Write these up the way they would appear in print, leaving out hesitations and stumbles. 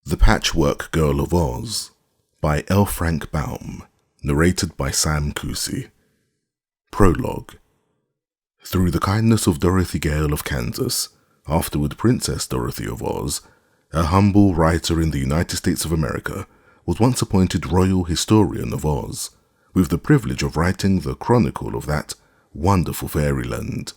The Patchwork Girl of Oz by L. Frank Baum, narrated by Sam Kusi. Prologue. Through the kindness of Dorothy Gale of Kansas, afterward Princess Dorothy of Oz, a humble writer in the United States of America was once appointed Royal Historian of Oz, with the privilege of writing the chronicle of that wonderful fairyland.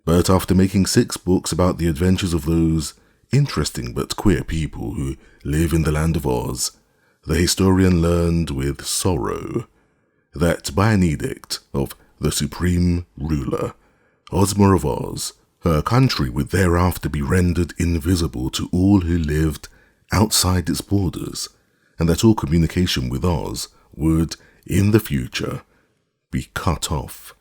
But after making 6 books about the adventures of those interesting but queer people who live in the land of Oz, the historian learned with sorrow that by an edict of the supreme ruler, Ozma of Oz, her country would thereafter be rendered invisible to all who lived outside its borders, and that all communication with Oz would, in the future, be cut off.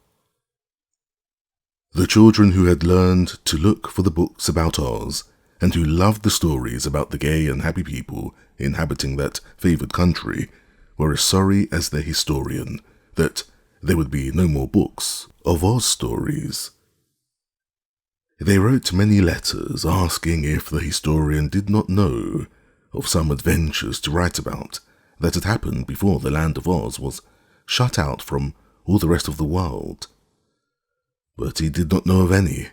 The children who had learned to look for the books about Oz, and who loved the stories about the gay and happy people inhabiting that favoured country, were as sorry as their historian that there would be no more books of Oz stories. They wrote many letters asking if the historian did not know of some adventures to write about that had happened before the land of Oz was shut out from all the rest of the world. But he did not know of any.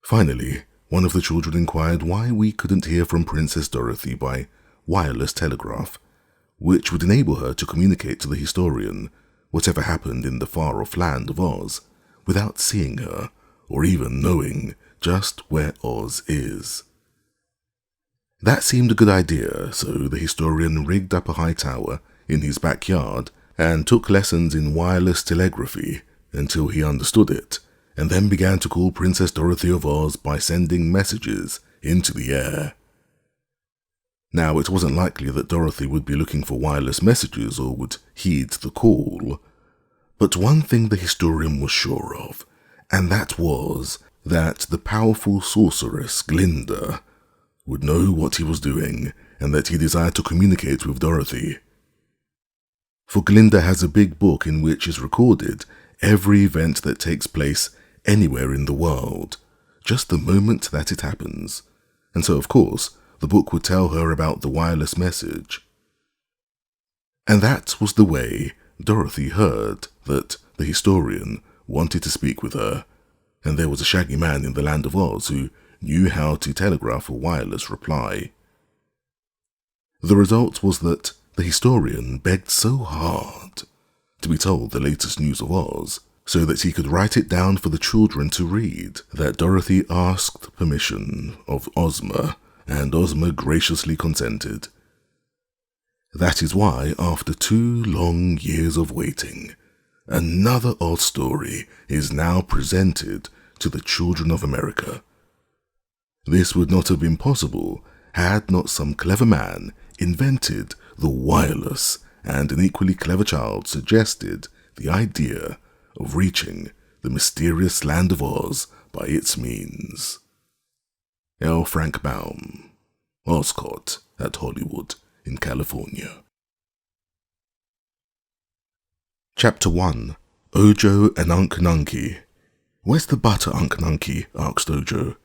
Finally, one of the children inquired why we couldn't hear from Princess Dorothy by wireless telegraph, which would enable her to communicate to the historian whatever happened in the far-off land of Oz, without seeing her, or even knowing just where Oz is. That seemed a good idea, so the historian rigged up a high tower in his backyard and took lessons in wireless telegraphy until he understood it, and then began to call Princess Dorothy of Oz by sending messages into the air. Now, it wasn't likely that Dorothy would be looking for wireless messages or would heed the call, but one thing the historian was sure of, and that was that the powerful sorceress Glinda would know what he was doing and that he desired to communicate with Dorothy. For Glinda has a big book in which is recorded every event that takes place anywhere in the world, just the moment that it happens, and so of course the book would tell her about the wireless message. And that was the way Dorothy heard that the historian wanted to speak with her, and there was a shaggy man in the land of Oz who knew how to telegraph a wireless reply. The result was that the historian begged so hard to be told the latest news of Oz, so that he could write it down for the children to read, that Dorothy asked permission of Ozma, and Ozma graciously consented. That is why, after 2 long years of waiting, another Oz story is now presented to the children of America. This would not have been possible had not some clever man invented the wireless, and an equally clever child suggested the idea of reaching the mysterious land of Oz by its means. L. Frank Baum, Ozcott at Hollywood in California. Chapter 1. Ojo and Unc Nunkie. "Where's the butter, Unc Nunkie?" asked Ojo.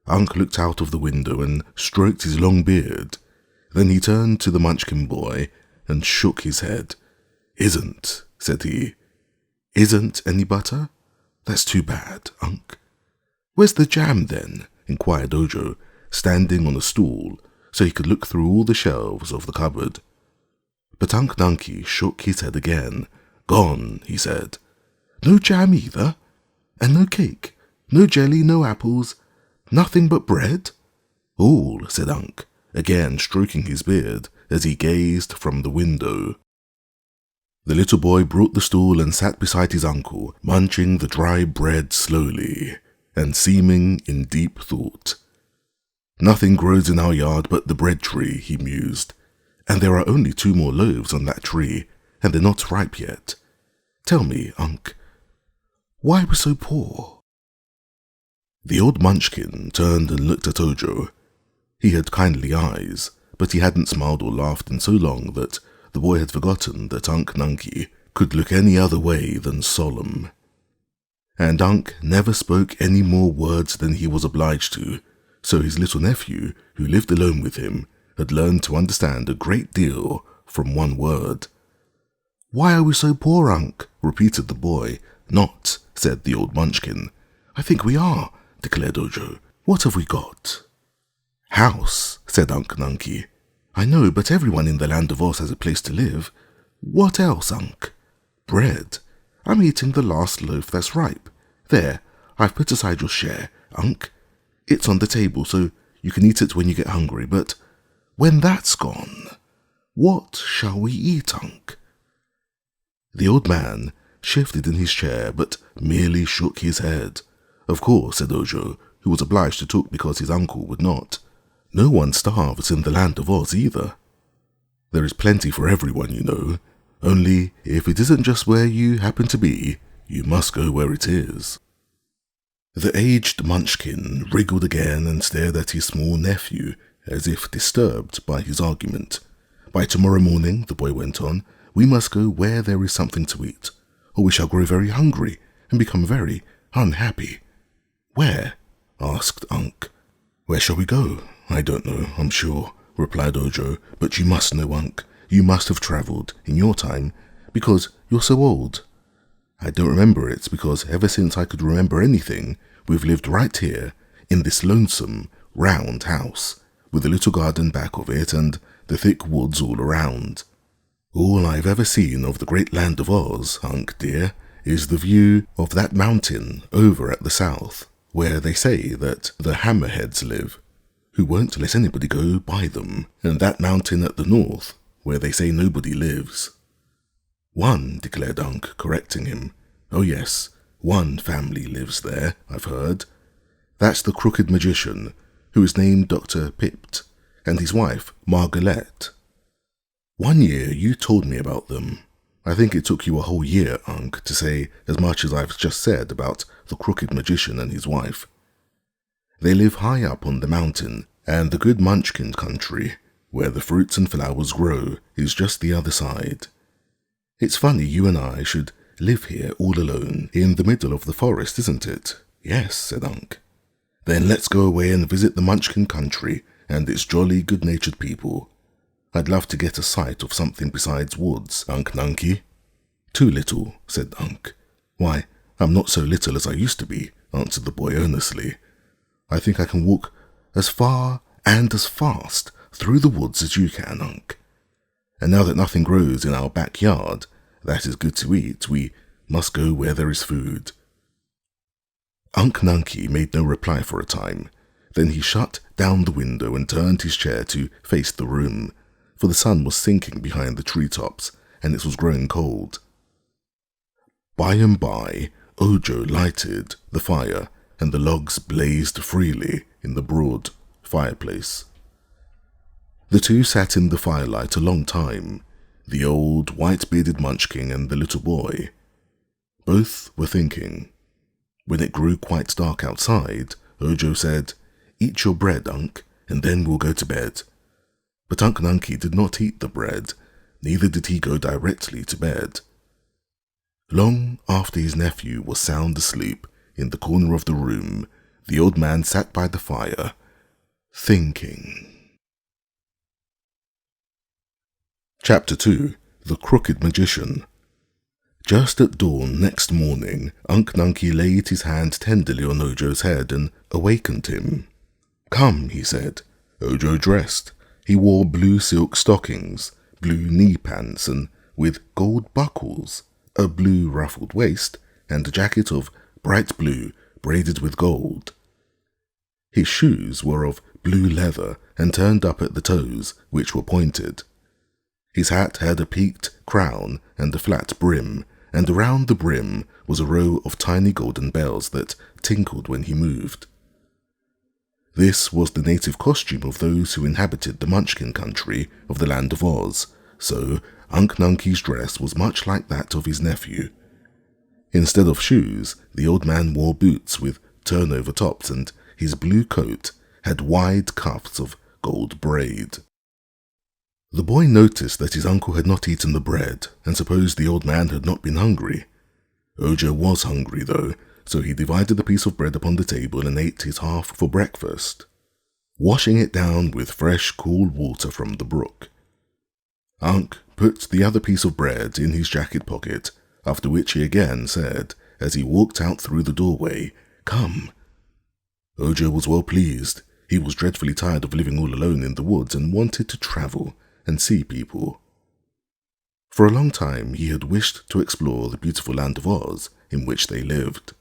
Unc looked out of the window and stroked his long beard. Then he turned to the Munchkin boy and shook his head. "Isn't," said he. "Isn't any butter? That's too bad, Unc." "Where's the jam, then?" inquired Ojo, standing on a stool so he could look through all the shelves of the cupboard. But Unc Nunkie shook his head again. "Gone," he said. "No jam either? And no cake? No jelly, no apples? Nothing but bread?" "All," said Unc, again stroking his beard as he gazed from the window. The little boy brought the stool and sat beside his uncle, munching the dry bread slowly, and seeming in deep thought. "Nothing grows in our yard but the bread tree," he mused, "and there are only 2 more loaves on that tree, and they're not ripe yet. Tell me, Unc, why we're so poor?" The old Munchkin turned and looked at Ojo. He had kindly eyes, but he hadn't smiled or laughed in so long that the boy had forgotten that Unc Nunkie could look any other way than solemn. And Unc never spoke any more words than he was obliged to, So his little nephew, who lived alone with him, had learned to understand a great deal from one word. "Why are we so poor, Unc?" repeated the boy. "Not," said the old Munchkin. "I think we are," declared Ojo. "What have we got?" "House," said Unc Nunkie. "I know, but everyone in the land of Oz has a place to live. What else, Unc?" "Bread. I'm eating the last loaf that's ripe. There, I've put aside your share, Unc. It's on the table, so you can eat it when you get hungry, but when that's gone, what shall we eat, Unc?" The old man shifted in his chair, but merely shook his head. "Of course," said Ojo, who was obliged to talk because his uncle would not. "No one starves in the land of Oz either. There is plenty for everyone, you know. Only, if it isn't just where you happen to be, you must go where it is." The aged Munchkin wriggled again and stared at his small nephew, as if disturbed by his argument. "By tomorrow morning," the boy went on, "we must go where there is something to eat, or we shall grow very hungry and become very unhappy." "Where?" asked Unc. "Where shall we go? I don't know, I'm sure," replied Ojo, "but you must know, Unc. You must have travelled in your time, because you're so old." "I don't remember it, because ever since I could remember anything, we've lived right here, in this lonesome, round house, with a little garden back of it and the thick woods all around. All I've ever seen of the great land of Oz, Unc dear, is the view of that mountain over at the south, where they say that the hammerheads live, who won't let anybody go by them, and that mountain at the north, where they say nobody lives." "One," declared Unc, correcting him. "Oh yes, one family lives there, I've heard. That's the crooked magician, who is named Dr. Pipt, and his wife, Margaret. One year you told me about them. I think it took you a whole year, Unc, to say as much as I've just said about the crooked magician and his wife. They live high up on the mountain, and the good Munchkin Country, where the fruits and flowers grow, is just the other side. It's funny you and I should live here all alone in the middle of the forest, isn't it?" "Yes," said Unc. "Then let's go away and visit the Munchkin Country and its jolly good-natured people. I'd love to get a sight of something besides woods, Unc Nunkie." "Too little," said Unc. "Why, I'm not so little as I used to be," answered the boy earnestly. "I think I can walk as far and as fast through the woods as you can, Unc. And now that nothing grows in our backyard that is good to eat, we must go where there is food." Unc Nunkie made no reply for a time. Then he shut down the window and turned his chair to face the room, for the sun was sinking behind the treetops, and it was growing cold. By and by, Ojo lighted the fire, and the logs blazed freely in the broad fireplace. The two sat in the firelight a long time, the old white-bearded Munchkin and the little boy. Both were thinking. When it grew quite dark outside, Ojo said, "Eat your bread, Unc, and then we'll go to bed." But Unc Nunkie did not eat the bread, neither did he go directly to bed. Long after his nephew was sound asleep in the corner of the room, the old man sat by the fire, thinking. Chapter 2. The Crooked Magician. Just at dawn next morning, Unc Nunkie laid his hand tenderly on Ojo's head and awakened him. "Come," he said. Ojo dressed. He wore blue silk stockings, blue knee pants, and with gold buckles, a blue ruffled waist, and a jacket of bright blue braided with gold. His shoes were of blue leather and turned up at the toes, which were pointed. His hat had a peaked crown and a flat brim, and around the brim was a row of tiny golden bells that tinkled when he moved. This was the native costume of those who inhabited the Munchkin Country of the land of Oz, so Unc Nunkie's dress was much like that of his nephew. Instead of shoes, the old man wore boots with turnover tops, and his blue coat had wide cuffs of gold braid. The boy noticed that his uncle had not eaten the bread, and supposed the old man had not been hungry. Ojo was hungry, though, so he divided the piece of bread upon the table and ate his half for breakfast. washing it down with fresh, cool water from the brook. Unc put the other piece of bread in his jacket pocket, after which he again said, as he walked out through the doorway, "Come." Ojo was well pleased. He was dreadfully tired of living all alone in the woods and wanted to travel and see people. For a long time he had wished to explore the beautiful land of Oz in which they lived.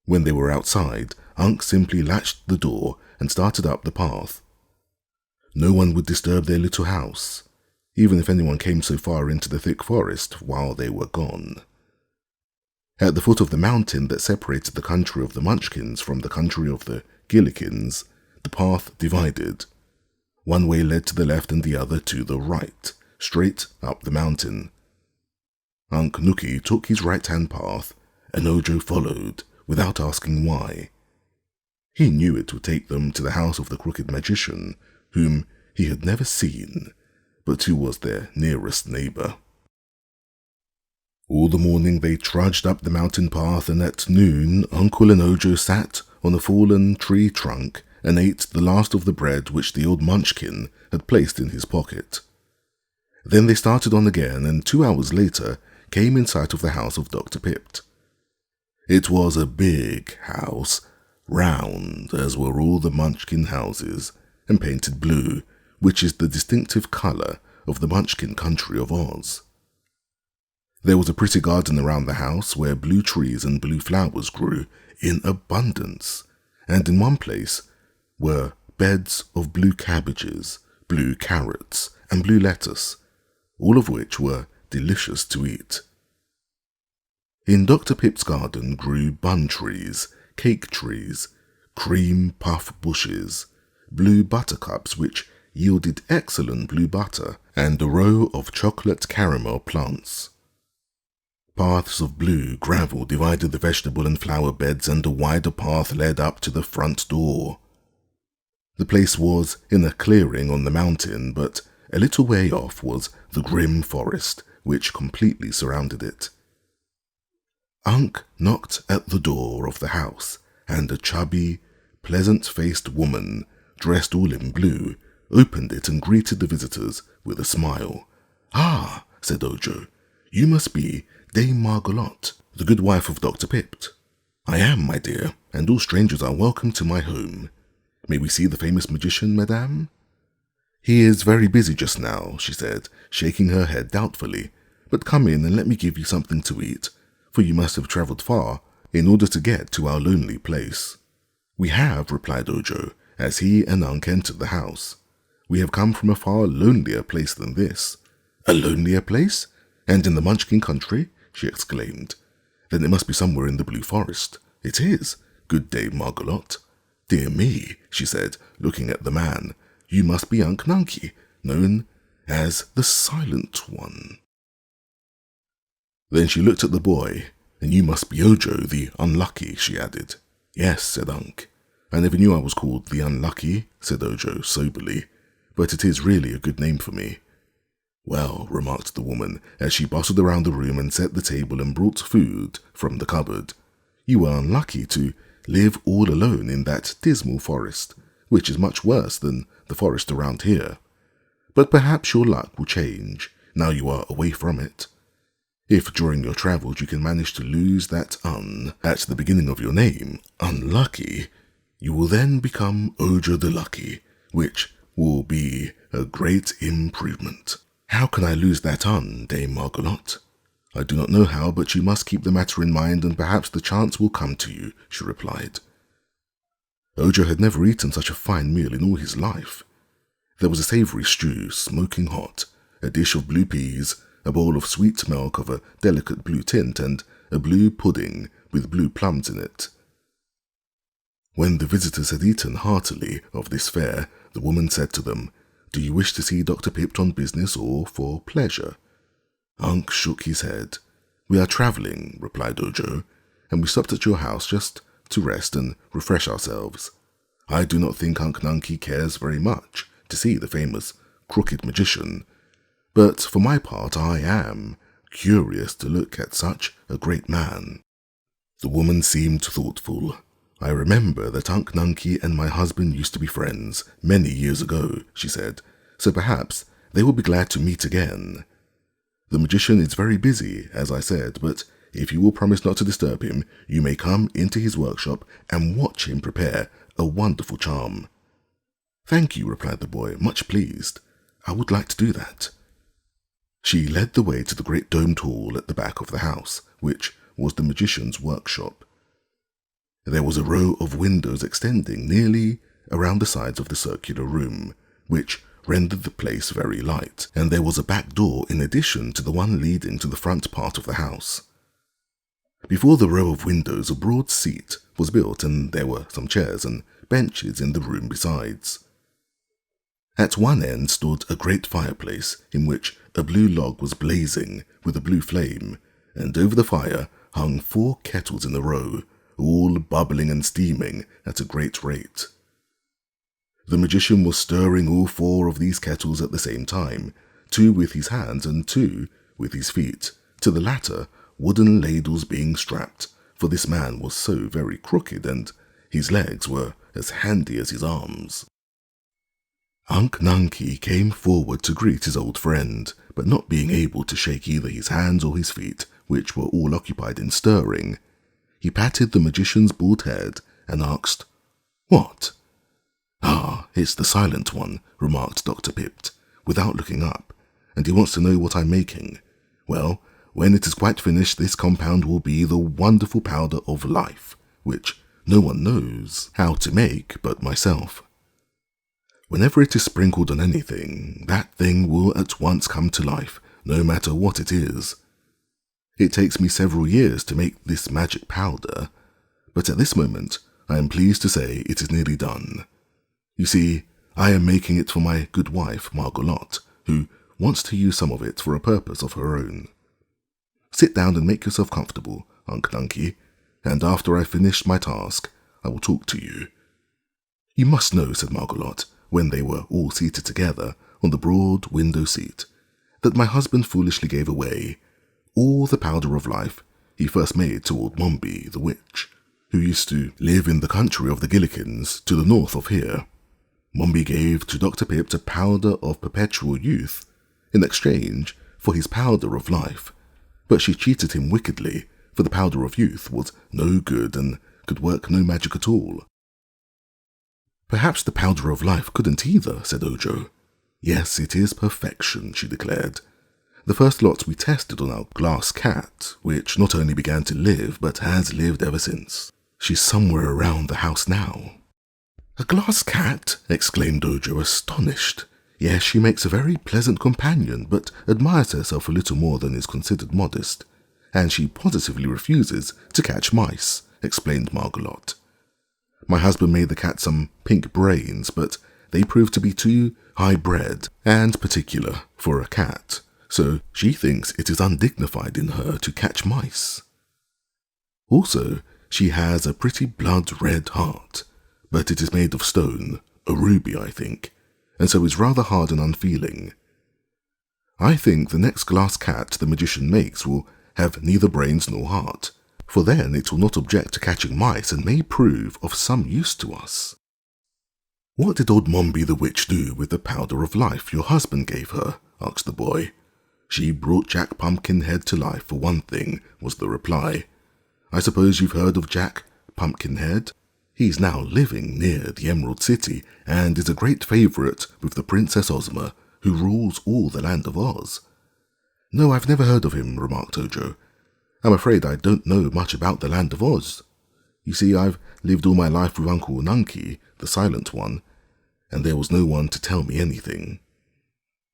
When they were outside, Unc simply latched the door and started up the path. No one would disturb their little house, even if anyone came so far into the thick forest while they were gone. At the foot of the mountain that separated the country of the Munchkins from the country of the Gillikins, the path divided. One way led to the left and the other to the right, straight up the mountain. Unc Nunkie took his right-hand path, and Ojo followed, without asking why. He knew it would take them to the house of the crooked magician, whom he had never seen, but who was their nearest neighbor. All the morning they trudged up the mountain path, and at noon Uncle and Ojo sat on a fallen tree trunk and ate the last of the bread which the old Munchkin had placed in his pocket. Then they started on again, and 2 hours later came in sight of the house of Dr. Pipt. It was a big house, round as were all the Munchkin houses, and painted blue, which is the distinctive colour of the Munchkin Country of Oz. There was a pretty garden around the house where blue trees and blue flowers grew in abundance, and in one place were beds of blue cabbages, blue carrots, and blue lettuce, all of which were delicious to eat. In Dr. Pipt's garden grew bun trees, cake trees, cream puff bushes, blue buttercups which yielded excellent blue butter, and a row of chocolate caramel plants. Paths of blue gravel divided the vegetable and flower beds, and a wider path led up to the front door. The place was in a clearing on the mountain, but a little way off was the grim forest, which completely surrounded it. Unc knocked at the door of the house, and a chubby, pleasant-faced woman, dressed all in blue, opened it and greeted the visitors with a smile. "Ah," said Ojo, "you must be Dame Margolotte, the good wife of Dr. Pipt." "I am, my dear, and all strangers are welcome to my home. May we see the famous magician, madame?" "He is very busy just now," she said, shaking her head doubtfully, "but come in and let me give you something to eat, for you must have travelled far in order to get to our lonely place." "We have," replied Ojo, as he and Unc entered the house. "We have come from a far lonelier place than this." "A lonelier place? And in the Munchkin Country?" she exclaimed. "Then it must be somewhere in the Blue Forest." "It is, good Dame Margolotte." "Dear me," she said, looking at the man, "you must be Unc Nunkie, known as the Silent One." Then she looked at the boy. "And you must be Ojo the Unlucky," she added. "Yes," said Unc. "I never knew I was called the Unlucky," said Ojo soberly, "but it is really a good name for me." "Well," remarked the woman, as she bustled around the room and set the table and brought food from the cupboard, "you are unlucky to live all alone in that dismal forest, which is much worse than the forest around here. But perhaps your luck will change, now you are away from it. If during your travels you can manage to lose that at the beginning of your name, Unlucky, you will then become Ojo the Lucky, which will be a great improvement." "How can I lose that Dame Margolotte?" "I do not know how, but you must keep the matter in mind, and perhaps the chance will come to you," she replied. Ojo had never eaten such a fine meal in all his life. There was a savoury stew, smoking hot, a dish of blue peas, a bowl of sweet milk of a delicate blue tint, and a blue pudding with blue plums in it. When the visitors had eaten heartily of this fare, the woman said to them, "Do you wish to see Dr. Pipt on business or for pleasure?" Unc shook his head. "We are travelling," replied Ojo, "and we stopped at your house just to rest and refresh ourselves. I do not think Unc Nunkie cares very much to see the famous crooked magician, but for my part I am curious to look at such a great man." The woman seemed thoughtful. I remember that Unc Nunkie and my husband used to be friends many years ago, she said, so perhaps they will be glad to meet again. The magician is very busy, as I said, but if you will promise not to disturb him, you may come into his workshop and watch him prepare a wonderful charm. Thank you, replied the boy, much pleased. I would like to do that. She led the way to the great domed hall at the back of the house, which was the magician's workshop. There was a row of windows extending nearly around the sides of the circular room, which rendered the place very light, and there was a back door in addition to the one leading to the front part of the house. Before the row of windows a broad seat was built, and there were some chairs and benches in the room besides. At one end stood a great fireplace in which a blue log was blazing with a blue flame, and over the fire hung 4 kettles in a row, all bubbling and steaming at a great rate. The magician was stirring all 4 of these kettles at the same time, 2 with his hands and 2 with his feet, to the latter wooden ladles being strapped, for this man was so very crooked and his legs were as handy as his arms. Unc Nunkie came forward to greet his old friend, but not being able to shake either his hands or his feet, which were all occupied in stirring, he patted the magician's bald head and asked, "What?" "Ah, it's the silent one," remarked Dr. Pipt, without looking up, "and he wants to know what I'm making. Well, when it is quite finished, this compound will be the wonderful powder of life, which no one knows how to make but myself. Whenever it is sprinkled on anything, that thing will at once come to life, no matter what it is. It takes me several years to make this magic powder, but at this moment I am pleased to say it is nearly done. You see, I am making it for my good wife, Margolotte, who wants to use some of it for a purpose of her own. Sit down and make yourself comfortable, Unc Nunkie, and after I finish my task, I will talk to you." "You must know," said Margolotte, when they were all seated together on the broad window seat, "that my husband foolishly gave away all the powder of life he first made to old Mombi, the witch, who used to live in the country of the Gillikins to the north of here. Mombi gave to Dr. Pipt a powder of perpetual youth in exchange for his powder of life, but she cheated him wickedly, for the powder of youth was no good and could work no magic at all." "Perhaps the powder of life couldn't either," said Ojo. "Yes, it is perfection," she declared. "The first lot we tested on our glass cat, which not only began to live, but has lived ever since. She's somewhere around the house now." "A glass cat?" exclaimed Ojo, astonished. "Yes, she makes a very pleasant companion, but admires herself a little more than is considered modest, and she positively refuses to catch mice," explained Margolotte. "My husband made the cat some pink brains, but they proved to be too high-bred and particular for a cat, so she thinks it is undignified in her to catch mice. Also, she has a pretty blood-red heart, but it is made of stone, a ruby, I think, and so is rather hard and unfeeling. I think the next glass cat the magician makes will have neither brains nor heart, for then it will not object to catching mice and may prove of some use to us." "What did old Mombi the witch do with the powder of life your husband gave her?" asked the boy. "She brought Jack Pumpkinhead to life, for one thing," was the reply. "I suppose you've heard of Jack Pumpkinhead? He's now living near the Emerald City and is a great favourite with the Princess Ozma, who rules all the land of Oz." "No, I've never heard of him," remarked Ojo. "I'm afraid I don't know much about the land of Oz. You see, I've lived all my life with Uncle Nunkie, the silent one, and there was no one to tell me anything."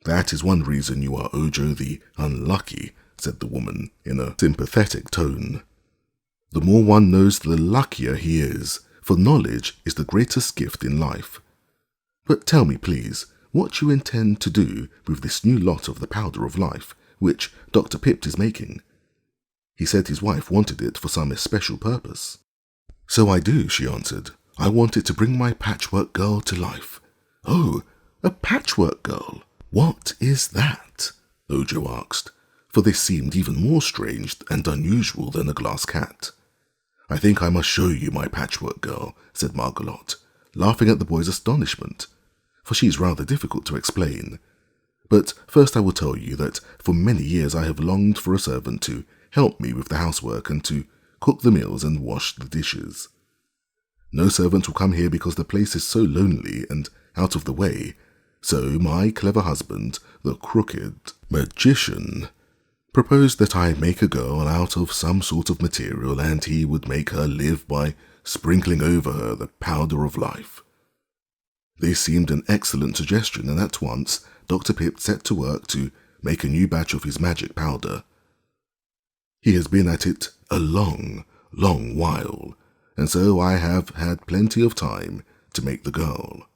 "That is one reason you are Ojo the Unlucky," said the woman in a sympathetic tone. "The more one knows, the luckier he is, for knowledge is the greatest gift in life. But tell me, please, what you intend to do with this new lot of the powder of life, which Dr. Pipt is making. He said his wife wanted it for some especial purpose." "So I do," she answered. "I want it to bring my Patchwork Girl to life." "Oh, a Patchwork Girl? What is that?" Ojo asked, for this seemed even more strange and unusual than a glass cat. "I think I must show you my patchwork girl," said Margolotte, laughing at the boy's astonishment, for she is rather difficult to explain. "But first I will tell you that for many years I have longed for a servant to help me with the housework and to cook the meals and wash the dishes. No servant will come here because the place is so lonely and out of the way, so my clever husband, the crooked magician, proposed that I make a girl out of some sort of material, and he would make her live by sprinkling over her the powder of life. This seemed an excellent suggestion, and at once Dr. Pipt set to work to make a new batch of his magic powder. He has been at it a long, long while, and so I have had plenty of time to make the girl.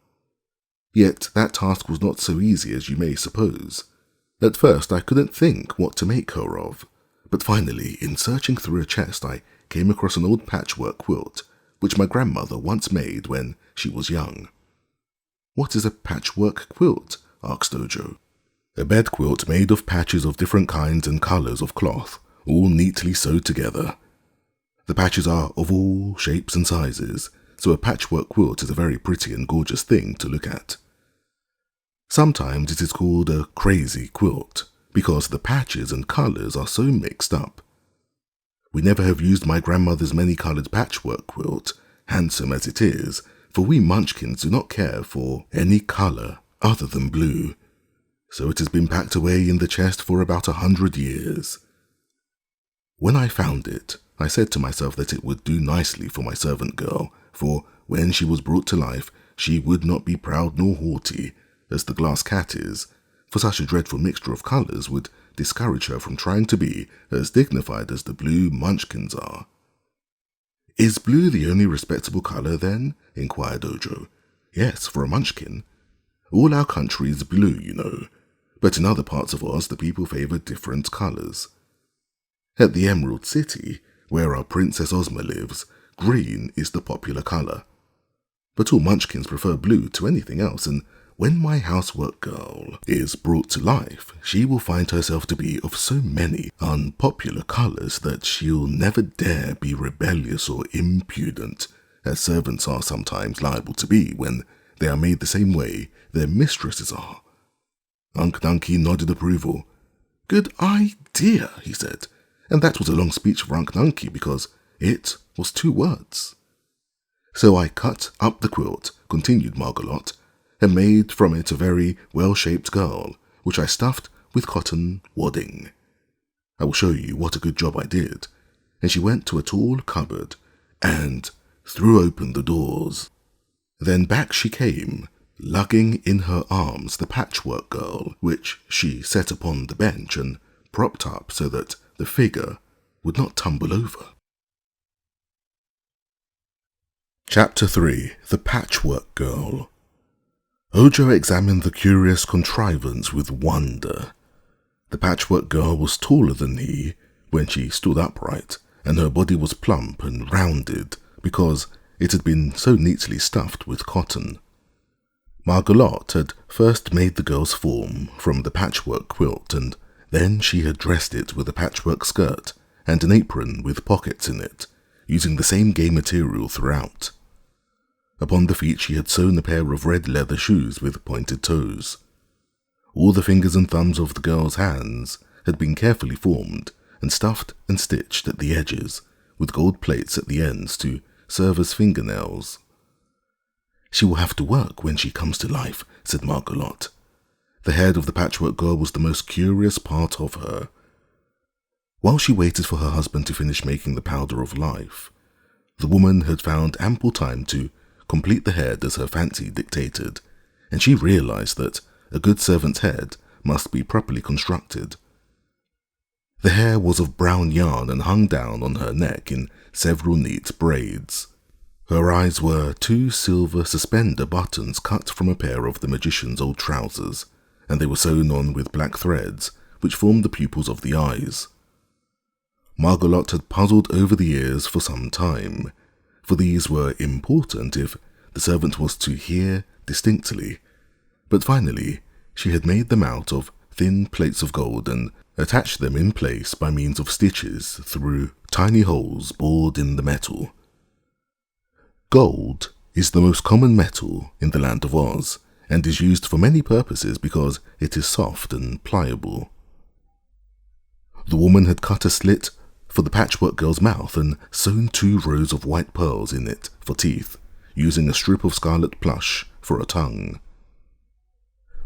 Yet that task was not so easy as you may suppose. At first I couldn't think what to make her of, but finally, in searching through a chest, I came across an old patchwork quilt, which my grandmother once made when she was young." "What is a patchwork quilt?" asked Ojo. "A bed quilt made of patches of different kinds and colours of cloth, all neatly sewed together. The patches are of all shapes and sizes, so a patchwork quilt is a very pretty and gorgeous thing to look at. Sometimes it is called a crazy quilt, because the patches and colours are so mixed up. We never have used my grandmother's many-coloured patchwork quilt, handsome as it is, for we Munchkins do not care for any colour other than blue, so it has been packed away in the chest for about 100 years. When I found it, I said to myself that it would do nicely for my servant girl, for when she was brought to life, she would not be proud nor haughty, as the glass cat is, for such a dreadful mixture of colours would discourage her from trying to be as dignified as the blue Munchkins are." "Is blue the only respectable colour, then?" inquired Ojo. "Yes, for a Munchkin. All our country is blue, you know, but in other parts of Oz the people favour different colours. At the Emerald City, where our Princess Ozma lives, green is the popular colour. But all Munchkins prefer blue to anything else, and when my housework girl is brought to life, she will find herself to be of so many unpopular colours that she'll never dare be rebellious or impudent, as servants are sometimes liable to be when they are made the same way their mistresses are." Unc Nunkie nodded approval. "Good idea," he said, and that was a long speech for Unc Nunkie because it was 2 words. "So I cut up the quilt," continued Margolotte, "and made from it a very well-shaped girl, which I stuffed with cotton wadding. I will show you what a good job I did." And she went to a tall cupboard and threw open the doors. Then back she came, lugging in her arms the patchwork girl, which she set upon the bench and propped up so that the figure would not tumble over. Chapter 3. The Patchwork Girl. Ojo examined the curious contrivance with wonder. The patchwork girl was taller than he when she stood upright, and her body was plump and rounded because it had been so neatly stuffed with cotton. Margolotte had first made the girl's form from the patchwork quilt, and then she had dressed it with a patchwork skirt and an apron with pockets in it, using the same gay material throughout. Upon the feet she had sewn a pair of red leather shoes with pointed toes. All the fingers and thumbs of the girl's hands had been carefully formed and stuffed and stitched at the edges, with gold plates at the ends to serve as fingernails. "She will have to work when she comes to life," said Margolotte. The head of the patchwork girl was the most curious part of her. While she waited for her husband to finish making the powder of life, the woman had found ample time to complete the head as her fancy dictated, and she realized that a good servant's head must be properly constructed. The hair was of brown yarn and hung down on her neck in several neat braids. Her eyes were 2 silver suspender buttons cut from a pair of the magician's old trousers, and they were sewn on with black threads, which formed the pupils of the eyes. Margolotte had puzzled over the ears for some time, for these were important if the servant was to hear distinctly, but finally she had made them out of thin plates of gold and attached them in place by means of stitches through tiny holes bored in the metal. Gold is the most common metal in the land of Oz and is used for many purposes because it is soft and pliable. The woman had cut a slit for the Patchwork Girl's mouth and sewn 2 rows of white pearls in it for teeth, using a strip of scarlet plush for a tongue.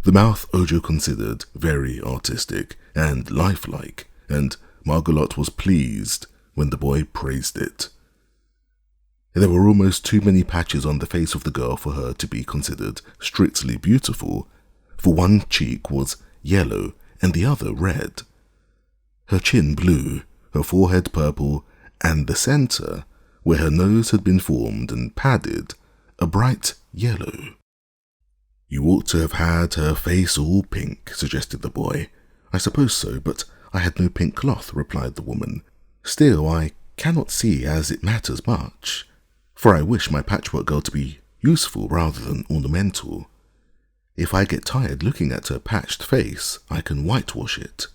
The mouth Ojo considered very artistic and lifelike, and Margolot was pleased when the boy praised it. There were almost too many patches on the face of the girl for her to be considered strictly beautiful, for one cheek was yellow and the other red. Her chin blue, her forehead purple, and the centre, where her nose had been formed and padded, a bright yellow. "You ought to have had her face all pink," suggested the boy. "I suppose so, but I had no pink cloth," replied the woman. "Still, I cannot see as it matters much, for I wish my Patchwork Girl to be useful rather than ornamental. If I get tired looking at her patched face, I can whitewash it."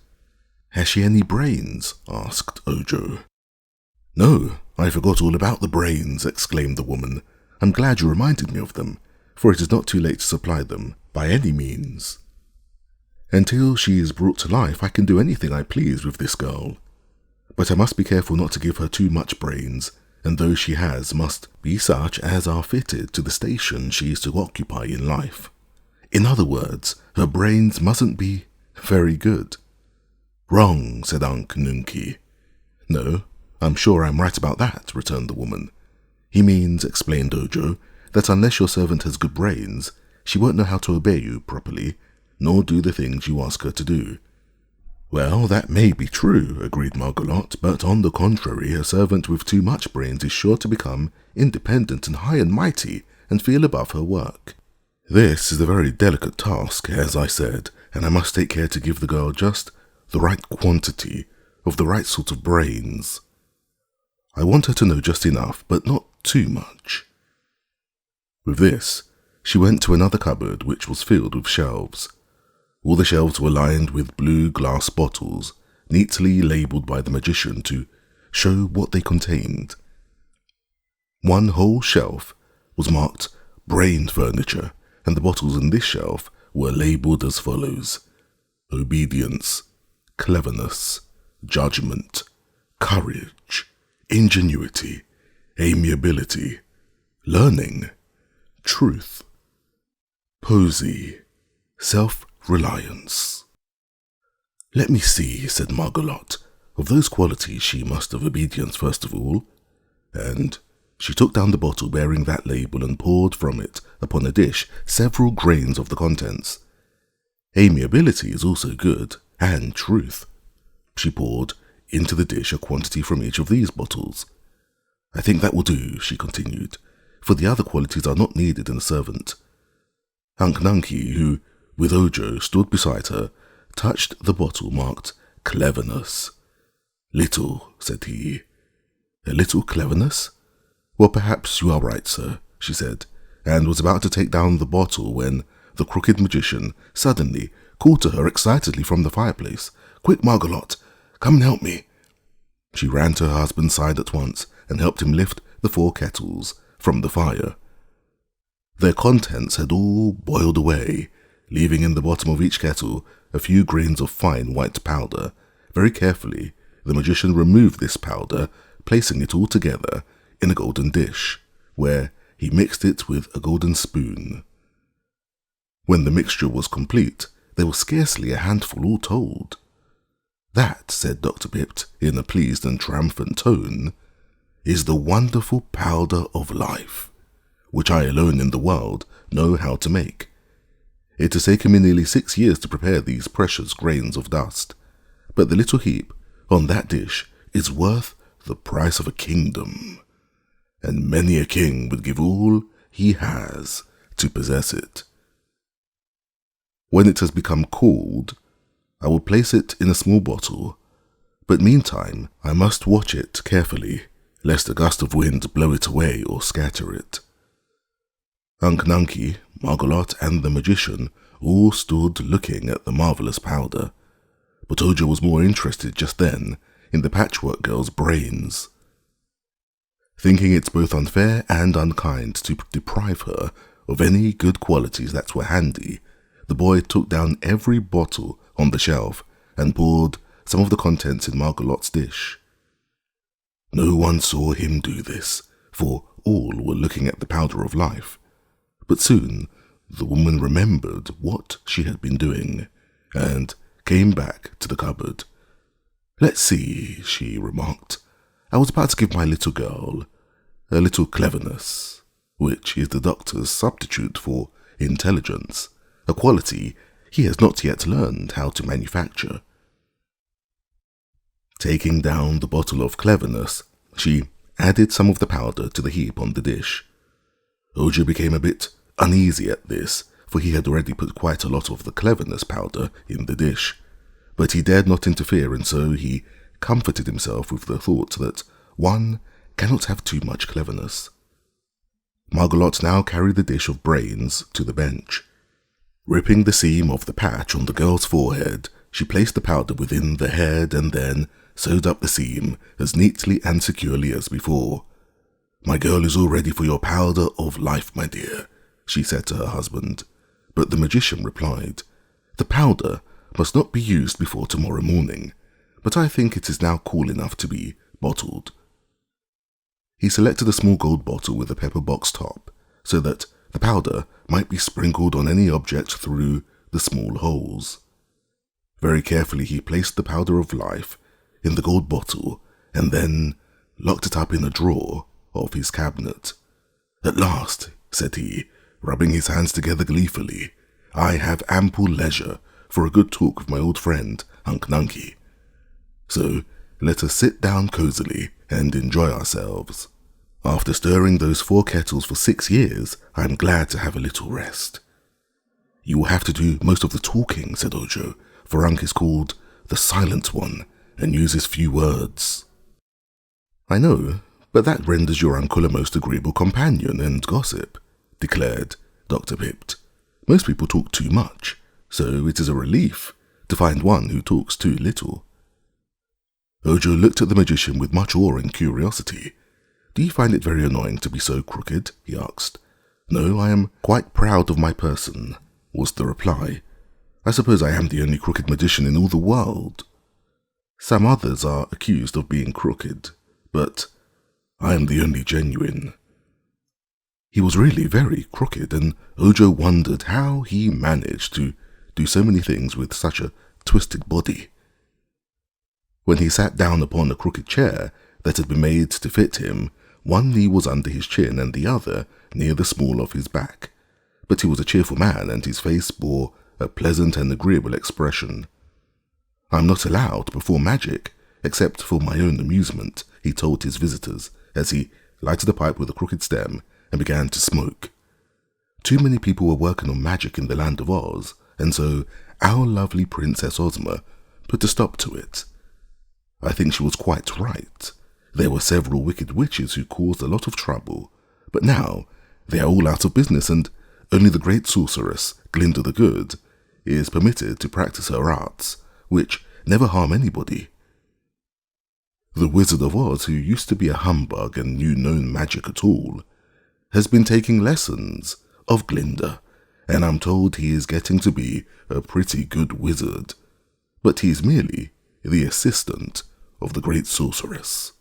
"Has she any brains?" asked Ojo. "No, I forgot all about the brains," exclaimed the woman. "I'm glad you reminded me of them, for it is not too late to supply them, by any means. Until she is brought to life, I can do anything I please with this girl. But I must be careful not to give her too much brains, and those she has must be such as are fitted to the station she is to occupy in life. In other words, her brains mustn't be very good." "Wrong," said Unc Nunkie. "No, I'm sure I'm right about that," returned the woman. "He means," explained Ojo, "that unless your servant has good brains, she won't know how to obey you properly, nor do the things you ask her to do." "Well, that may be true," agreed Margolot, "but on the contrary, a servant with too much brains is sure to become independent and high and mighty and feel above her work. This is a very delicate task, as I said, and I must take care to give the girl just the right quantity of the right sort of brains. I want her to know just enough, but not too much." With this, she went to another cupboard which was filled with shelves. All the shelves were lined with blue glass bottles, neatly labelled by the magician to show what they contained. One whole shelf was marked brain furniture, and the bottles in this shelf were labelled as follows: obedience, cleverness, judgment, courage, ingenuity, amiability, learning, truth, posy, self-reliance. "Let me see," said Margolot. "Of those qualities she must have obedience first of all." And she took down the bottle bearing that label and poured from it upon a dish several grains of the contents. "Amiability is also good, and truth." She poured into the dish a quantity from each of these bottles. "I think that will do," she continued, "for the other qualities are not needed in a servant." Unc Nunkie, who, with Ojo, stood beside her, touched the bottle marked cleverness. "Little," said he. "A little cleverness? Well, perhaps you are right, sir," she said, and was about to take down the bottle when the crooked magician suddenly called to her excitedly from the fireplace. "Quick, Margolot, come and help me." She ran to her husband's side at once and helped him lift the 4 kettles from the fire. Their contents had all boiled away, leaving in the bottom of each kettle a few grains of fine white powder. Very carefully, the magician removed this powder, placing it all together in a golden dish, where he mixed it with a golden spoon. When the mixture was complete, there was scarcely a handful all told. "That," said Dr. Pipt in a pleased and triumphant tone, "is the wonderful powder of life, which I alone in the world know how to make. It has taken me nearly 6 years to prepare these precious grains of dust, but the little heap on that dish is worth the price of a kingdom, and many a king would give all he has to possess it. When it has become cooled, I will place it in a small bottle, but meantime I must watch it carefully, lest a gust of wind blow it away or scatter it." Unc Nunkie, Margolot, and the magician all stood looking at the marvellous powder, but Ojo was more interested just then in the Patchwork Girl's brains. Thinking it's both unfair and unkind to deprive her of any good qualities that were handy, the boy took down every bottle on the shelf and poured some of the contents in Margolotte's dish. No one saw him do this, for all were looking at the powder of life. But soon the woman remembered what she had been doing, and came back to the cupboard. "Let's see," she remarked. "I was about to give my little girl a little cleverness, which is the doctor's substitute for intelligence, a quality he has not yet learned how to manufacture." Taking down the bottle of cleverness, she added some of the powder to the heap on the dish. Ojo became a bit uneasy at this, for he had already put quite a lot of the cleverness powder in the dish, but he dared not interfere, and so he comforted himself with the thought that one cannot have too much cleverness. Margolotte now carried the dish of brains to the bench. Ripping the seam of the patch on the girl's forehead, she placed the powder within the head and then sewed up the seam as neatly and securely as before. "My girl is all ready for your powder of life, my dear," she said to her husband. But the magician replied, "The powder must not be used before tomorrow morning, but I think it is now cool enough to be bottled." He selected a small gold bottle with a pepper box top, so that the powder might be sprinkled on any object through the small holes. Very carefully he placed the powder of life in the gold bottle and then locked it up in a drawer of his cabinet. "At last," said he, rubbing his hands together gleefully, "I have ample leisure for a good talk with my old friend, Unc Nunkie. So let us sit down cosily and enjoy ourselves. After stirring those 4 kettles for 6 years, I am glad to have a little rest." "You will have to do most of the talking," said Ojo, "for Unc is called the Silent One and uses few words." "I know, but that renders your uncle a most agreeable companion and gossip," declared Dr. Pipt. "Most people talk too much, so it is a relief to find one who talks too little." Ojo looked at the magician with much awe and curiosity. "Do you find it very annoying to be so crooked?" he asked. "No, I am quite proud of my person," was the reply. "I suppose I am the only crooked magician in all the world. Some others are accused of being crooked, but I am the only genuine." He was really very crooked, and Ojo wondered how he managed to do so many things with such a twisted body. When he sat down upon a crooked chair that had been made to fit him, one knee was under his chin and the other near the small of his back. But he was a cheerful man, and his face bore a pleasant and agreeable expression. "I am not allowed to perform magic, except for my own amusement," he told his visitors, as he lighted a pipe with a crooked stem and began to smoke. Too many people were working on magic in the land of Oz, and so our lovely Princess Ozma put a stop to it. I think she was quite right. There were several wicked witches who caused a lot of trouble, but now they are all out of business, and only the great sorceress, Glinda the Good, is permitted to practice her arts, which never harm anybody. The Wizard of Oz, who used to be a humbug and knew no magic at all, has been taking lessons of Glinda, and I'm told he is getting to be a pretty good wizard, but he is merely the assistant of the great sorceress.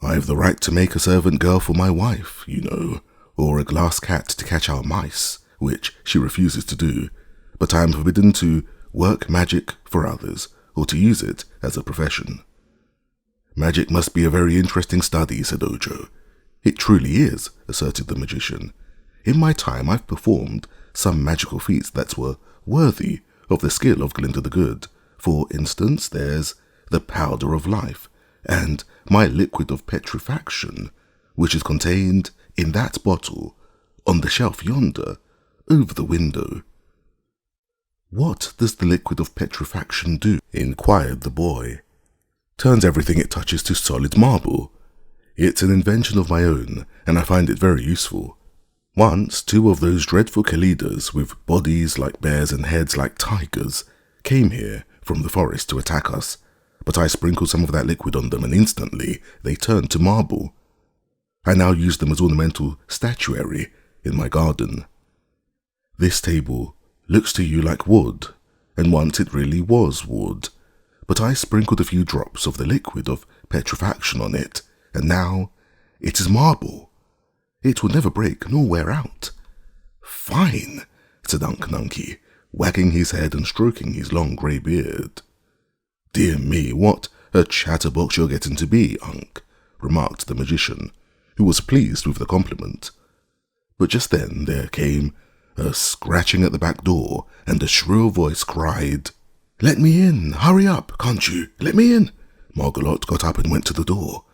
I have the right to make a servant girl for my wife, you know, or a glass cat to catch our mice, which she refuses to do, but I am forbidden to work magic for others, or to use it as a profession. Magic must be a very interesting study, said Ojo. It truly is, asserted the magician. In my time I've performed some magical feats that were worthy of the skill of Glinda the Good. For instance, there's the powder of life, and my liquid of petrifaction, which is contained in that bottle on the shelf yonder, over the window. What does the liquid of petrifaction do? Inquired the boy. Turns everything it touches to solid marble. It's an invention of my own, and I find it very useful. Once, 2 of those dreadful Kalidas, with bodies like bears and heads like tigers, came here from the forest to attack us. but I sprinkled some of that liquid on them and instantly they turned to marble. I now use them as ornamental statuary in my garden. This table looks to you like wood, and once it really was wood, but I sprinkled a few drops of the liquid of petrifaction on it, and now it is marble. It will never break nor wear out. Fine, said Unc Nunkie, wagging his head and stroking his long grey beard. Dear me, what a chatterbox you're getting to be, Unc, remarked the magician, who was pleased with the compliment. But just then there came a scratching at the back door, and a shrill voice cried, "Let me in! Hurry up, can't you? Let me in!" Margolot got up and went to the door.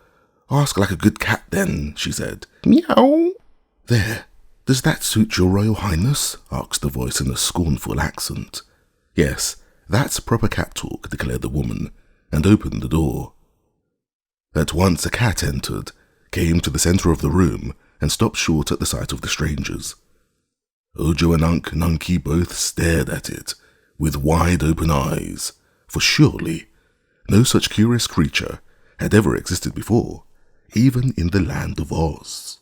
"Ask like a good cat, then," she said. "Meow." "There, does that suit your Royal Highness?" asked the voice in a scornful accent. "Yes, that's proper cat talk," declared the woman, and opened the door. At once a cat entered, came to the centre of the room, and stopped short at the sight of the strangers. Ojo and Unc Nunkie both stared at it, with wide-open eyes, for surely no such curious creature had ever existed before, even in the land of Oz.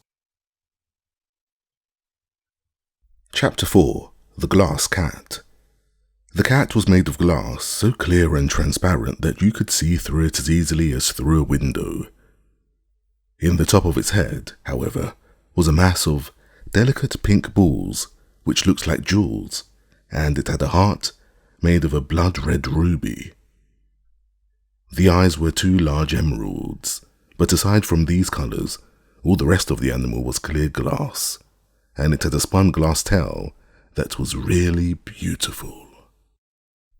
Chapter 4. The Glass Cat. The cat was made of glass, so clear and transparent that you could see through it as easily as through a window. In the top of its head, however, was a mass of delicate pink balls, which looked like jewels, and it had a heart made of a blood-red ruby. The eyes were two large emeralds, but aside from these colours, all the rest of the animal was clear glass, and it had a spun glass tail that was really beautiful.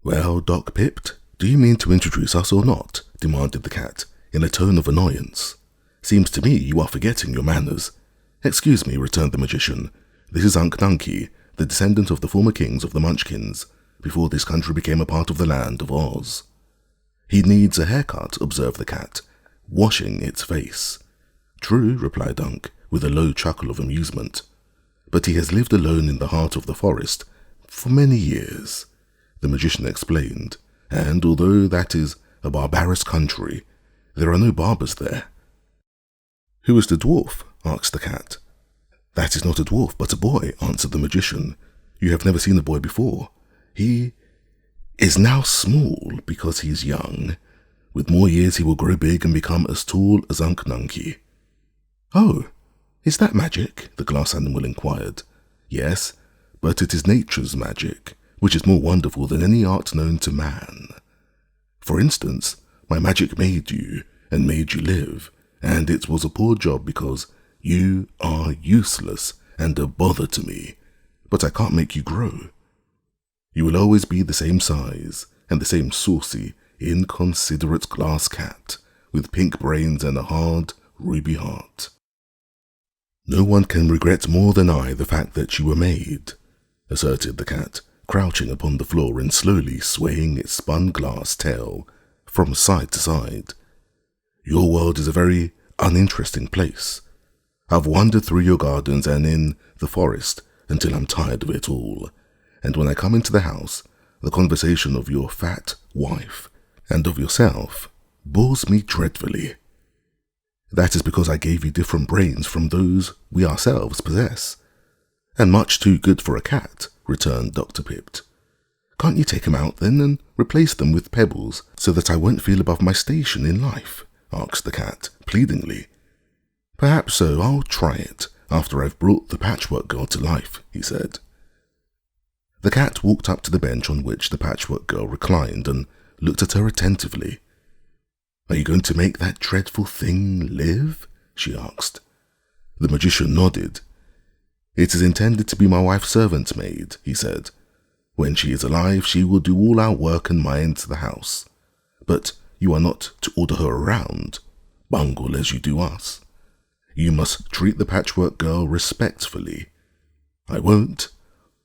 "Well, Doc Pipt, do you mean to introduce us or not?" demanded the cat, in a tone of annoyance. "Seems to me you are forgetting your manners." "Excuse me," returned the magician. "This is Unc Nunkie, the descendant of the former kings of the Munchkins, before this country became a part of the land of Oz." "He needs a haircut," observed the cat, washing its face. "True," replied Unc, with a low chuckle of amusement. "But he has lived alone in the heart of the forest for many years," the magician explained, "and although that is a barbarous country, there are no barbers there." "Who is the dwarf?" asked the cat. "That is not a dwarf, but a boy," answered the magician. "You have never seen a boy before. He is now small because he is young. With more years he will grow big and become as tall as Unc Nunkie." "Oh, is that magic?" the glass animal inquired. "Yes, but it is nature's magic, which is more wonderful than any art known to man. For instance, my magic made you and made you live, and it was a poor job because you are useless and a bother to me, but I can't make you grow. You will always be the same size and the same saucy, inconsiderate glass cat with pink brains and a hard, ruby heart. No one can regret more than I the fact that you were made," asserted the cat, crouching upon the floor and slowly swaying its spun glass tail from side to side. "Your world is a very uninteresting place. I've wandered through your gardens and in the forest until I'm tired of it all, and when I come into the house, the conversation of your fat wife and of yourself bores me dreadfully. That is because I gave you different brains from those we ourselves possess, and much too good for a cat," returned Dr. Pipt. "Can't you take 'em out then and replace them with pebbles so that I won't feel above my station in life?" asked the cat, pleadingly. "Perhaps so. I'll try it after I've brought the Patchwork Girl to life," he said. The cat walked up to the bench on which the Patchwork Girl reclined and looked at her attentively. "Are you going to make that dreadful thing live?" she asked. The magician nodded. "It is intended to be my wife's servant maid," he said. "When she is alive, she will do all our work and mine to the house. But you are not to order her around, Bungle, as you do us. You must treat the Patchwork Girl respectfully." "I won't.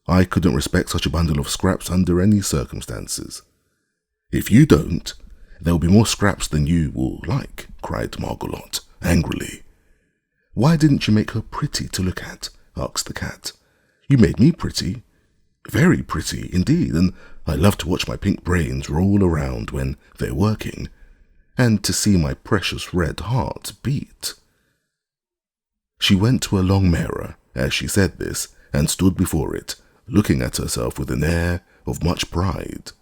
I couldn't respect such a bundle of scraps under any circumstances." "If you don't, there will be more scraps than you will like," cried Margolot, angrily. "Why didn't you make her pretty to look at?" asked the cat. "You made me pretty. Very pretty, indeed, and I love to watch my pink brains roll around when they're working. and to see my precious red heart beat." She went to a long mirror as she said this and stood before it, looking at herself with an air of much pride.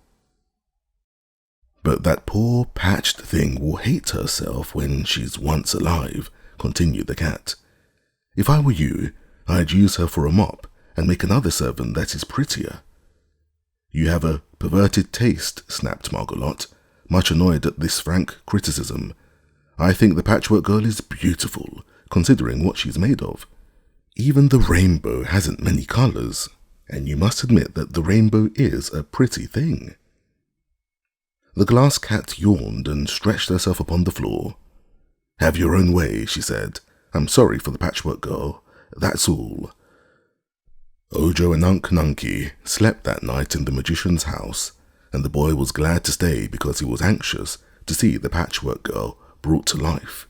"But that poor patched thing will hate herself when she's once alive," continued the cat. "If I were you, I'd use her for a mop and make another servant that is prettier." "You have a perverted taste," snapped Margolot, much annoyed at this frank criticism. "I think the Patchwork Girl is beautiful, considering what she's made of. Even the rainbow hasn't many colors, and you must admit that the rainbow is a pretty thing." The glass cat yawned and stretched herself upon the floor. "Have your own way," she said. "I'm sorry for the Patchwork Girl, that's all." Ojo and Unc Nunkie slept that night in the magician's house, and the boy was glad to stay because he was anxious to see the Patchwork Girl brought to life.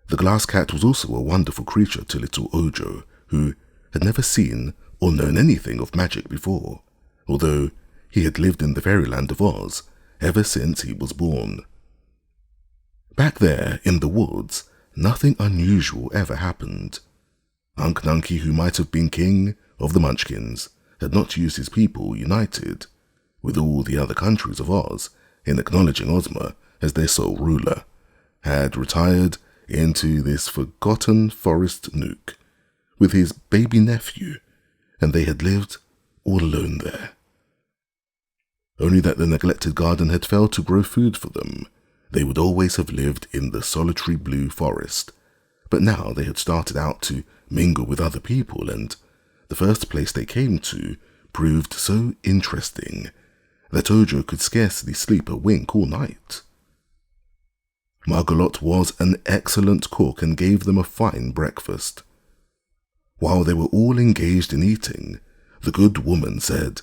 The glass cat was also a wonderful creature to little Ojo, who had never seen or known anything of magic before, although he had lived in the fairyland of Oz ever since he was born. Back there in the woods, nothing unusual ever happened. Unc Nunkie, who might have been king of the Munchkins, had not used his people united with all the other countries of Oz in acknowledging Ozma as their sole ruler, had retired into this forgotten forest nook with his baby nephew, and they had lived all alone there. Only that the neglected garden had failed to grow food for them. They would always have lived in the solitary blue forest, but now they had started out to mingle with other people, and the first place they came to proved so interesting that Ojo could scarcely sleep a wink all night. Margolot was an excellent cook and gave them a fine breakfast. While they were all engaged in eating, the good woman said,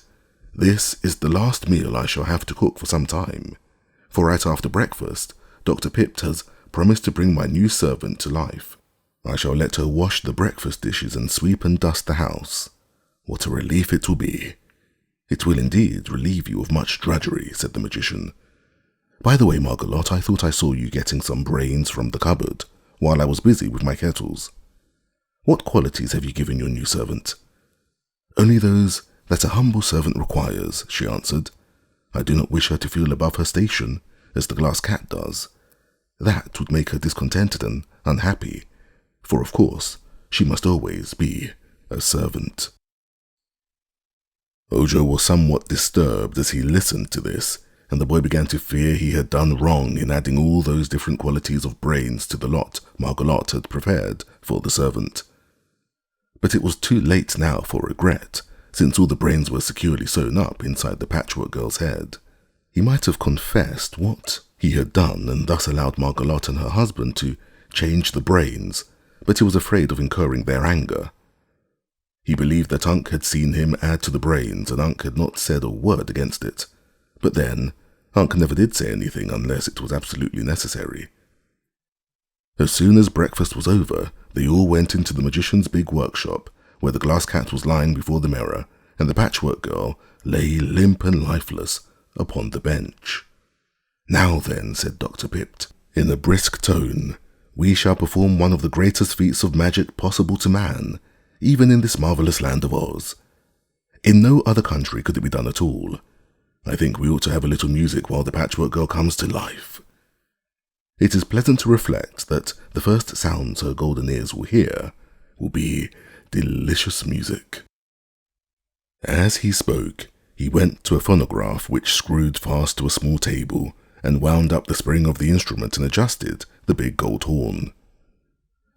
"This is the last meal I shall have to cook for some time, for right after breakfast, Dr. Pipt has promised to bring my new servant to life. I shall let her wash the breakfast dishes and sweep and dust the house. What a relief it will be." "It will indeed relieve you of much drudgery," said the magician. "By the way, Margolot, I thought I saw you getting some brains from the cupboard while I was busy with my kettles. What qualities have you given your new servant?" "Only those that a humble servant requires," she answered. "I do not wish her to feel above her station, as the glass cat does. That would make her discontented and unhappy, for of course she must always be a servant." Ojo was somewhat disturbed as he listened to this, and the boy began to fear he had done wrong in adding all those different qualities of brains to the lot Margolot had prepared for the servant. But it was too late now for regret, since all the brains were securely sewn up inside the Patchwork Girl's head. He might have confessed what he had done and thus allowed Margolot and her husband to change the brains, but he was afraid of incurring their anger. He believed that Unc had seen him add to the brains, and Unc had not said a word against it. But then, Unc never did say anything unless it was absolutely necessary. As soon as breakfast was over, they all went into the magician's big workshop, where the glass cat was lying before the mirror, and the Patchwork Girl lay limp and lifeless upon the bench. "Now then," said Dr. Pipt, in a brisk tone, "we shall perform one of the greatest feats of magic possible to man, even in this marvelous land of Oz. In no other country could it be done at all. I think we ought to have a little music while the Patchwork Girl comes to life. It is pleasant to reflect that the first sounds her golden ears will hear will be delicious music." As he spoke, he went to a phonograph which screwed fast to a small table and wound up the spring of the instrument and adjusted the big gold horn.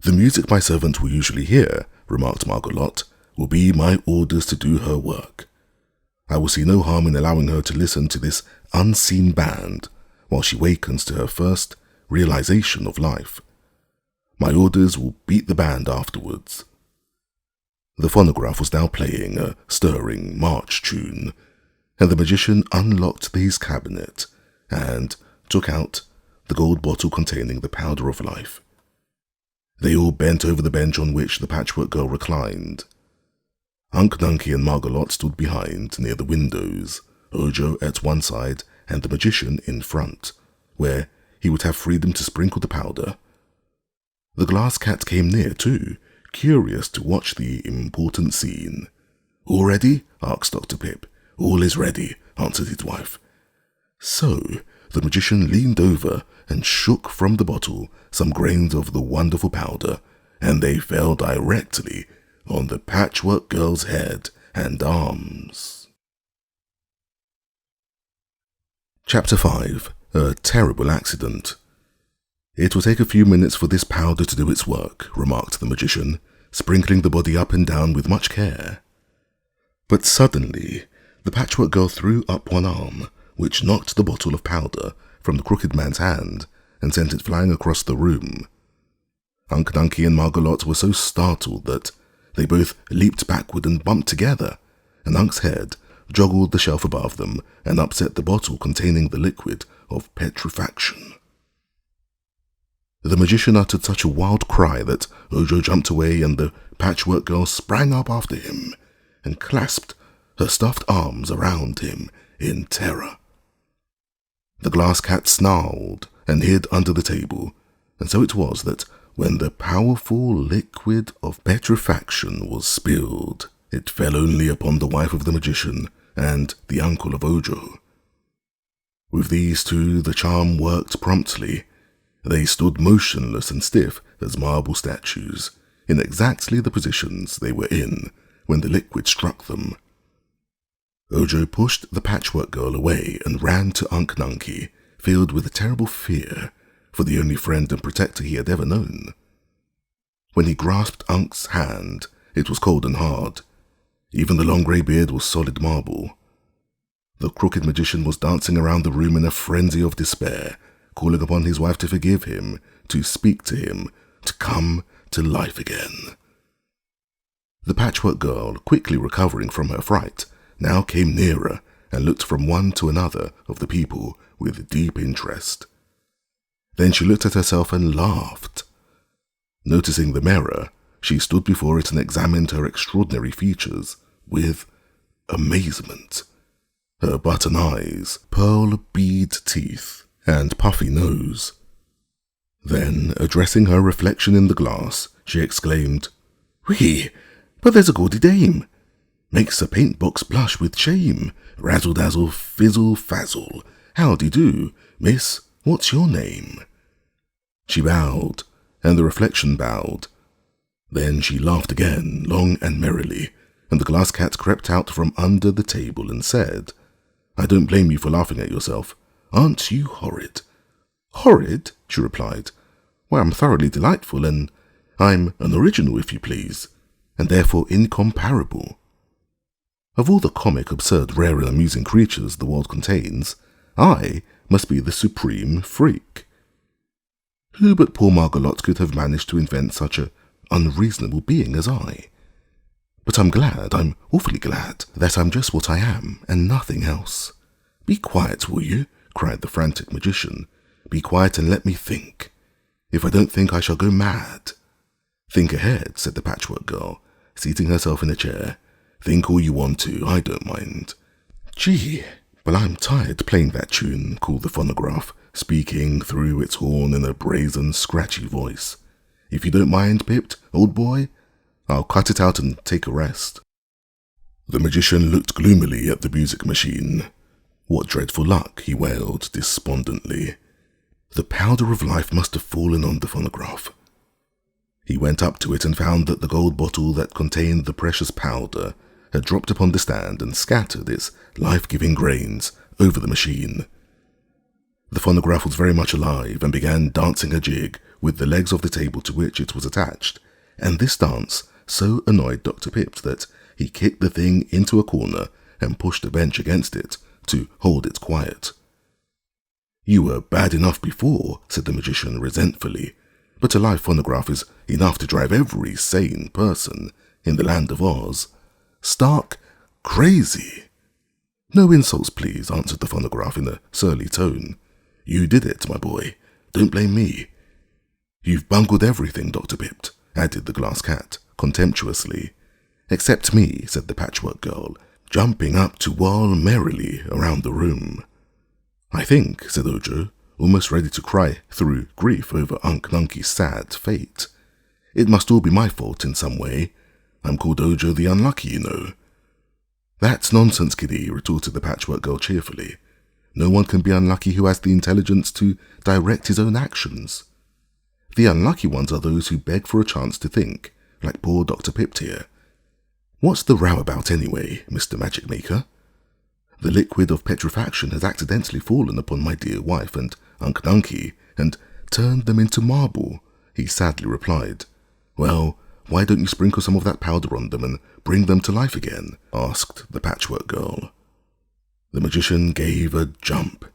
"The music my servant will usually hear," remarked Margolot, "will be my orders to do her work. I will see no harm in allowing her to listen to this unseen band while she wakens to her first realization of life. My orders will beat the band afterwards." The phonograph was now playing a stirring march tune, and the magician unlocked his cabinet and took out the gold bottle containing the powder of life. They all bent over the bench on which the Patchwork Girl reclined. Unc Nunkie and Margolot stood behind, near the windows, Ojo at one side and the magician in front, where he would have freedom to sprinkle the powder. The glass cat came near too, curious to watch the important scene. "All ready?" asked Dr. Pip. "All is ready," answered his wife. So the magician leaned over and shook from the bottle some grains of the wonderful powder, and they fell directly on the Patchwork Girl's head and arms. Chapter 5. A Terrible Accident. "It will take a few minutes for this powder to do its work," remarked the magician, sprinkling the body up and down with much care. But suddenly, the Patchwork Girl threw up one arm, which knocked the bottle of powder from the crooked man's hand and sent it flying across the room. Unc Nunkie and Margolot were so startled that they both leaped backward and bumped together, and Unc's head joggled the shelf above them and upset the bottle containing the liquid of petrifaction. The magician uttered such a wild cry that Ojo jumped away, and the Patchwork Girl sprang up after him and clasped her stuffed arms around him in terror. The glass cat snarled and hid under the table, and so it was that when the powerful liquid of petrifaction was spilled, it fell only upon the wife of the magician and the uncle of Ojo. With these two, the charm worked promptly. They stood motionless and stiff as marble statues, in exactly the positions they were in when the liquid struck them. Ojo pushed the Patchwork Girl away and ran to Unc Nunkie, filled with a terrible fear for the only friend and protector he had ever known. When he grasped Unc's hand, it was cold and hard. Even the long grey beard was solid marble. The crooked magician was dancing around the room in a frenzy of despair, calling upon his wife to forgive him, to speak to him, to come to life again. The Patchwork Girl, quickly recovering from her fright, now came nearer and looked from one to another of the people with deep interest. Then she looked at herself and laughed. Noticing the mirror, she stood before it and examined her extraordinary features with amazement. Her button eyes, pearl bead teeth, and puffy nose. Then, addressing her reflection in the glass, she exclaimed, "Whee, but there's a gaudy dame! Makes a paint box blush with shame. Razzle-dazzle, fizzle-fazzle. Howdy-do, miss, what's your name?" She bowed, and the reflection bowed. Then she laughed again, long and merrily, and the glass cat crept out from under the table and said, "I don't blame you for laughing at yourself. Aren't you horrid?" "Horrid?" she replied. "Why, I'm thoroughly delightful, and I'm an original, if you please, and therefore incomparable. Of all the comic, absurd, rare, and amusing creatures the world contains, I must be the supreme freak. Who but poor Margolot could have managed to invent such an unreasonable being as I? But I'm awfully glad, that I'm just what I am, and nothing else." "Be quiet, will you?" cried the frantic magician. "Be quiet and let me think. If I don't think, I shall go mad." "Think ahead," said the Patchwork Girl, seating herself in a chair. "Think all you want to, I don't mind." "Gee, but I'm tired playing that tune," called the phonograph, speaking through its horn in a brazen, scratchy voice. "If you don't mind, Pipt, old boy, I'll cut it out and take a rest." The magician looked gloomily at the music machine. "What dreadful luck," he wailed despondently. "The powder of life must have fallen on the phonograph." He went up to it and found that the gold bottle that contained the precious powder had dropped upon the stand and scattered its life-giving grains over the machine. The phonograph was very much alive and began dancing a jig with the legs of the table to which it was attached, and this dance so annoyed Dr. Pipt that he kicked the thing into a corner and pushed a bench against it to hold it quiet. "You were bad enough before," said the magician resentfully, "but a live phonograph is enough to drive every sane person in the land of Oz stark crazy." "No insults, please," answered the phonograph in a surly tone. "You did it, my boy. Don't blame me." "You've bungled everything, Dr. Pipt," added the glass cat contemptuously. "Except me," said the Patchwork Girl, jumping up to whirl merrily around the room. "I think," said Ojo, almost ready to cry through grief over Unc Nunkie's sad fate. "It must all be my fault in some way. I'm called Ojo the Unlucky, you know." "That's nonsense, kiddie," retorted the Patchwork Girl cheerfully. "No one can be unlucky who has the intelligence to direct his own actions. The unlucky ones are those who beg for a chance to think, like poor Dr. Pipt here. What's the row about anyway, Mr. Magic Maker?" "The liquid of petrifaction has accidentally fallen upon my dear wife and Unc Nunkie and turned them into marble," he sadly replied. "Well, why don't you sprinkle some of that powder on them and bring them to life again?" asked the Patchwork Girl. The magician gave a jump.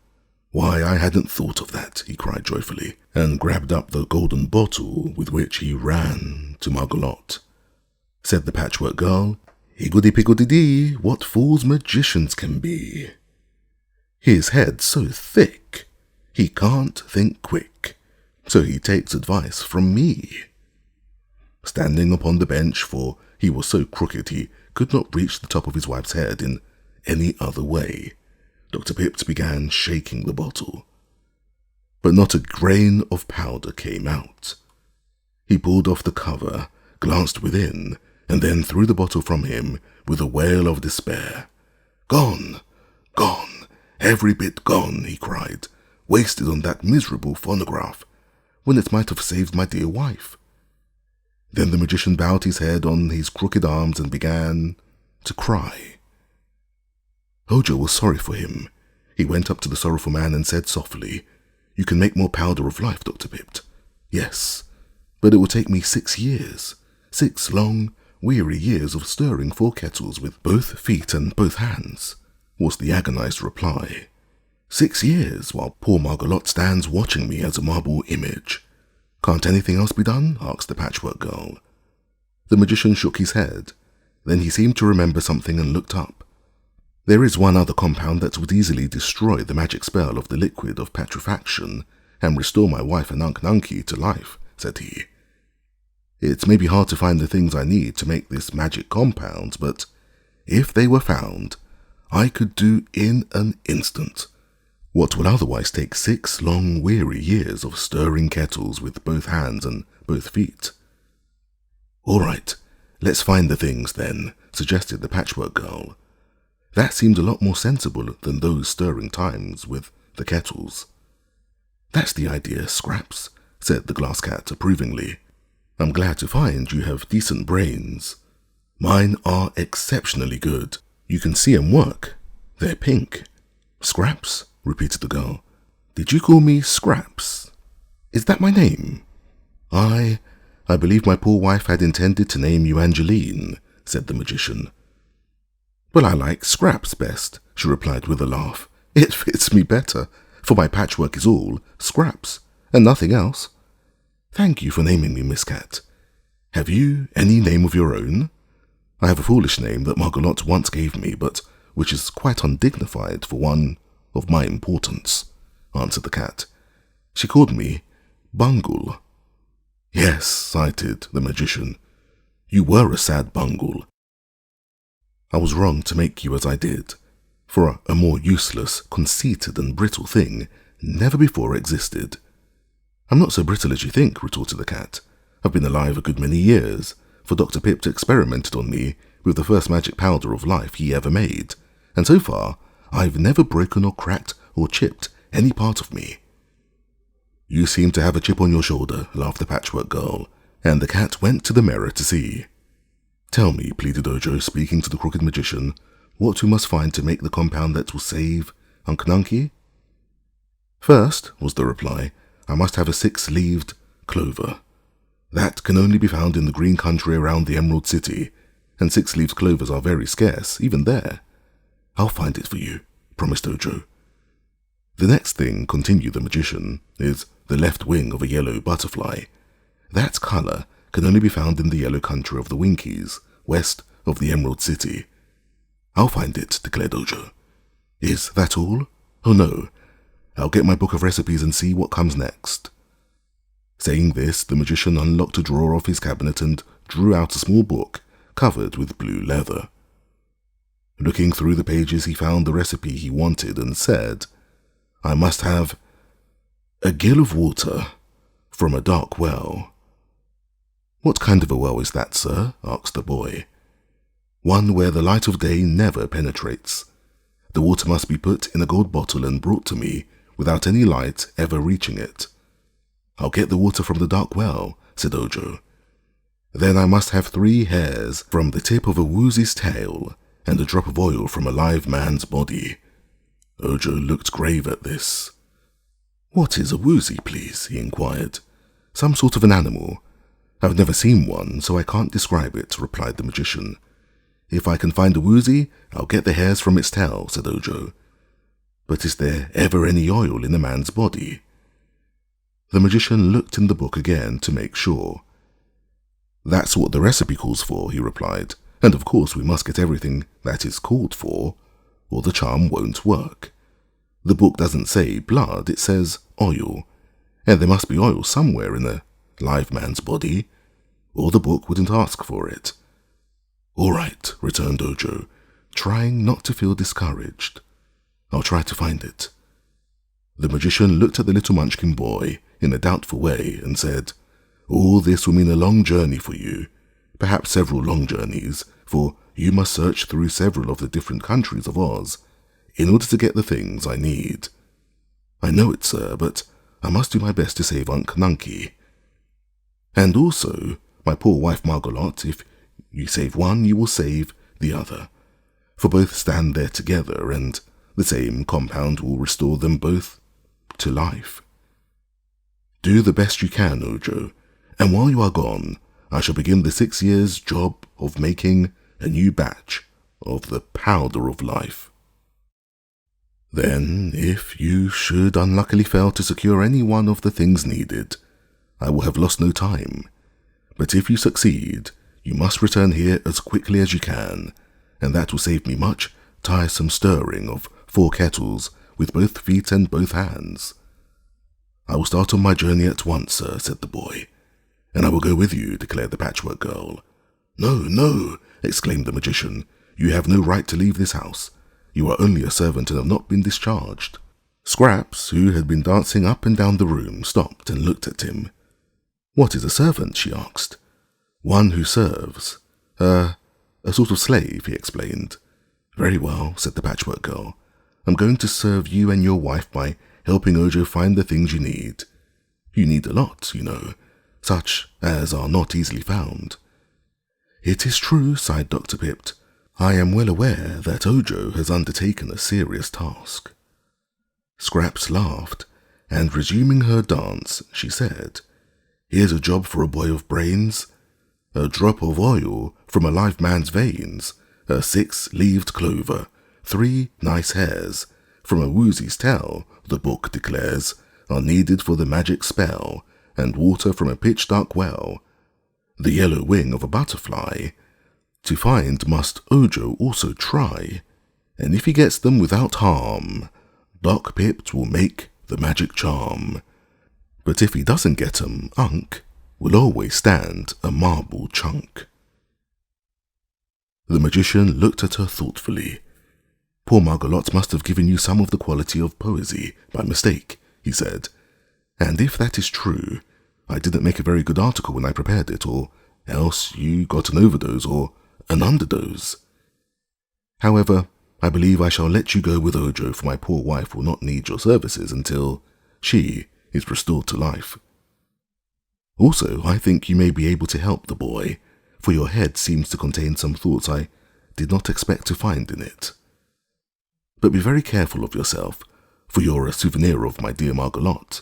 "Why, I hadn't thought of that," he cried joyfully, and grabbed up the golden bottle with which he ran to Margolot. Said the Patchwork Girl, "Higgledy-piggledy-dee, what fools magicians can be. His head's so thick, he can't think quick, so he takes advice from me." Standing upon the bench, for he was so crooked he could not reach the top of his wife's head in any other way, Dr. Pipt began shaking the bottle. But not a grain of powder came out. He pulled off the cover, glanced within, and then threw the bottle from him with a wail of despair. "Gone! Gone! Every bit gone!" he cried. "Wasted on that miserable phonograph, when it might have saved my dear wife." Then the magician bowed his head on his crooked arms and began to cry. Ojo was sorry for him. He went up to the sorrowful man and said softly, "You can make more powder of life, Dr. Pipt." "Yes, but it will take me 6 years. 6 long, weary years of stirring 4 kettles with both feet and both hands," was the agonized reply. 6 years, while poor Margolot stands watching me as a marble image. "Can't anything else be done?" asked the Patchwork Girl. The magician shook his head. Then he seemed to remember something and looked up. "There is one other compound that would easily destroy the magic spell of the liquid of petrifaction and restore my wife and Unc Nunkie to life," said he. "It may be hard to find the things I need to make this magic compound, but if they were found, I could do in an instant what would otherwise take 6 long, weary years of stirring kettles with both hands and both feet." "All right, let's find the things then," suggested the Patchwork Girl. That seemed a lot more sensible than those stirring times with the kettles. "That's the idea, Scraps," said the Glass Cat approvingly. "I'm glad to find you have decent brains. Mine are exceptionally good. You can see 'em work. They're pink." "Scraps?" repeated the girl. "Did you call me Scraps? Is that my name?" I believe my poor wife had intended to name you Angeline," said the magician. "Well, I like Scraps best," she replied with a laugh. "It fits me better, for my patchwork is all scraps, and nothing else." "Thank you for naming me, Miss Cat. Have you any name of your own?" "I have a foolish name that Margolot once gave me, but which is quite undignified for one of my importance," answered the cat. "She called me Bungle." "Yes," sighed the magician. "You were a sad bungle. I was wrong to make you as I did, for a more useless, conceited and brittle thing never before existed." "I'm not so brittle as you think," retorted the cat. "I've been alive a good many years, for Dr. Pipt experimented on me with the first magic powder of life he ever made, and so far I've never broken or cracked or chipped any part of me." "You seem to have a chip on your shoulder," laughed the Patchwork Girl, and the cat went to the mirror to see. "Tell me," pleaded Ojo, speaking to the crooked magician, "what we must find to make the compound that will save Unc Nunkie?" "First," was the reply, "I must have a 6-leaved clover. That can only be found in the green country around the Emerald City, and 6-leaved clovers are very scarce, even there." "I'll find it for you," promised Ojo. "The next thing," continued the magician, "is the left wing of a yellow butterfly. That color can only be found in the yellow country of the Winkies, west of the Emerald City." "I'll find it," declared Ojo. "Is that all?" "Oh no, I'll get my book of recipes and see what comes next." Saying this, the magician unlocked a drawer of his cabinet and drew out a small book covered with blue leather. Looking through the pages, he found the recipe he wanted and said, "I must have A gill of water from a dark well. What kind of a well is that, sir? Asked the boy. One where the light of day never penetrates. The water must be put in a gold bottle and brought to me without any light ever reaching it. I'll get the water from the dark well, said Ojo. Then I must have 3 hairs from the tip of a Woozy's tail and a drop of oil from a live man's body. Ojo looked grave at this. What is a Woozy, please? He inquired. Some sort of an animal. I've never seen one, so I can't describe it, replied the magician. If I can find a Woozy, I'll get the hairs from its tail, said Ojo. But is there ever any oil in a man's body? The magician looked in the book again to make sure. That's what the recipe calls for, he replied, and of course we must get everything that is called for, or the charm won't work. The book doesn't say blood, it says oil, and there must be oil somewhere in a live man's body, or the book wouldn't ask for it. All right, returned Ojo, trying not to feel discouraged. I'll try to find it. The magician looked at the little Munchkin boy in a doubtful way and said, All this will mean a long journey for you, perhaps several long journeys, for you must search through several of the different countries of Oz in order to get the things I need. I know it, sir, but I must do my best to save Unc Nunkie. And also, my poor wife Margolot, if you save one, you will save the other, for both stand there together, and the same compound will restore them both to life. Do the best you can, Ojo, and while you are gone, I shall begin the 6 years' job of making a new batch of the powder of life. Then, if you should unluckily fail to secure any one of the things needed, I will have lost no time. But if you succeed, you must return here as quickly as you can, and that will save me much tiresome stirring of 4 kettles with both feet and both hands. I will start on my journey at once, sir, said the boy. And I will go with you, declared the Patchwork Girl. No, no, exclaimed the magician. You have no right to leave this house. You are only a servant and have not been discharged. Scraps, who had been dancing up and down the room, stopped and looked at him. What is a servant? She asked. One who serves. A sort of slave, he explained. Very well, said the Patchwork Girl. I'm going to serve you and your wife by helping Ojo find the things you need. You need a lot, you know, such as are not easily found. It is true, sighed Dr. Pipt. I am well aware that Ojo has undertaken a serious task. Scraps laughed, and resuming her dance, she said, Here's a job for a boy of brains. A drop of oil from a live man's veins, a 6-leaved clover, 3 nice hairs from a Woozy's tail, the book declares, are needed for the magic spell, and water from a pitch-dark well, the yellow wing of a butterfly. To find must Ojo also try, and if he gets them without harm, Doc Pipt will make the magic charm. But if he doesn't get 'em, Unc will always stand a marble chunk. The magician looked at her thoughtfully. Poor Margolot must have given you some of the quality of poesy by mistake, he said, and if that is true, I didn't make a very good article when I prepared it, or else you got an overdose or an underdose. However, I believe I shall let you go with Ojo, for my poor wife will not need your services until she is restored to life. Also, I think you may be able to help the boy, for your head seems to contain some thoughts I did not expect to find in it. But be very careful of yourself, for you're a souvenir of my dear Margolot.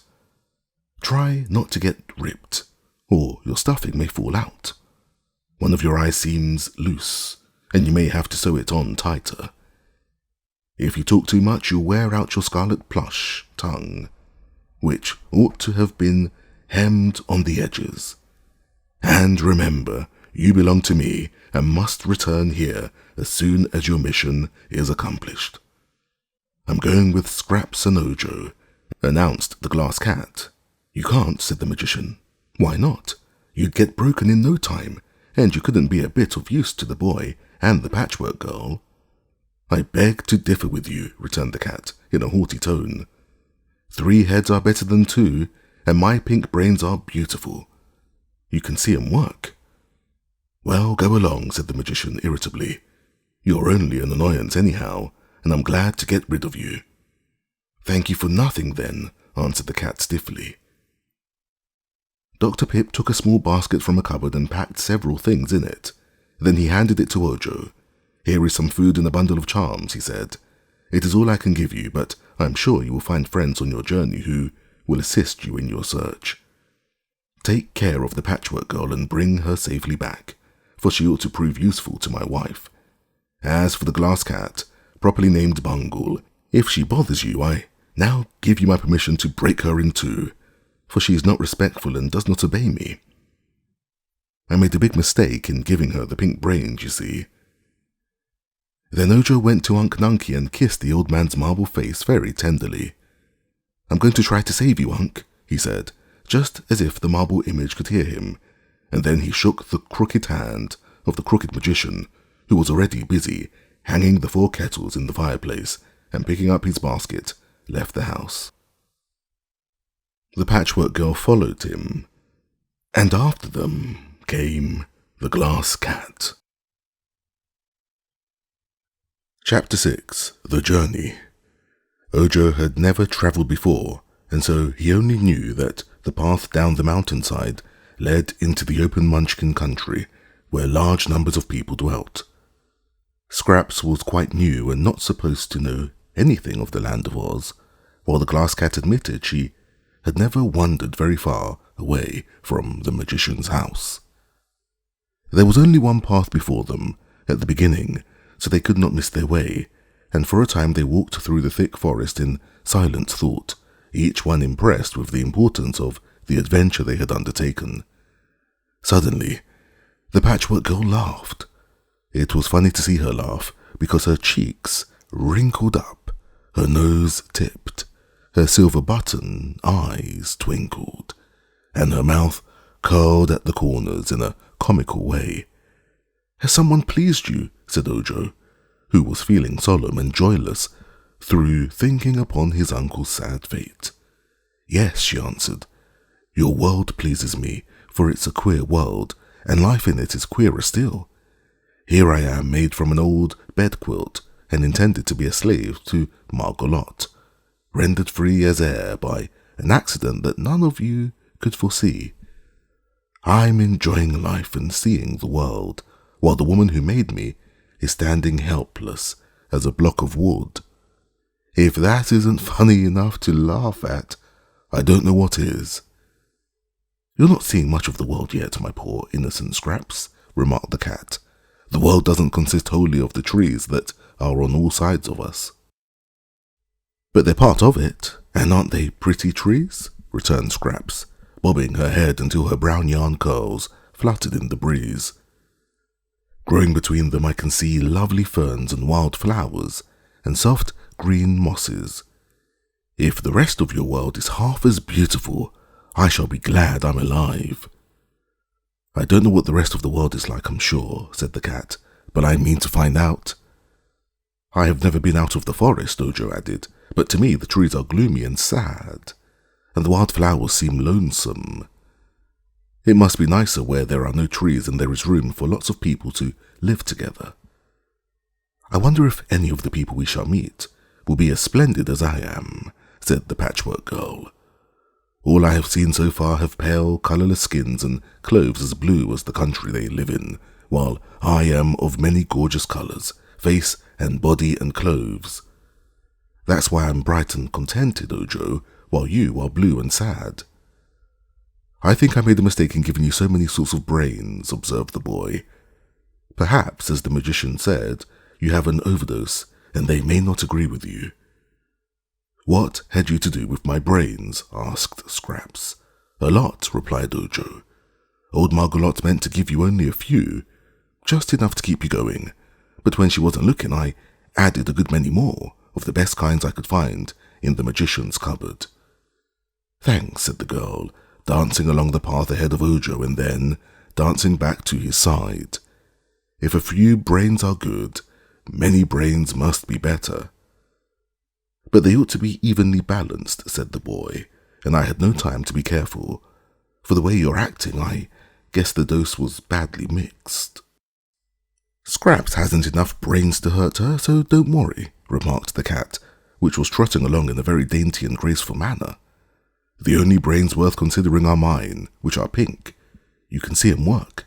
Try not to get ripped, or your stuffing may fall out. One of your eyes seems loose, and you may have to sew it on tighter. If you talk too much, you'll wear out your scarlet plush tongue, which ought to have been hemmed on the edges. And remember, you belong to me and must return here as soon as your mission is accomplished. I'm going with Scraps and Ojo, announced the glass cat. You can't, said the magician. Why not? You'd get broken in no time, and you couldn't be a bit of use to the boy and the Patchwork Girl. I beg to differ with you, returned the cat in a haughty tone. 3 heads are better than 2, and my pink brains are beautiful. You can see 'em work." "Well, go along," said the magician irritably. "You're only an annoyance anyhow, and I'm glad to get rid of you." "Thank you for nothing, then," answered the cat stiffly. Dr. Pipt took a small basket from a cupboard and packed several things in it. Then he handed it to Ojo. "Here is some food and a bundle of charms," he said. "It is all I can give you, but I am sure you will find friends on your journey who will assist you in your search. Take care of the Patchwork Girl and bring her safely back, for she ought to prove useful to my wife. As for the glass cat, properly named Bungle, if she bothers you, I now give you my permission to break her in 2, for she is not respectful and does not obey me. I made a big mistake in giving her the pink brains, you see." Then Ojo went to Unc Nunkie and kissed the old man's marble face very tenderly. "I'm going to try to save you, Unc," he said, just as if the marble image could hear him, and then he shook the crooked hand of the crooked magician, who was already busy hanging the 4 kettles in the fireplace, and picking up his basket, left the house. The Patchwork Girl followed him, and after them came the glass cat. Chapter 6. The Journey. Ojo had never travelled before, and so he only knew that the path down the mountainside led into the open Munchkin Country, where large numbers of people dwelt. Scraps was quite new and not supposed to know anything of the land of Oz, while the glass cat admitted she had never wandered very far away from the magician's house. There was only one path before them at the beginning, so they could not miss their way, and for a time they walked through the thick forest in silent thought, each one impressed with the importance of the adventure they had undertaken. Suddenly, the Patchwork Girl laughed. It was funny to see her laugh, because her cheeks wrinkled up, her nose tipped, her silver button eyes twinkled, and her mouth curled at the corners in a comical way. "Has someone pleased you?" said Ojo, who was feeling solemn and joyless through thinking upon his uncle's sad fate. "Yes," she answered. "Your world pleases me, for it's a queer world, and life in it is queerer still. Here I am, made from an old bed-quilt, and intended to be a slave to Margolot, rendered free as air by an accident that none of you could foresee. I'm enjoying life and seeing the world, while the woman who made me is standing helpless as a block of wood. If that isn't funny enough to laugh at, I don't know what is." "You're not seeing much of the world yet, my poor innocent Scraps," remarked the cat. "The world doesn't consist wholly of the trees that are on all sides of us." "But they're part of it, and aren't they pretty trees?" returned Scraps, bobbing her head until her brown yarn curls fluttered in the breeze. "Growing between them I can see lovely ferns and wild flowers, and soft green mosses. If the rest of your world is half as beautiful, I shall be glad I'm alive." "I don't know what the rest of the world is like, I'm sure," said the cat, "but I mean to find out." "I have never been out of the forest," Ojo added, "but to me the trees are gloomy and sad, and the wild flowers seem lonesome. It must be nicer where there are no trees and there is room for lots of people to live together. I wonder if any of the people we shall meet will be as splendid as I am," said the Patchwork Girl. "All I have seen so far have pale, colourless skins and clothes as blue as the country they live in, while I am of many gorgeous colours, face and body and clothes. That's why I'm bright and contented, Ojo, while you are blue and sad." "I think I made a mistake in giving you so many sorts of brains," observed the boy. "Perhaps, as the magician said, you have an overdose, and they may not agree with you." "What had you to do with my brains?" asked Scraps. "A lot," replied Ojo. "Old Margolot meant to give you only a few, just enough to keep you going, but when she wasn't looking, I added a good many more, of the best kinds I could find in the magician's cupboard." "Thanks," said the girl, dancing along the path ahead of Ojo and then dancing back to his side. "If a few brains are good, many brains must be better." But they ought to be evenly balanced, said the boy, and I had no time to be careful. For the way you're acting, I guess the dose was badly mixed. Scraps hasn't enough brains to hurt her, so don't worry, remarked the cat, which was trotting along in a very dainty and graceful manner. The only brains worth considering are mine, which are pink. You can see 'em work.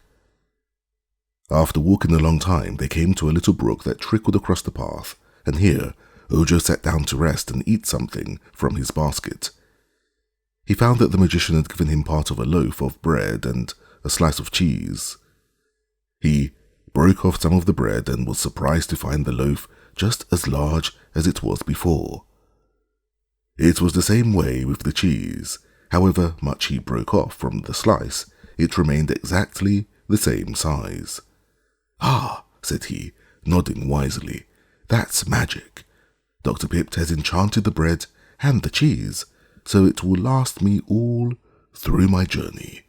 After walking a long time, they came to a little brook that trickled across the path, and here Ojo sat down to rest and eat something from his basket. He found that the magician had given him part of a loaf of bread and a slice of cheese. He broke off some of the bread and was surprised to find the loaf just as large as it was before. It was the same way with the cheese. However much he broke off from the slice, it remained exactly the same size. "Ah," said he, nodding wisely, "that's magic. Dr. Pipt has enchanted the bread and the cheese, so it will last me all through my journey,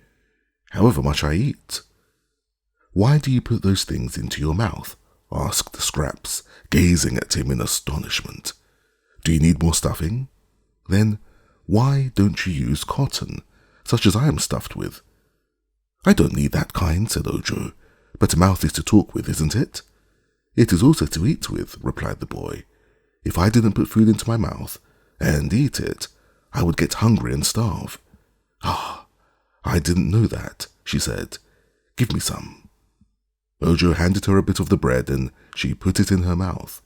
however much I eat." "Why do you put those things into your mouth?" asked Scraps, gazing at him in astonishment. "Do you need more stuffing? Then why don't you use cotton, such as I am stuffed with?" "I don't need that kind," said Ojo, "but a mouth is to talk with, isn't it?" "It is also to eat with," replied the boy. "If I didn't put food into my mouth and eat it, I would get hungry and starve." "Ah, I didn't know that," she said. "Give me some." Ojo handed her a bit of the bread and she put it in her mouth.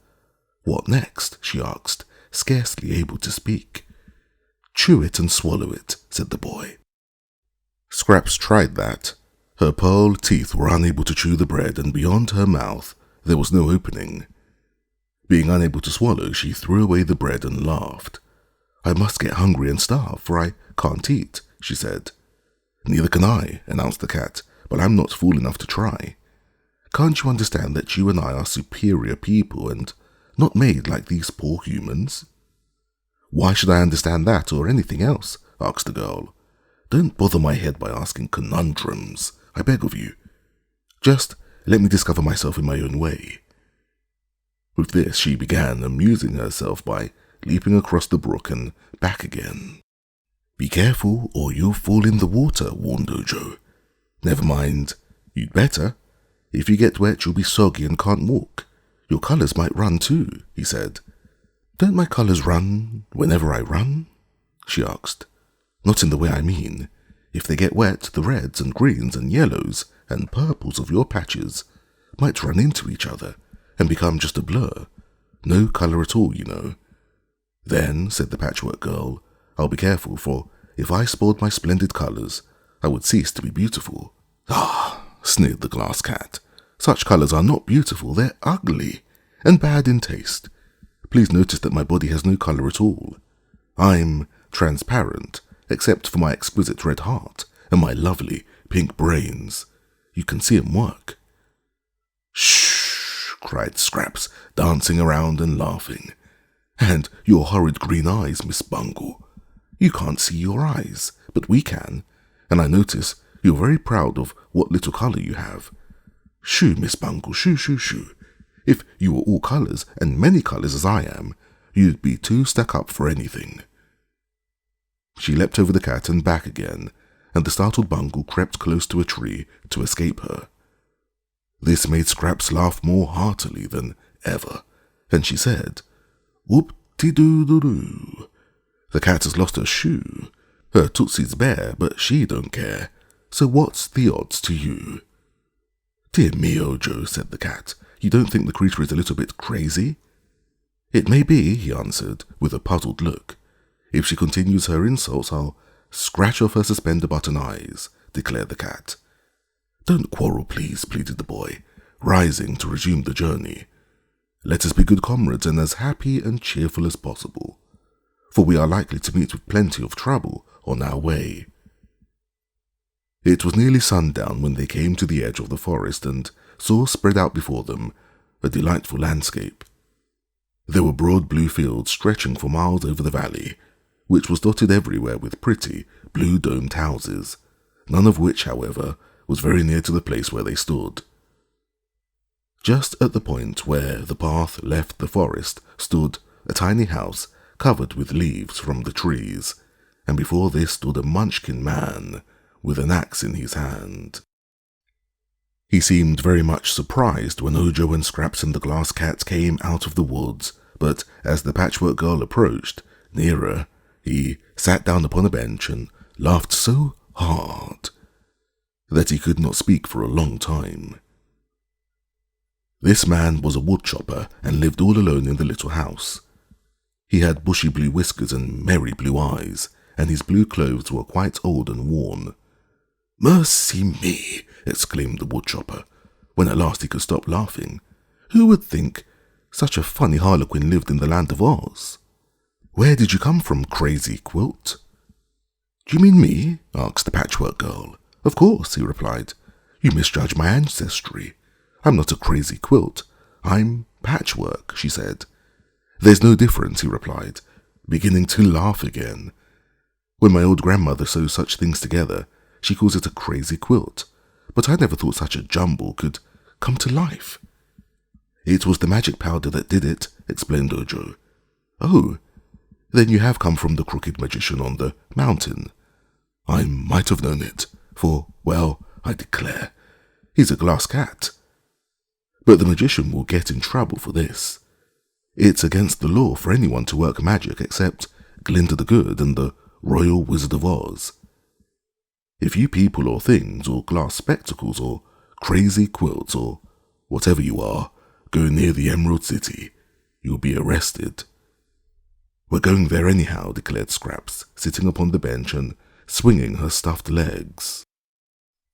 "What next?" she asked, scarcely able to speak. "Chew it and swallow it," said the boy. Scraps tried that. Her pearl teeth were unable to chew the bread, and beyond her mouth there was no opening. Being unable to swallow, she threw away the bread and laughed. "I must get hungry and starve, for I can't eat," she said. "Neither can I," announced the cat, "but I'm not fool enough to try. Can't you understand that you and I are superior people and not made like these poor humans?" "Why should I understand that or anything else?" asked the girl. "Don't bother my head by asking conundrums, I beg of you. Just let me discover myself in my own way." With this, she began amusing herself by leaping across the brook and back again. "Be careful, or you'll fall in the water," warned Ojo. "Never mind. You'd better. If you get wet, you'll be soggy and can't walk. Your colours might run too," he said. "Don't my colours run whenever I run?" she asked. "Not in the way I mean. If they get wet, the reds and greens and yellows and purples of your patches might run into each other and become just a blur. No colour at all, you know." "Then," said the Patchwork Girl, "I'll be careful, for if I spoiled my splendid colours, I would cease to be beautiful." "Ah," sneered the Glass Cat, "such colours are not beautiful, they're ugly and bad in taste. Please notice that my body has no colour at all. I'm transparent, except for my exquisite red heart and my lovely pink brains. You can see 'em work." "Shh!" cried Scraps, dancing around and laughing. "And your horrid green eyes, Miss Bungle. You can't see your eyes, but we can, and I notice you're very proud of what little colour you have. Shoo, Miss Bungle, shoo, shoo, shoo. If you were all colours and many colours as I am, you'd be too stuck up for anything." She leapt over the cat and back again, and the startled Bungle crept close to a tree to escape her. This made Scraps laugh more heartily than ever, and she said, "Whoop-de-doo-doo-doo. The cat has lost her shoe. Her tootsie's bare, but she don't care. So what's the odds to you?" "Dear me, Ojo," said the cat, "you don't think the creature is a little bit crazy?" "It may be," he answered, with a puzzled look. "If she continues her insults, I'll scratch off her suspender-button eyes," declared the cat. "Don't quarrel, please," pleaded the boy, rising to resume the journey. "Let us be good comrades and as happy and cheerful as possible, for we are likely to meet with plenty of trouble on our way." It was nearly sundown when they came to the edge of the forest and saw spread out before them a delightful landscape. There were broad blue fields stretching for miles over the valley, which was dotted everywhere with pretty, blue-domed houses, none of which, however, was very near to the place where they stood. Just at the point where the path left the forest stood a tiny house covered with leaves from the trees, and before this stood a Munchkin man with an axe in his hand. He seemed very much surprised when Ojo and Scraps and the Glass Cat came out of the woods, but as the Patchwork Girl approached nearer, he sat down upon a bench and laughed so hard that he could not speak for a long time. This man was a woodchopper and lived all alone in the little house. He had bushy blue whiskers and merry blue eyes, and his blue clothes were quite old and worn. "Mercy me!" exclaimed the woodchopper, when at last he could stop laughing. "Who would think such a funny harlequin lived in the land of Oz? Where did you come from, crazy quilt?" "Do you mean me?" asked the Patchwork Girl. "Of course," he replied. "You misjudge my ancestry. I'm not a crazy quilt. I'm patchwork," she said. "There's no difference," he replied, beginning to laugh again. "When my old grandmother sews such things together, she calls it a crazy quilt, but I never thought such a jumble could come to life." "It was the magic powder that did it," explained Ojo. "Oh, then you have come from the crooked magician on the mountain." "I might have known it, for, well, I declare, he's a glass cat. But the magician will get in trouble for this. It's against the law for anyone to work magic except Glinda the Good and the Royal Wizard of Oz. If you people or things or glass spectacles or crazy quilts or whatever you are go near the Emerald City, you'll be arrested." "We're going there anyhow," declared Scraps, sitting upon the bench and swinging her stuffed legs.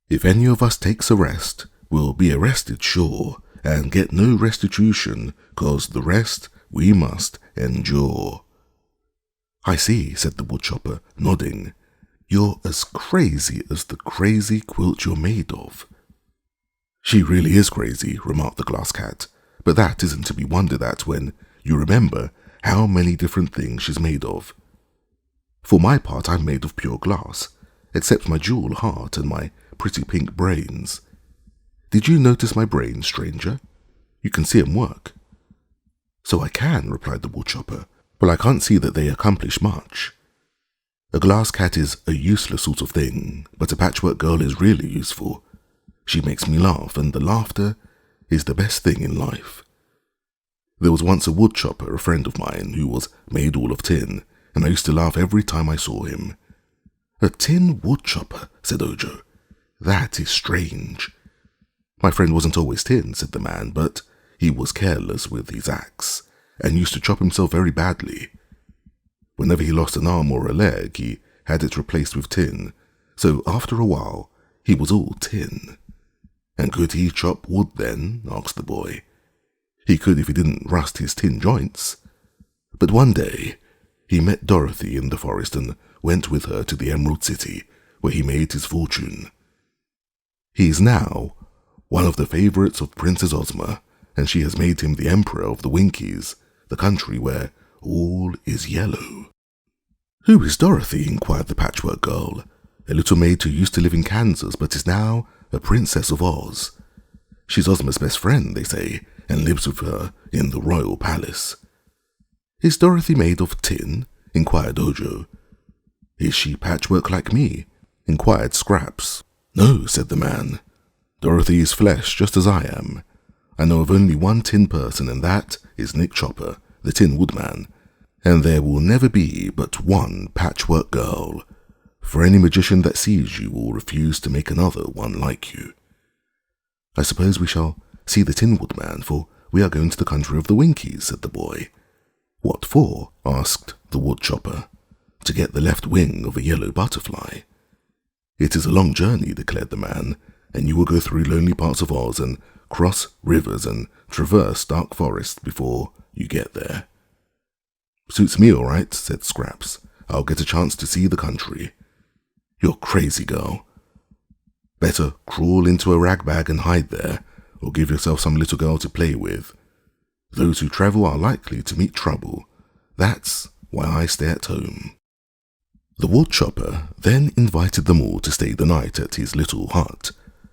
"If any of us takes a rest, we'll be arrested, sure, and get no restitution, 'cause the rest we must endure." "I see," said the woodchopper, nodding. "You're as crazy as the crazy quilt you're made of." "She really is crazy," remarked the Glass Cat, "but that isn't to be wondered at when you remember how many different things she's made of. For my part, I'm made of pure glass, except my jewel heart and my pretty pink brains. Did you notice my brains, stranger? You can see 'em work." "So I can," replied the woodchopper, "but I can't see that they accomplish much. A glass cat is a useless sort of thing, but a Patchwork Girl is really useful. She makes me laugh, and the laughter is the best thing in life. There was once a woodchopper, a friend of mine, who was made all of tin, and I used to laugh every time I saw him." "A tin woodchopper," said Ojo. "That is strange." "My friend wasn't always tin," said the man, "but he was careless with his axe, and used to chop himself very badly. Whenever he lost an arm or a leg, he had it replaced with tin, so after a while he was all tin." "And could he chop wood then?" asked the boy. "He could if he didn't rust his tin joints. But one day he met Dorothy in the forest and went with her to the Emerald City, where he made his fortune. He is now one of the favorites of Princess Ozma, and she has made him the Emperor of the Winkies, the country where all is yellow." "Who is Dorothy?" inquired the Patchwork Girl. "A little maid who used to live in Kansas but is now a Princess of Oz. She's Ozma's best friend, they say, and lives with her in the royal palace." "Is Dorothy made of tin?" inquired Ojo. "Is she patchwork like me?" inquired Scraps. "No," said the man. "Dorothy is flesh just as I am. I know of only one tin person, and that is Nick Chopper, the Tin Woodman, and there will never be but one Patchwork Girl, for any magician that sees you will refuse to make another one like you." "I suppose we shall see the Tin Woodman, for we are going to the country of the Winkies," said the boy. "What for?" asked the woodchopper. "To get the left wing of a yellow butterfly." "It is a long journey," declared the man, "and you will go through lonely parts of Oz and cross rivers and traverse dark forests before you get there." "Suits me all right," said Scraps. "I'll get a chance to see the country." "You're crazy, girl. Better crawl into a rag bag and hide there, or give yourself some little girl to play with. Those who travel are likely to meet trouble. That's why I stay at home." The woodchopper then invited them all to stay the night at his little hut,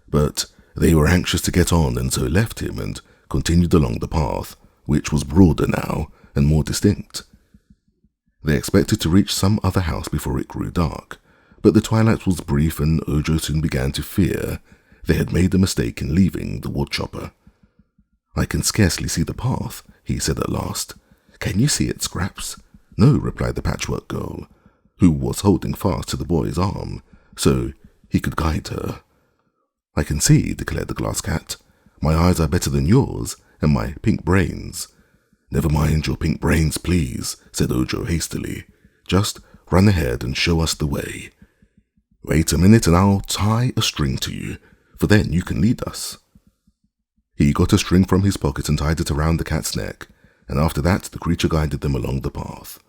but they were anxious to get on and so left him and continued along the path, which was broader now and more distinct. They expected to reach some other house before it grew dark, but the twilight was brief and Ojo soon began to fear they had made a mistake in leaving the woodchopper. "I can scarcely see the path," he said at last. "Can you see it, Scraps?" "No," replied the Patchwork Girl, who was holding fast to the boy's arm, so he could guide her. "I can see," declared the Glass Cat. "My eyes are better than yours, and my pink brains." "Never mind your pink brains, please," said Ojo hastily. "Just run ahead and show us the way." "Wait a minute and I'll tie a string to you, for then you can lead us." He got a string from his pocket and tied it around the cat's neck, and after that the creature guided them along the path.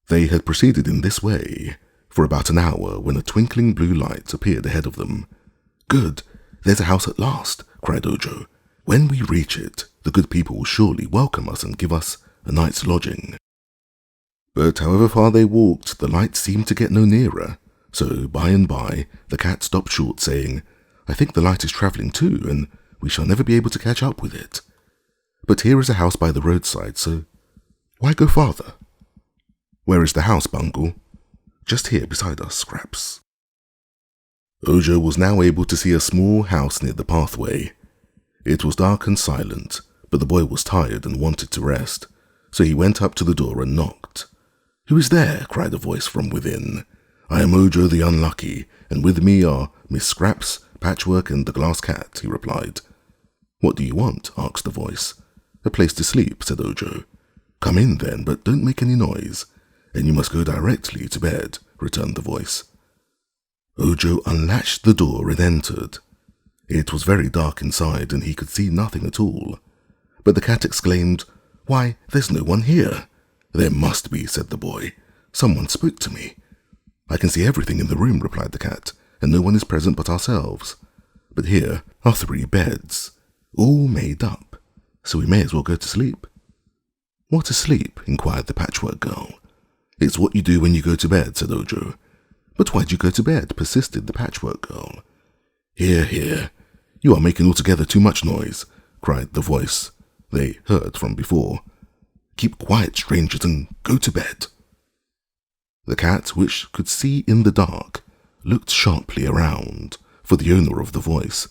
They had proceeded in this way for about an hour when a twinkling blue light appeared ahead of them. "Good, there's a house at last," cried Ojo. "When we reach it, the good people will surely welcome us and give us a night's lodging." But however far they walked, the light seemed to get no nearer, so by and by the cat stopped short, saying, "I think the light is travelling too, and we shall never be able to catch up with it. But here is a house by the roadside, so why go farther?" "Where is the house, Bungle?" "Just here beside us, Scraps." Ojo was now able to see a small house near the pathway. It was dark and silent, but the boy was tired and wanted to rest, so he went up to the door and knocked. "Who is there?" cried a voice from within. "I am Ojo the Unlucky, and with me are Miss Scraps, Patchwork, and the Glass Cat," he replied. "What do you want?" asked the voice. "A place to sleep," said Ojo. "Come in then, but don't make any noise, and you must go directly to bed," returned the voice. Ojo unlatched the door and entered. It was very dark inside, and he could see nothing at all. But the cat exclaimed, "Why, there's no one here." "There must be," said the boy. "Someone spoke to me." "I can see everything in the room," replied the cat, "and no one is present but ourselves. But here are 3 beds, all made up, so we may as well go to sleep." "What is sleep?" inquired the Patchwork Girl. "It's what you do when you go to bed," said Ojo. "But why'd you go to bed?" persisted the Patchwork Girl. "Here, here, you are making altogether too much noise," cried the voice they heard from before. "Keep quiet, strangers, and go to bed." The cat, which could see in the dark, looked sharply around for the owner of the voice,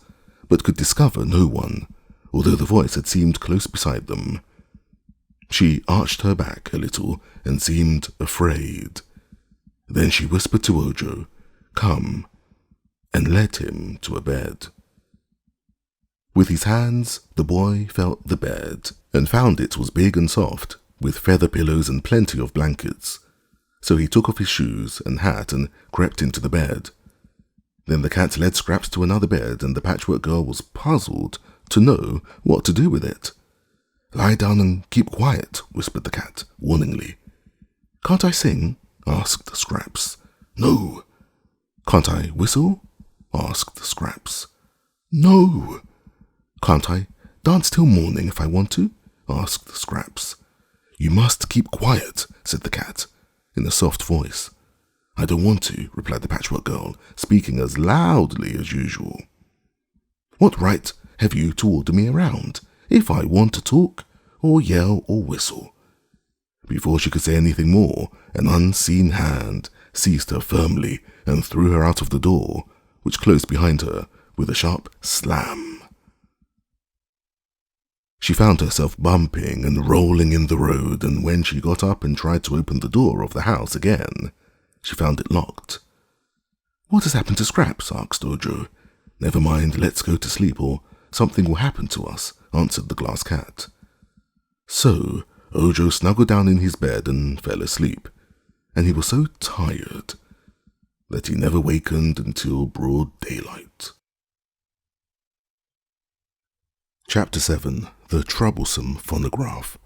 but could discover no one, although the voice had seemed close beside them. She arched her back a little and seemed afraid. Then she whispered to Ojo, "Come," and led him to a bed. With his hands, the boy felt the bed and found it was big and soft, with feather pillows and plenty of blankets. So he took off his shoes and hat and crept into the bed. Then the cat led Scraps to another bed, and the Patchwork Girl was puzzled to know what to do with it. "Lie down and keep quiet," whispered the cat warningly. "Can't I sing?" asked Scraps. "No." "Can't I whistle?" asked Scraps. "No." "Can't I dance till morning if I want to?" asked Scraps. "You must keep quiet," said the cat, in a soft voice. "I don't want to," replied the Patchwork Girl, speaking as loudly as usual. "What right have you to order me around, if I want to talk, or yell, or whistle?" Before she could say anything more, an unseen hand seized her firmly and threw her out of the door, which closed behind her with a sharp slam. She found herself bumping and rolling in the road, and when she got up and tried to open the door of the house again, she found it locked. "What has happened to Scraps?" asked Ojo. "Never mind, let's go to sleep, or something will happen to us," answered the Glass Cat. So Ojo snuggled down in his bed and fell asleep, and he was so tired that he never wakened until broad daylight. Chapter 7. The Troublesome Phonograph.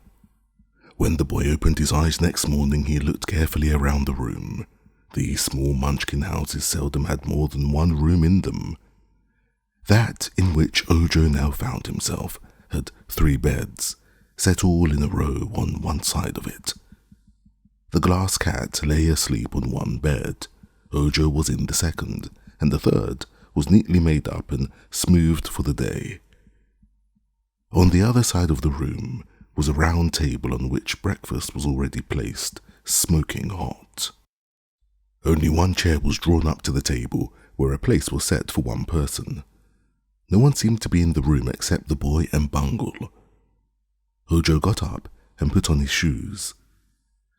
When the boy opened his eyes next morning, he looked carefully around the room. These small Munchkin houses seldom had more than one room in them. That in which Ojo now found himself had 3 beds, set all in a row on one side of it. The Glass Cat lay asleep on one bed. Ojo was in the second, and the third was neatly made up and smoothed for the day. On the other side of the room was a round table on which breakfast was already placed, smoking hot. Only one chair was drawn up to the table, where a place was set for one person. No one seemed to be in the room except the boy and Bungle. Ojo got up and put on his shoes.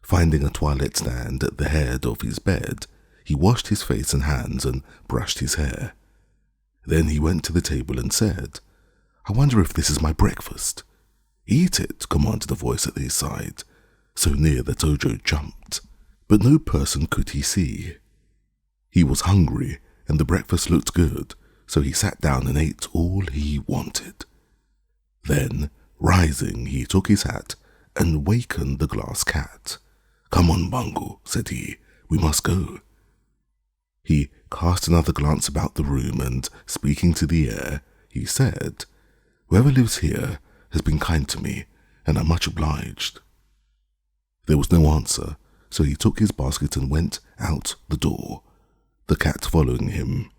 Finding a toilet stand at the head of his bed, he washed his face and hands and brushed his hair. Then he went to the table and said, "I wonder if this is my breakfast." "Eat it," commanded a voice at his side, so near that Ojo jumped. But no person could he see. He was hungry, and the breakfast looked good, so he sat down and ate all he wanted. Then, rising, he took his hat and wakened the glass cat. "Come on, Bungle," said he, "we must go." He cast another glance about the room and, speaking to the air, he said, "Whoever lives here has been kind to me, and I'm much obliged." There was no answer, so he took his basket and went out the door, the cat following him.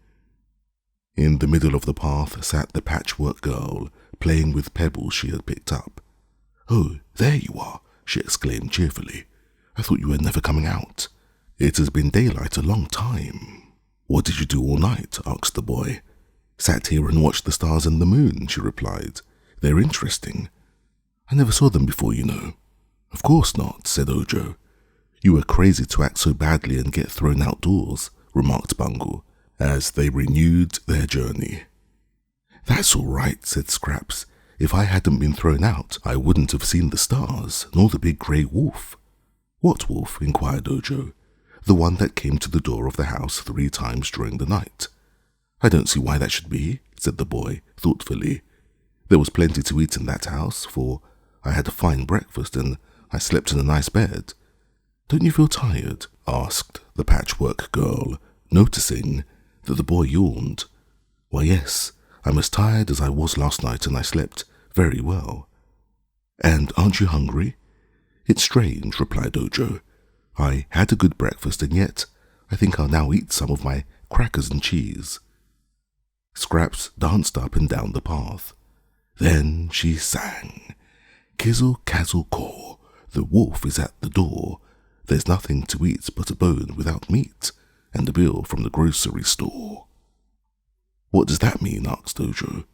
In the middle of the path sat the Patchwork Girl, playing with pebbles she had picked up. "Oh, there you are," she exclaimed cheerfully. "I thought you were never coming out. It has been daylight a long time." "What did you do all night?" asked the boy. "Sat here and watched the stars and the moon," she replied. "They're interesting. I never saw them before, you know." "Of course not," said Ojo. "You were crazy to act so badly and get thrown outdoors," remarked Bungle, as they renewed their journey. "That's all right," said Scraps. "If I hadn't been thrown out, I wouldn't have seen the stars, nor the big grey wolf." "What wolf?" inquired Ojo. "The one that came to the door of the house 3 times during the night." "I don't see why that should be," said the boy, thoughtfully. "There was plenty to eat in that house, for I had a fine breakfast and I slept in a nice bed." "Don't you feel tired?" asked the Patchwork Girl, noticing that the boy yawned. "Why, yes, I'm as tired as I was last night and I slept very well." "And aren't you hungry?" "It's strange," replied Ojo. "I had a good breakfast and yet I think I'll now eat some of my crackers and cheese." Scraps danced up and down the path. Then she sang, "Kizzle kazzle caw, the wolf is at the door. There's nothing to eat but a bone without meat, and a bill from the grocery store." "What does that mean?" asked Ojo.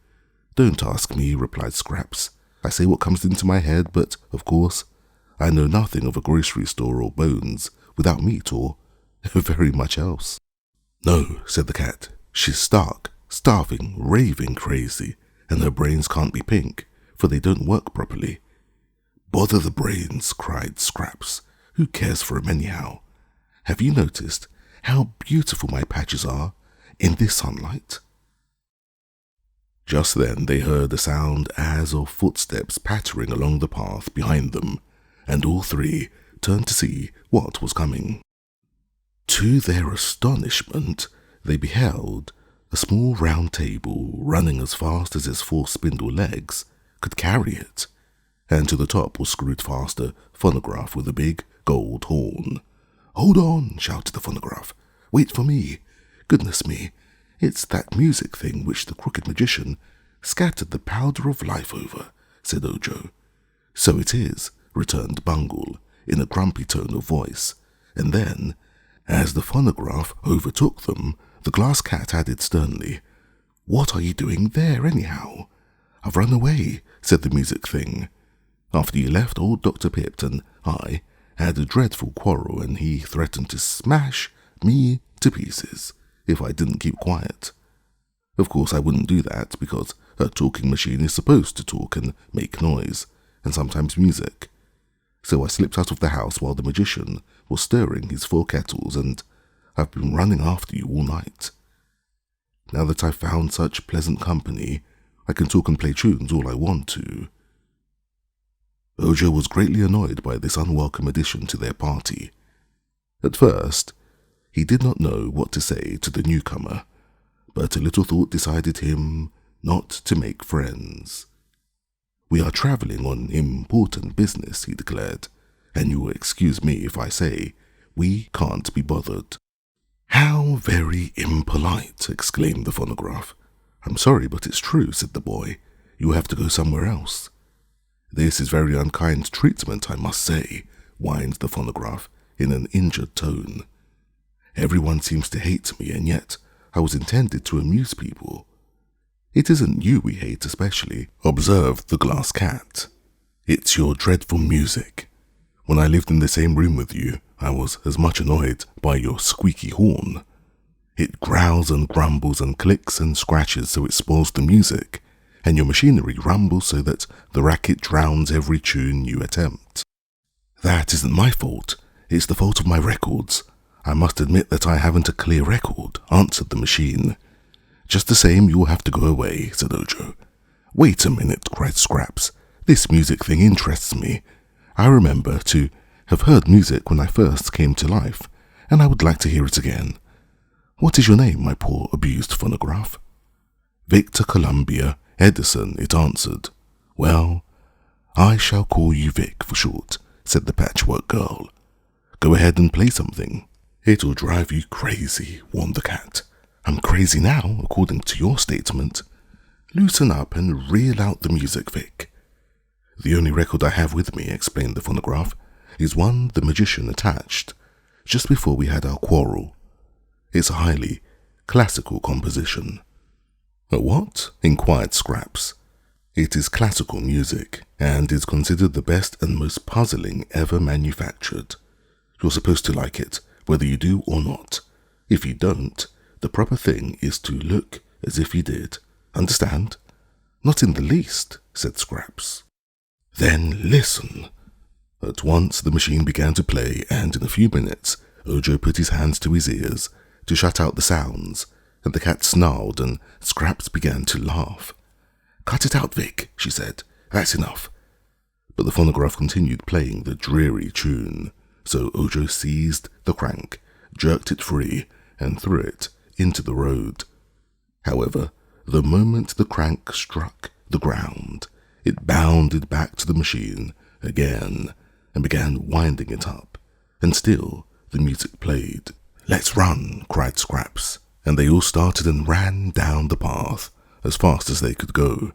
"Don't ask me," replied Scraps. "I say what comes into my head, but, of course, I know nothing of a grocery store or bones without meat or very much else." "No," said the cat. "She's stark, starving, raving crazy, and her brains can't be pink, for they don't work properly." "Bother the brains," cried Scraps. "Who cares for 'em anyhow? Have you noticed how beautiful my patches are in this sunlight?" Just then they heard a sound as of footsteps pattering along the path behind them, and all 3 turned to see what was coming. To their astonishment, they beheld a small round table running as fast as its 4 spindle legs could carry it, and to the top was screwed fast a phonograph with a big gold horn. "Hold on," shouted the phonograph. "Wait for me. Goodness me, it's that music thing which the crooked magician scattered the powder of life over," said Ojo. "So it is," returned Bungle, in a grumpy tone of voice, and then, as the phonograph overtook them, the glass cat added sternly, "What are you doing there, anyhow?" "I've run away," said the music thing. "After you left, old Dr. Pipt and I had a dreadful quarrel, and he threatened to smash me to pieces if I didn't keep quiet. Of course, I wouldn't do that, because a talking machine is supposed to talk and make noise, and sometimes music. So I slipped out of the house while the magician was stirring his 4 kettles, and I've been running after you all night. Now that I've found such pleasant company, I can talk and play tunes all I want to." Ojo was greatly annoyed by this unwelcome addition to their party. At first, he did not know what to say to the newcomer, but a little thought decided him not to make friends. "We are traveling on important business," he declared, "and you will excuse me if I say we can't be bothered." "How very impolite," exclaimed the phonograph. "I'm sorry, but it's true," said the boy. "You have to go somewhere else." This is very unkind treatment, I must say, whined the phonograph in an injured tone. Everyone seems to hate me, and yet I was intended to amuse people. It isn't you we hate especially, observed the glass cat. It's your dreadful music. When I lived in the same room with you, I was as much annoyed by your squeaky horn. It growls and grumbles and clicks and scratches so it spoils the music, and your machinery rumbles so that the racket drowns every tune you attempt. That isn't my fault, it's the fault of my records. I must admit that I haven't a clear record, answered the machine. Just the same, you'll have to go away, said Ojo. Wait a minute, cried Scraps. This music thing interests me. I remember to have heard music when I first came to life, and I would like to hear it again. What is your name, my poor abused phonograph? Victor Columbia Edison, it answered. Well, I shall call you Vic for short, said the Patchwork Girl. Go ahead and play something. It'll drive you crazy, warned the cat. I'm crazy now, according to your statement. Loosen up and reel out the music, Vic. The only record I have with me, explained the phonograph, is one the magician attached, just before we had our quarrel. It's a highly classical composition. A what? Inquired Scraps. It is classical music, and is considered the best and most puzzling ever manufactured. You're supposed to like it, whether you do or not. If you don't, the proper thing is to look as if you did. Understand? Not in the least, said Scraps. Then listen. At once the machine began to play, and in a few minutes Ojo put his hands to his ears to shut out the sounds, and the cat snarled and Scraps began to laugh. Cut it out, Vic, she said. That's enough. But the phonograph continued playing the dreary tune, so Ojo seized the crank, jerked it free, and threw it into the road. However, the moment the crank struck the ground, it bounded back to the machine again and began winding it up, and still the music played. Let's run, cried Scraps, and they all started and ran down the path as fast as they could go.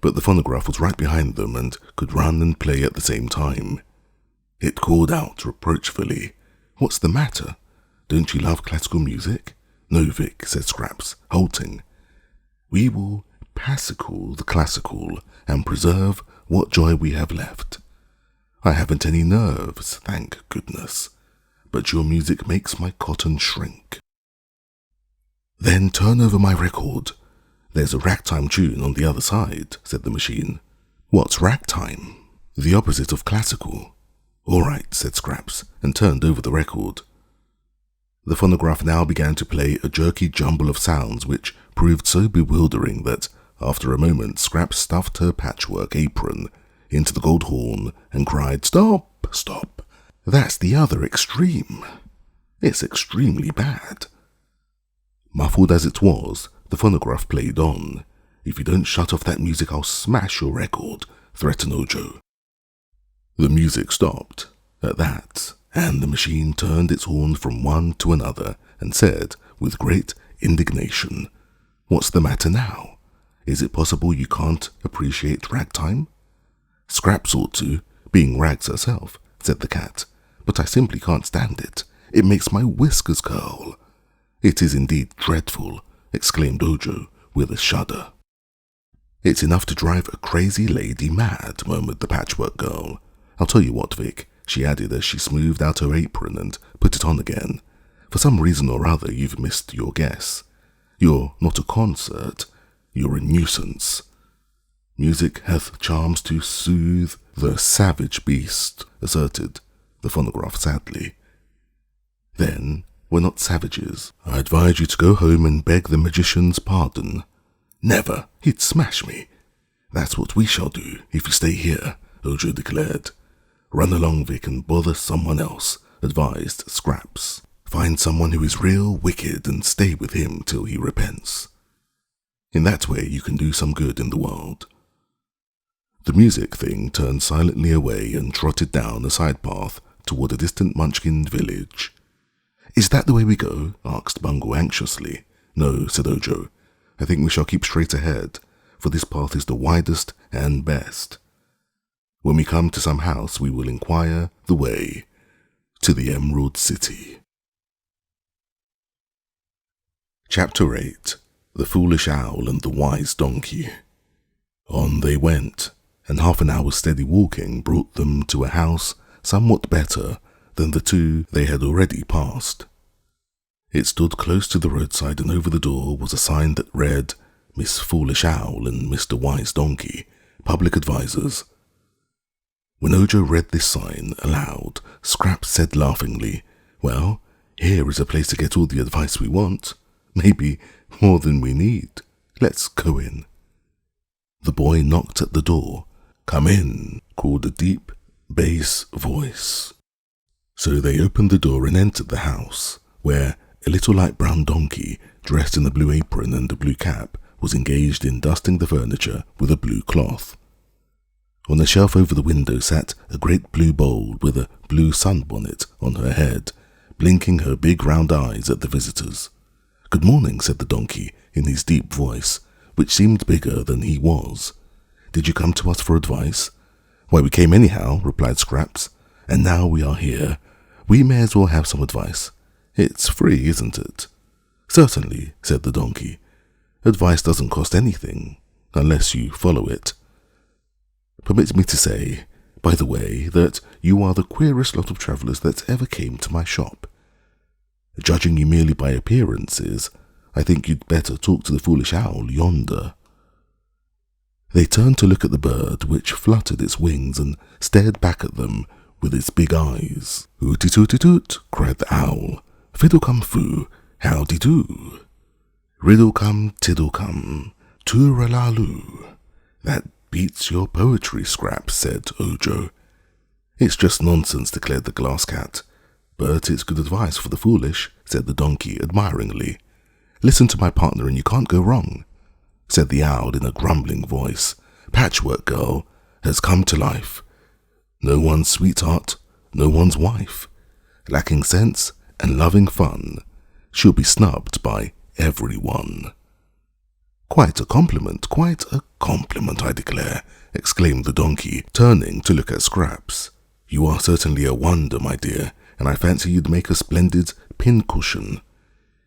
But the phonograph was right behind them and could run and play at the same time. It called out reproachfully, What's the matter? Don't you love classical music? No, Vic, said Scraps, halting. We will passicle the classical and preserve what joy we have left. I haven't any nerves, thank goodness, but your music makes my cotton shrink. Then turn over my record. There's a ragtime tune on the other side, said the machine. What's ragtime? The opposite of classical. All right, said Scraps, and turned over the record. The phonograph now began to play a jerky jumble of sounds which proved so bewildering that, after a moment, Scraps stuffed her patchwork apron into the gold horn and cried, Stop, stop. That's the other extreme. It's extremely bad. Muffled as it was, the phonograph played on. If you don't shut off that music, I'll smash your record, threatened Ojo. The music stopped at that, and the machine turned its horn from one to another and said, with great indignation, What's the matter now? Is it possible you can't appreciate ragtime? Scraps ought to, being rags herself, said the cat, but I simply can't stand it. It makes my whiskers curl. It is indeed dreadful, exclaimed Ojo with a shudder. It's enough to drive a crazy lady mad, murmured the Patchwork Girl. I'll tell you what, Vic, she added as she smoothed out her apron and put it on again. For some reason or other you've missed your guess. You're not a concert, you're a nuisance. Music hath charms to soothe the savage beast, asserted the phonograph sadly. Then, we're not savages. I advise you to go home and beg the magician's pardon. Never, he'd smash me. That's what we shall do if you stay here, Ojo declared. Run along, Vic, and bother someone else, advised Scraps. Find someone who is real wicked and stay with him till he repents. In that way you can do some good in the world. The music thing turned silently away and trotted down a side path toward a distant Munchkin village. Is that the way we go? Asked Bungle anxiously. No, said Ojo. I think we shall keep straight ahead, for this path is the widest and best. When we come to some house, we will inquire the way to the Emerald City. Chapter 8. The Foolish Owl and the Wise Donkey. On they went, and half an hour's steady walking brought them to a house somewhat better than the two they had already passed. It stood close to the roadside, and over the door was a sign that read, Miss Foolish Owl and Mr. Wise Donkey, Public Advisors. When Ojo read this sign aloud, Scraps said laughingly, "Well, here is a place to get all the advice we want. Maybe more than we need. Let's go in." The boy knocked at the door. "Come in," called a deep bass voice. So they opened the door and entered the house, where a little light brown donkey, dressed in a blue apron and a blue cap, was engaged in dusting the furniture with a blue cloth. On a shelf over the window sat a great blue bowl with a blue sunbonnet on her head, blinking her big round eyes at the visitors. "Good morning," said the donkey in his deep voice, which seemed bigger than he was. "Did you come to us for advice?" "Why, we came anyhow," replied Scraps, "and now we are here. We may as well have some advice. It's free, isn't it?" "Certainly," said the donkey. "Advice doesn't cost anything, unless you follow it. Permit me to say, by the way, that you are the queerest lot of travellers that ever came to my shop. Judging you merely by appearances, I think you'd better talk to the foolish owl yonder." They turned to look at the bird, which fluttered its wings and stared back at them with its big eyes. "Hooty-tooty-toot," cried the owl. "Fiddle-cum-foo, howdy-do. Riddle-cum-tiddle-cum, tooralalu." "That beats your poetry, Scraps," said Ojo. "It's just nonsense," declared the glass cat. "But it's good advice for the foolish," said the donkey admiringly. "Listen to my partner and you can't go wrong," said the owl in a grumbling voice. "Patchwork Girl has come to life. No one's sweetheart, no one's wife. Lacking sense and loving fun, she'll be snubbed by everyone." "Quite a compliment, I declare," exclaimed the donkey, turning to look at Scraps. "You are certainly a wonder, my dear, and I fancy you'd make a splendid pincushion.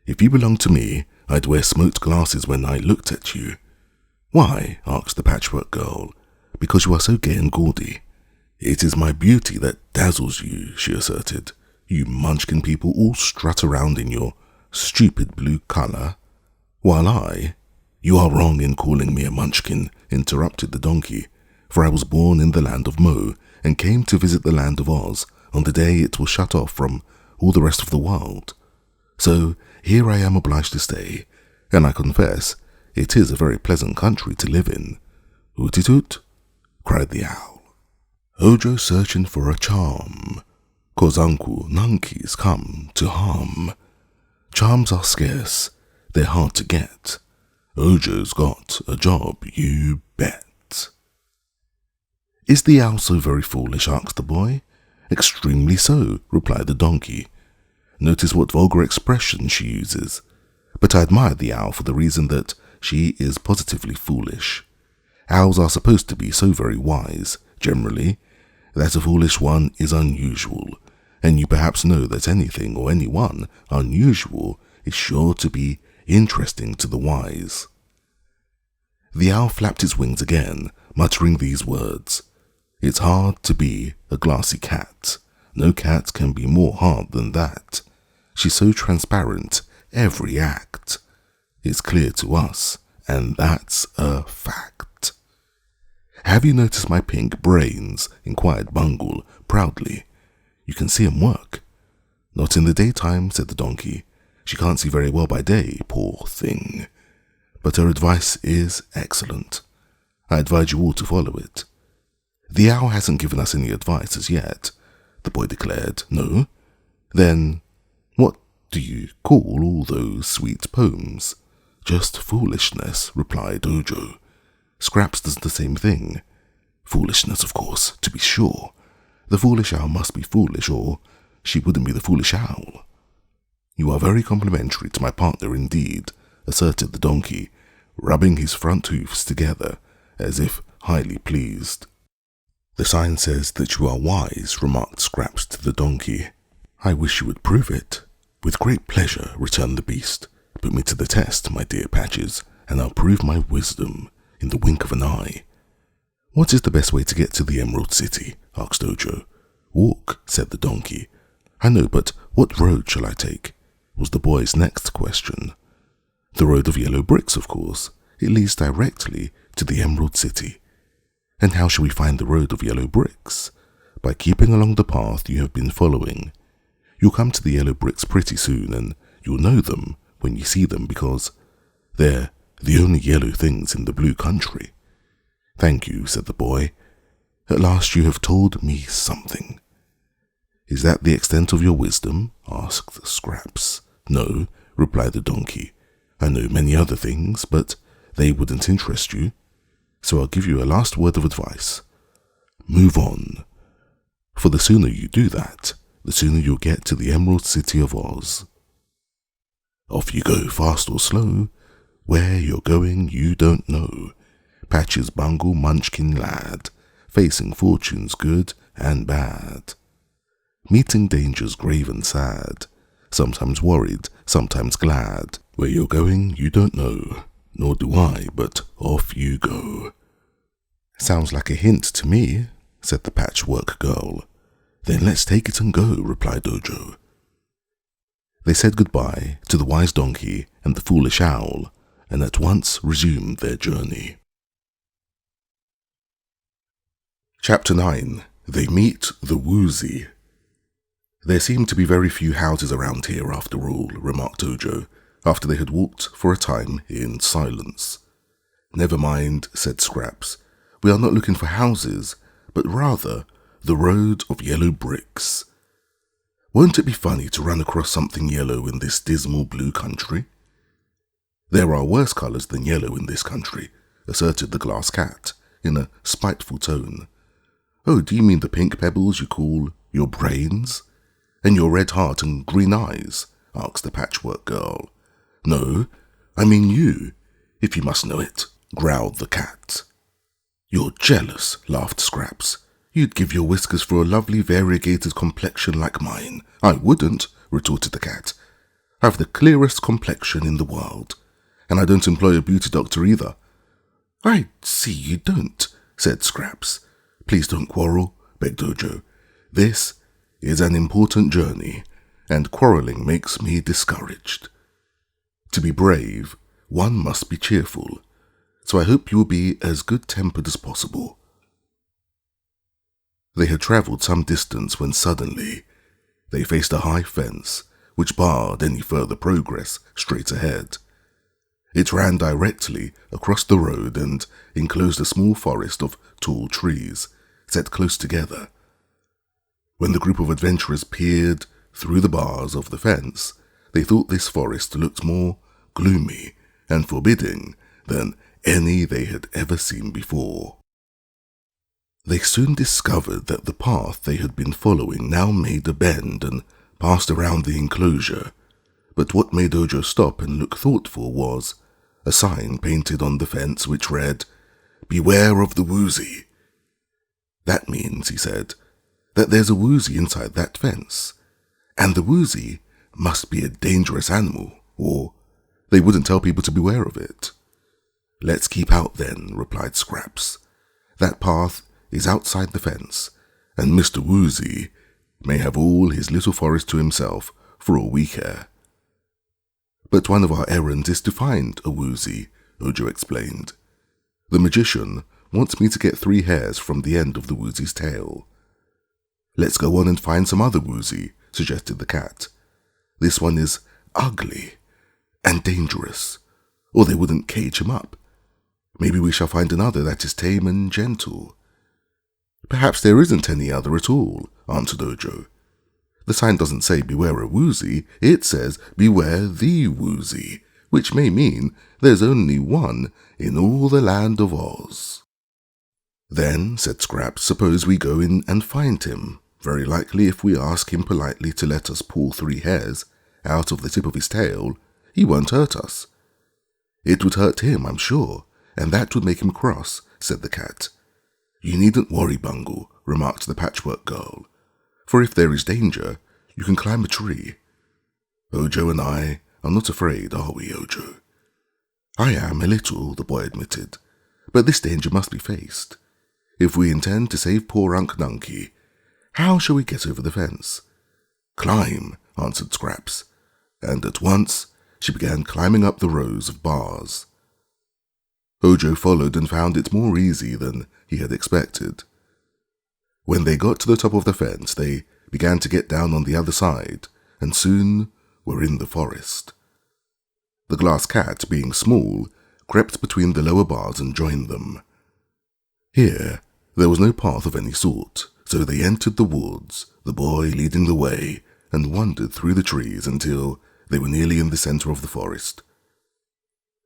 If you belonged to me, I'd wear smoked glasses when I looked at you." "Why?" asked the Patchwork Girl. "Because you are so gay and gaudy." "It is my beauty that dazzles you," she asserted. "You Munchkin people all strut around in your stupid blue colour, while "You are wrong in calling me a Munchkin," interrupted the donkey, "for I was born in the land of Mo and came to visit the land of Oz on the day it was shut off from all the rest of the world. So here I am obliged to stay, and I confess it is a very pleasant country to live in." "Hooty-toot," cried the owl. "Ojo searching for a charm, 'cause Unc Nunkie's come to harm. Charms are scarce, they're hard to get. Ojo's got a job, you bet." "Is the owl so very foolish?" asked the boy. "Extremely so," replied the donkey. "Notice what vulgar expression she uses. But I admire the owl for the reason that she is positively foolish. Owls are supposed to be so very wise, generally, that a foolish one is unusual, and you perhaps know that anything or anyone unusual is sure to be interesting to the wise." The owl flapped its wings again, muttering these words. "It's hard to be a glassy cat. No cat can be more hard than that. She's so transparent, every act. It's clear to us, and that's a fact." "Have you noticed my pink brains?" inquired Bungle proudly. "You can see 'em work." "Not in the daytime," said the donkey. "She can't see very well by day, poor thing. But her advice is excellent. I advise you all to follow it." "The owl hasn't given us any advice as yet," the boy declared. "No? Then what do you call all those sweet poems?" "Just foolishness," replied Ojo. "Scraps does the same thing. Foolishness, of course, to be sure. The foolish owl must be foolish, or she wouldn't be the foolish owl." "You are very complimentary to my partner indeed," asserted the donkey, rubbing his front hoofs together as if highly pleased. "The sign says that you are wise," remarked Scraps to the donkey. "I wish you would prove it." "With great pleasure," returned the beast. "Put me to the test, my dear Patches, and I'll prove my wisdom in the wink of an eye." "What is the best way to get to the Emerald City?" asked Ojo. "Walk," said the donkey. "I know, but what road shall I take?" was the boy's next question. "The road of yellow bricks, of course. It leads directly to the Emerald City." "And how shall we find the road of yellow bricks?" "By keeping along the path you have been following. You'll come to the yellow bricks pretty soon, and you'll know them when you see them because they're the only yellow things in the blue country." "Thank you," said the boy. "At last you have told me something." "Is that the extent of your wisdom?" asked Scraps. "No," replied the donkey. "I know many other things, but they wouldn't interest you. So I'll give you a last word of advice. Move on. For the sooner you do that, the sooner you'll get to the Emerald City of Oz. Off you go, fast or slow. Where you're going you don't know. Patches Bungle Munchkin lad, facing fortunes good and bad. Meeting dangers grave and sad, sometimes worried, sometimes glad. Where you're going you don't know, nor do I, but off you go." "Sounds like a hint to me," said the Patchwork Girl. "Then let's take it and go," replied Ojo. They said goodbye to the wise donkey and the foolish owl, and at once resumed their journey. Chapter 9. They Meet the Woozy. "There seem to be very few houses around here after all," remarked Ojo, after they had walked for a time in silence. "Never mind," said Scraps. "We are not looking for houses, but rather the road of yellow bricks. Won't it be funny to run across something yellow in this dismal blue country?" "There are worse colours than yellow in this country," asserted the glass cat, in a spiteful tone. "Oh, do you mean the pink pebbles you call your brains? And your red heart and green eyes?" asked the Patchwork Girl. "No, I mean you, if you must know it," growled the cat. "You're jealous," laughed Scraps. "You'd give your whiskers for a lovely variegated complexion like mine." "I wouldn't," retorted the cat. "I've the clearest complexion in the world, and I don't employ a beauty doctor either." "I see you don't," said Scraps. "Please don't quarrel," begged Ojo. "This is an important journey, and quarrelling makes me discouraged. To be brave, one must be cheerful, so I hope you will be as good-tempered as possible." They had travelled some distance when suddenly they faced a high fence which barred any further progress straight ahead. It ran directly across the road and enclosed a small forest of tall trees set close together. When the group of adventurers peered through the bars of the fence, they thought this forest looked more gloomy and forbidding than any they had ever seen before. They soon discovered that the path they had been following now made a bend and passed around the enclosure, but what made Ojo stop and look thoughtful was a sign painted on the fence which read, "Beware of the Woozy." "That means," he said, "that there's a Woozy inside that fence, and the Woozy must be a dangerous animal, or they wouldn't tell people to beware of it." "Let's keep out then," replied Scraps. "That path is outside the fence, and Mr. Woozy may have all his little forest to himself for all we care." "But one of our errands is to find a Woozy," Ojo explained. "The magician wants me to get 3 hairs from the end of the Woozy's tail." "Let's go on and find some other Woozy," suggested the cat. "This one is ugly and dangerous, or they wouldn't cage him up. Maybe we shall find another that is tame and gentle." "Perhaps there isn't any other at all," answered Ojo. "The sign doesn't say beware a Woozy, it says beware the Woozy, which may mean there's only one in all the land of Oz." "Then," said Scraps, "suppose we go in and find him. Very likely if we ask him politely to let us pull 3 hairs out of the tip of his tail, he won't hurt us." "It would hurt him, I'm sure, and that would make him cross," said the cat. You needn't worry, Bungle, remarked the Patchwork Girl, for if there is danger, you can climb a tree. Ojo and I are not afraid, are we, Ojo? I am a little, the boy admitted, but this danger must be faced. If we intend to save poor Unc Nunkie, how shall we get over the fence? Climb, answered Scraps, and at once she began climbing up the rows of bars. Ojo followed and found it more easy than he had expected. When they got to the top of the fence, they began to get down on the other side, and soon were in the forest. The glass cat, being small, crept between the lower bars and joined them. Here there was no path of any sort, so they entered the woods, the boy leading the way, and wandered through the trees until they were nearly in the centre of the forest.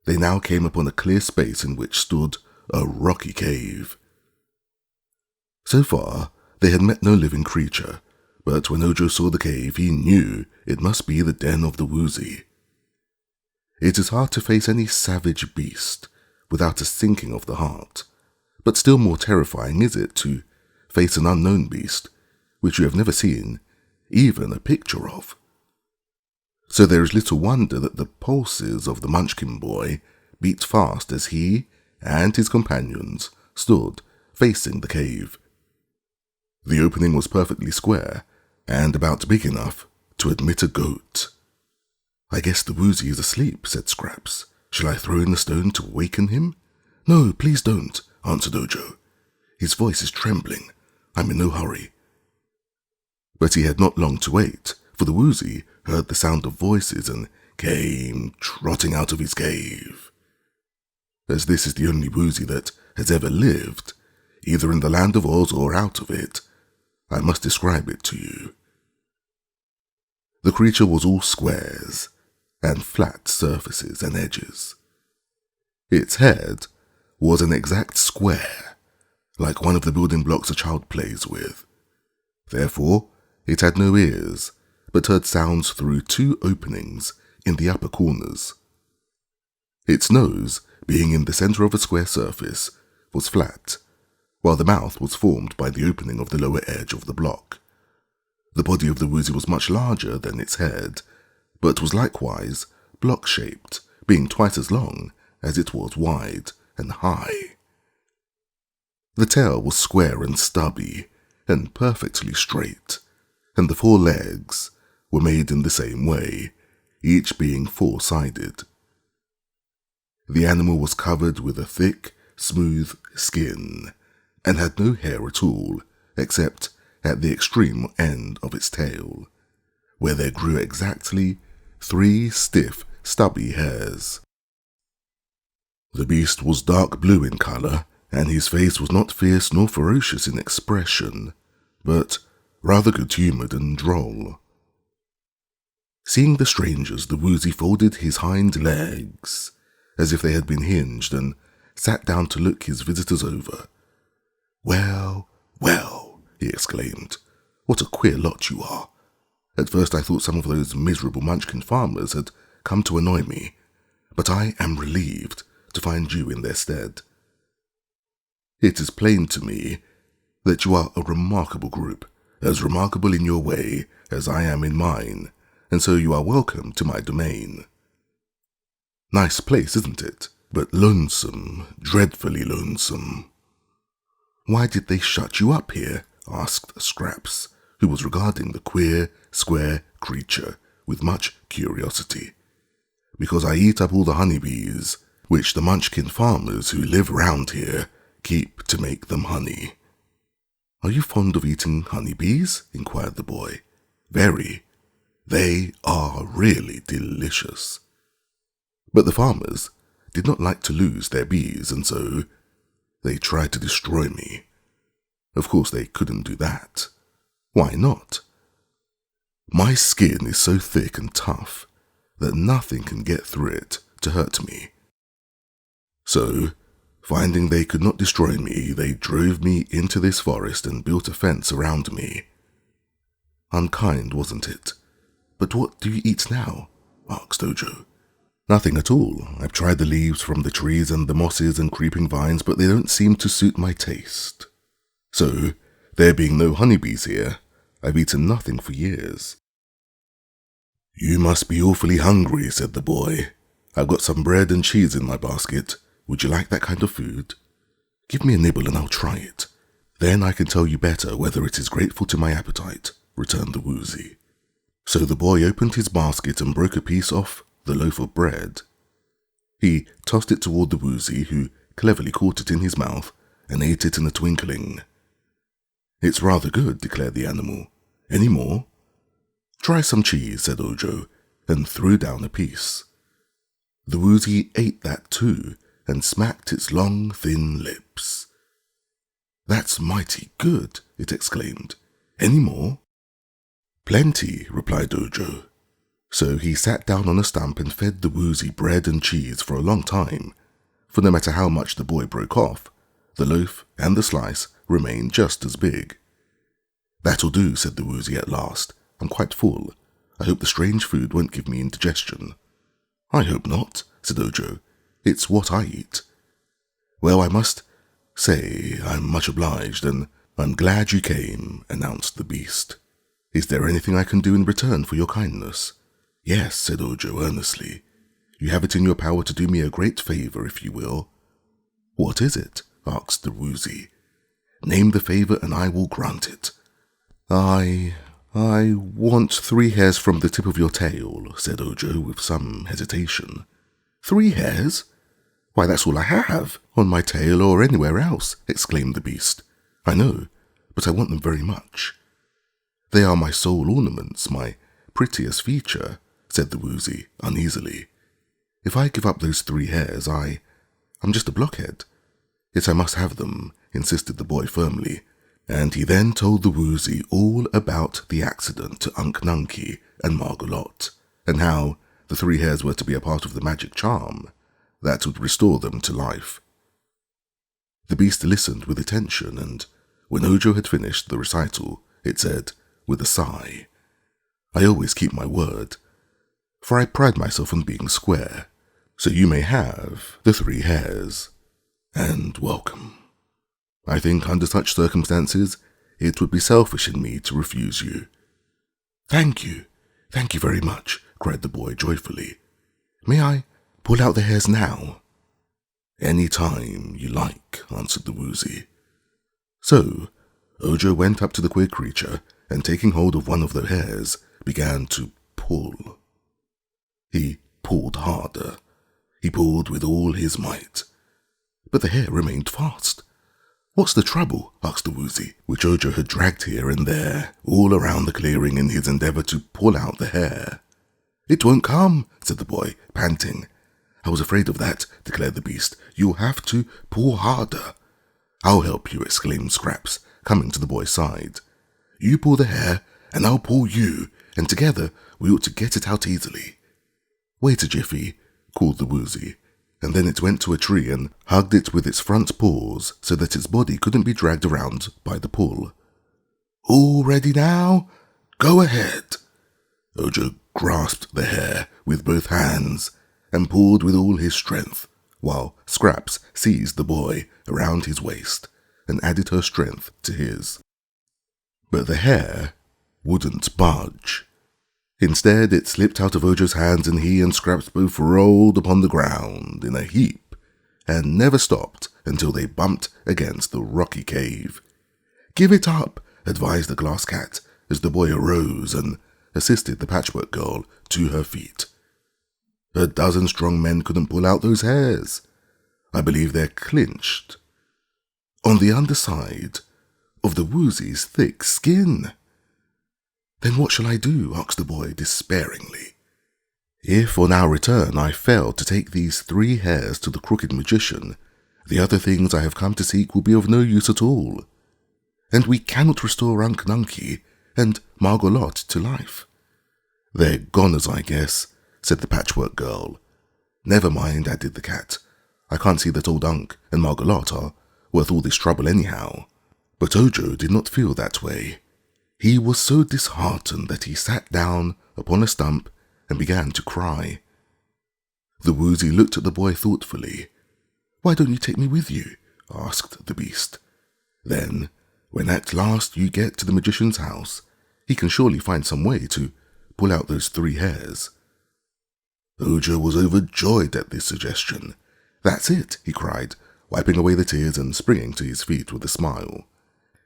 They now came upon a clear space in which stood a rocky cave. So far, they had met no living creature, but when Ojo saw the cave, he knew it must be the den of the Woozy. It is hard to face any savage beast without a sinking of the heart, but still more terrifying is it to face an unknown beast, which you have never seen even a picture of. So there is little wonder that the pulses of the Munchkin boy beat fast as he and his companions stood facing the cave. The opening was perfectly square and about big enough to admit a goat. I guess the Woozy is asleep, said Scraps. Shall I throw in a stone to waken him? No, please don't, answered Ojo. His voice is trembling. I'm in no hurry. But he had not long to wait, for the Woozy heard the sound of voices and came trotting out of his cave. As this is the only Woozy that has ever lived, either in the land of Oz or out of it, I must describe it to you. The creature was all squares and flat surfaces and edges. Its head was an exact square, like one of the building blocks a child plays with. Therefore, it had no ears, but heard sounds through two openings in the upper corners. Its nose, being in the centre of a square surface, was flat, while the mouth was formed by the opening of the lower edge of the block. The body of the Woozy was much larger than its head, but was likewise block-shaped, being twice as long as it was wide and high. The tail was square and stubby, and perfectly straight, and the 4 legs were made in the same way, each being 4-sided. The animal was covered with a thick, smooth skin, and had no hair at all, except at the extreme end of its tail, where there grew exactly 3 stiff, stubby hairs. The beast was dark blue in colour, and his face was not fierce nor ferocious in expression, but rather good-humoured and droll. Seeing the strangers, the Woozy folded his hind legs, as if they had been hinged, and sat down to look his visitors over. Well, well, he exclaimed, what a queer lot you are. At first I thought some of those miserable Munchkin farmers had come to annoy me, but I am relieved to find you in their stead. It is plain to me that you are a remarkable group, as remarkable in your way as I am in mine, and so you are welcome to my domain. Nice place, isn't it? But lonesome, dreadfully lonesome. Why did they shut you up here? Asked Scraps, who was regarding the queer, square creature with much curiosity. Because I eat up all the honeybees, which the Munchkin farmers who live round here keep to make them honey. Are you fond of eating honeybees? Inquired the boy. Very. They are really delicious. But the farmers did not like to lose their bees, and so they tried to destroy me. Of course they couldn't do that. Why not? My skin is so thick and tough that nothing can get through it to hurt me. So, finding they could not destroy me, they drove me into this forest and built a fence around me. Unkind, wasn't it? But what do you eat now? Asked Ojo. Nothing at all. I've tried the leaves from the trees and the mosses and creeping vines, but they don't seem to suit my taste. So, there being no honeybees here, I've eaten nothing for years. You must be awfully hungry, said the boy. I've got some bread and cheese in my basket. Would you like that kind of food? Give me a nibble and I'll try it. Then I can tell you better whether it is grateful to my appetite, returned the Woozy. So the boy opened his basket and broke a piece off the loaf of bread. He tossed it toward the Woozy, who cleverly caught it in his mouth and ate it in a twinkling. It's rather good, declared the animal. Any more? Try some cheese, said Ojo, and threw down a piece. The Woozy ate that too, and smacked its long, thin lips. That's mighty good, it exclaimed. Any more? Plenty, replied Ojo. So he sat down on a stump and fed the Woozy bread and cheese for a long time, for no matter how much the boy broke off, the loaf and the slice remained just as big. That'll do, said the Woozy at last. I'm quite full. I hope the strange food won't give me indigestion. I hope not, said Ojo. It's what I eat. Well, I must say I'm much obliged, and I'm glad you came, announced the beast. Is there anything I can do in return for your kindness? Yes, said Ojo earnestly. You have it in your power to do me a great favor, if you will. What is it? Asked the Woozy. Name the favor and I will grant it. I want 3 hairs from the tip of your tail, said Ojo with some hesitation. 3 hairs? Why, that's all I have, on my tail or anywhere else, exclaimed the beast. I know, but I want them very much. They are my sole ornaments, my prettiest feature, said the Woozy uneasily. If I give up those 3 hairs, I'm just a blockhead. Yet I must have them, insisted the boy firmly, and he then told the Woozy all about the accident to Unc Nunkie and Margolot, and how the 3 hairs were to be a part of the magic charm that would restore them to life. The beast listened with attention, and when Ojo had finished the recital, it said, with a sigh, I always keep my word, for I pride myself on being square, so you may have the 3 hairs, and welcome. I think under such circumstances, it would be selfish in me to refuse you. Thank you very much, cried the boy joyfully. May I pull out the hairs now? Any time you like, answered the Woozy. So, Ojo went up to the queer creature, and taking hold of one of the hairs, began to pull. He pulled harder. He pulled with all his might. But the hair remained fast. What's the trouble? Asked the Woozy, which Ojo had dragged here and there, all around the clearing in his endeavour to pull out the hair. It won't come, said the boy, panting. I was afraid of that, declared the beast. You'll have to pull harder. I'll help you, exclaimed Scraps, coming to the boy's side. You pull the hair, and I'll pull you, and together we ought to get it out easily. Wait a jiffy, called the Woozy, and then it went to a tree and hugged it with its front paws so that its body couldn't be dragged around by the pull. All ready now? Go ahead. Ojo grasped the hair with both hands and pulled with all his strength, while Scraps seized the boy around his waist and added her strength to his. But the hair wouldn't budge. Instead, it slipped out of Ojo's hands, and he and Scraps both rolled upon the ground in a heap, and never stopped until they bumped against the rocky cave. Give it up, advised the glass cat, as the boy arose and assisted the Patchwork Girl to her feet. 12 strong men couldn't pull out those hairs. I believe they're clinched on the underside of the Woozy's thick skin. Then what shall I do? Asked the boy despairingly. If on our return I fail to take these 3 hairs to the crooked magician, the other things I have come to seek will be of no use at all, and we cannot restore Unc Nunkie and Margolot to life. They're goners, I guess, said the Patchwork Girl. Never mind, added the cat. I can't see that old Unc and Margolot are worth all this trouble anyhow. But Ojo did not feel that way. He was so disheartened that he sat down upon a stump and began to cry. The Woozy looked at the boy thoughtfully. Why don't you take me with you? Asked the beast. Then, When at last you get to the magician's house, he can surely find some way to pull out those 3 hairs." Ojo was overjoyed at this suggestion. "That's it," he cried, wiping away the tears and springing to his feet with a smile.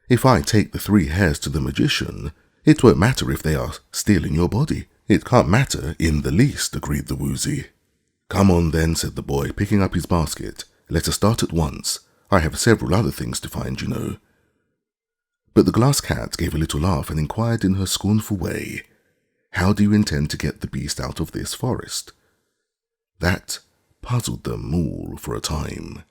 "If I take the 3 hairs to the magician, it won't matter if they are stealing your body. It can't matter in the least," agreed the Woozy. "Come on then," said the boy, picking up his basket. "Let us start at once. I have several other things to find, you know." But the glass cat gave a little laugh and inquired in her scornful way, "How do you intend to get the beast out of this forest?" That puzzled them all for a time.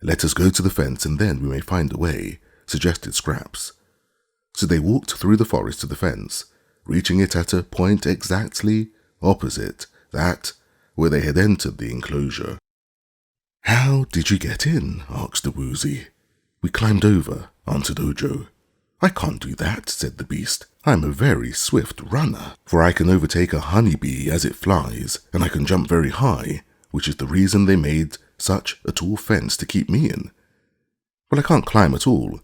"Let us go to the fence and then we may find a way," suggested Scraps. So they walked through the forest to the fence, reaching it at a point exactly opposite that where they had entered the enclosure. "How did you get in?" asked the Woozy. "We climbed over," answered Ojo. "I can't do that," said the beast. "I'm a very swift runner, for I can overtake a honeybee as it flies, and I can jump very high, which is the reason they made such a tall fence to keep me in. But I can't climb at all,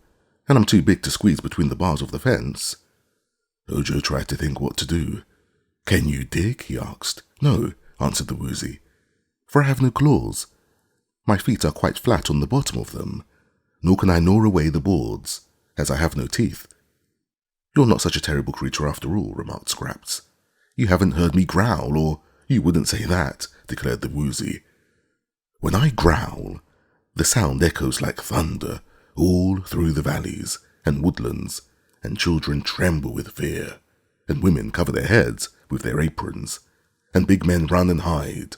and I'm too big to squeeze between the bars of the fence." Ojo tried to think what to do. "Can you dig?" he asked. "No," answered the Woozy, "for I have no claws. My feet are quite flat on the bottom of them, nor can I gnaw away the boards, as I have no teeth." "You're not such a terrible creature after all," remarked Scraps. "You haven't heard me growl, or you wouldn't say that," declared the Woozy. "When I growl, the sound echoes like thunder all through the valleys and woodlands, and children tremble with fear, and women cover their heads with their aprons, and big men run and hide.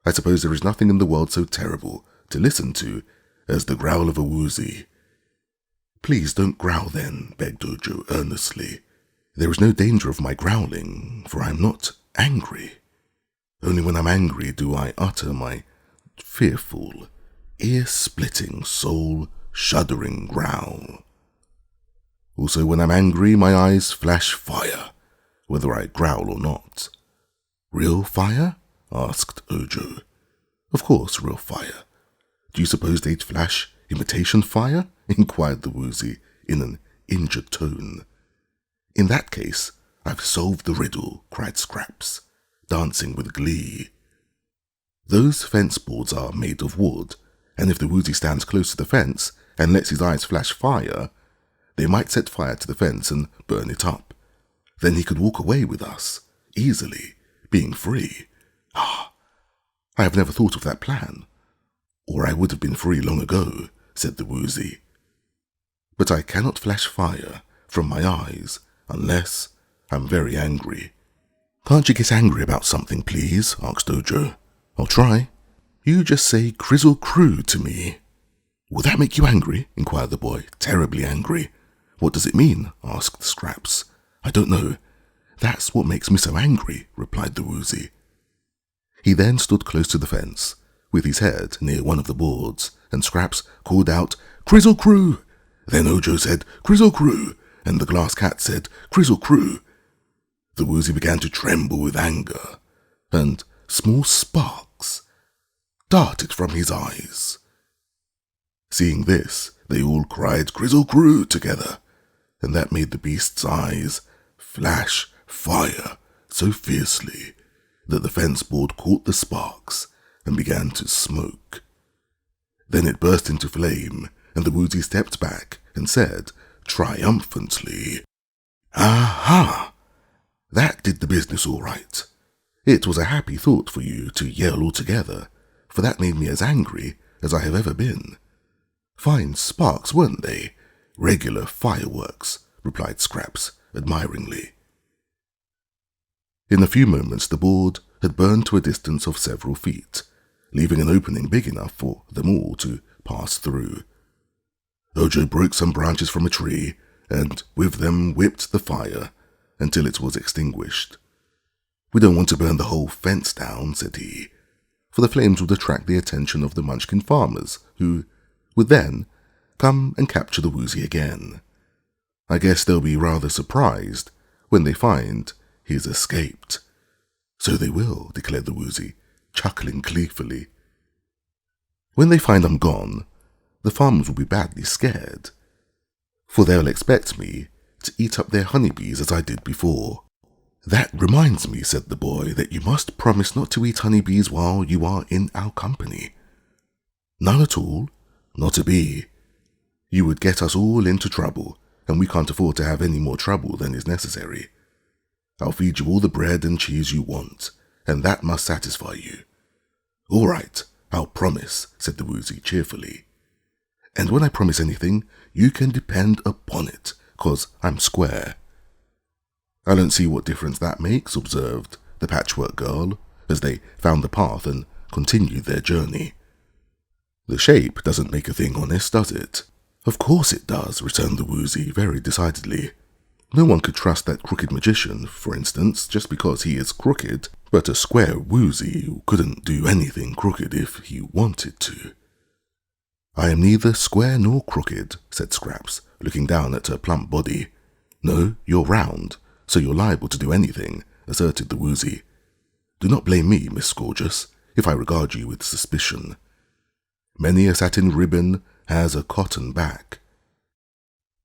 I suppose there is nothing in the world so terrible to listen to as the growl of a Woozy." "Please don't growl then," begged Ojo earnestly. "There is no danger of my growling, for I am not angry. Only when I'm angry do I utter my fearful, ear-splitting, soul-shuddering growl. Also when I'm angry my eyes flash fire, whether I growl or not." "Real fire?" asked Ojo. "Of course, real fire. Do you suppose they'd flash imitation fire?" inquired the Woozy in an injured tone. "In that case, I've solved the riddle," cried Scraps, dancing with glee. "Those fence boards are made of wood, and if the Woozy stands close to the fence and lets his eyes flash fire, they might set fire to the fence and burn it up. Then he could walk away with us, easily, being free. Ah, I have never thought of that plan. Or I would have been free long ago," said the Woozy. "But I cannot flash fire from my eyes unless I'm very angry." "Can't you get angry about something, please?" asked Ojo. "I'll try. You just say Crizzle Crew to me." "Will that make you angry?" inquired the boy, terribly angry. "What does it mean?" asked Scraps. "I don't know. That's what makes me so angry," replied the Woozy. He then stood close to the fence, with his head near one of the boards, and Scraps called out, "Crizzle Crew!" Then Ojo said, "Crizzle Crew!" and the glass cat said, "Crizzle Crew!" The Woozy began to tremble with anger, and small sparks darted from his eyes. Seeing this, they all cried "Crizzle Crew" together, and that made the beast's eyes flash fire so fiercely that the fence board caught the sparks and began to smoke. Then it burst into flame, and the Woozy stepped back and said triumphantly, "Aha! That did the business all right. It was a happy thought for you to yell all together, for that made me as angry as I have ever been." "Fine sparks, weren't they? Regular fireworks," replied Scraps admiringly. In a few moments the board had burned to a distance of several feet, leaving an opening big enough for them all to pass through. Ojo broke some branches from a tree, and with them whipped the fire until it was extinguished. "We don't want to burn the whole fence down," said he, "for the flames would attract the attention of the Munchkin farmers, who would then come and capture the Woozy again. I guess they'll be rather surprised when they find he's escaped." "So they will," declared the Woozy, chuckling gleefully. "When they find I'm gone, the farmers will be badly scared. for they'll expect me to eat up their honeybees as I did before." "That reminds me," said the boy, "that you must promise not to eat honeybees while you are in our company." "None at all, not a bee. You would get us all into trouble, and we can't afford to have any more trouble than is necessary. I'll feed you all the bread and cheese you want, and that must satisfy you." "All right, I'll promise," said the Woozy cheerfully. "And when I promise anything, you can depend upon it, 'cause I'm square." "I don't see what difference that makes," observed the Patchwork Girl, as they found the path and continued their journey. "The shape doesn't make a thing honest, does it?" "Of course it does," returned the Woozy very decidedly. "No one could trust that crooked magician, for instance, just because he is crooked, but a square Woozy who couldn't do anything crooked if he wanted to." "I am neither square nor crooked," said Scraps, looking down at her plump body. "No, you're round, so you're liable to do anything," asserted the Woozy. "Do not blame me, Miss Gorgeous, if I regard you with suspicion. Many a satin ribbon has a cotton back."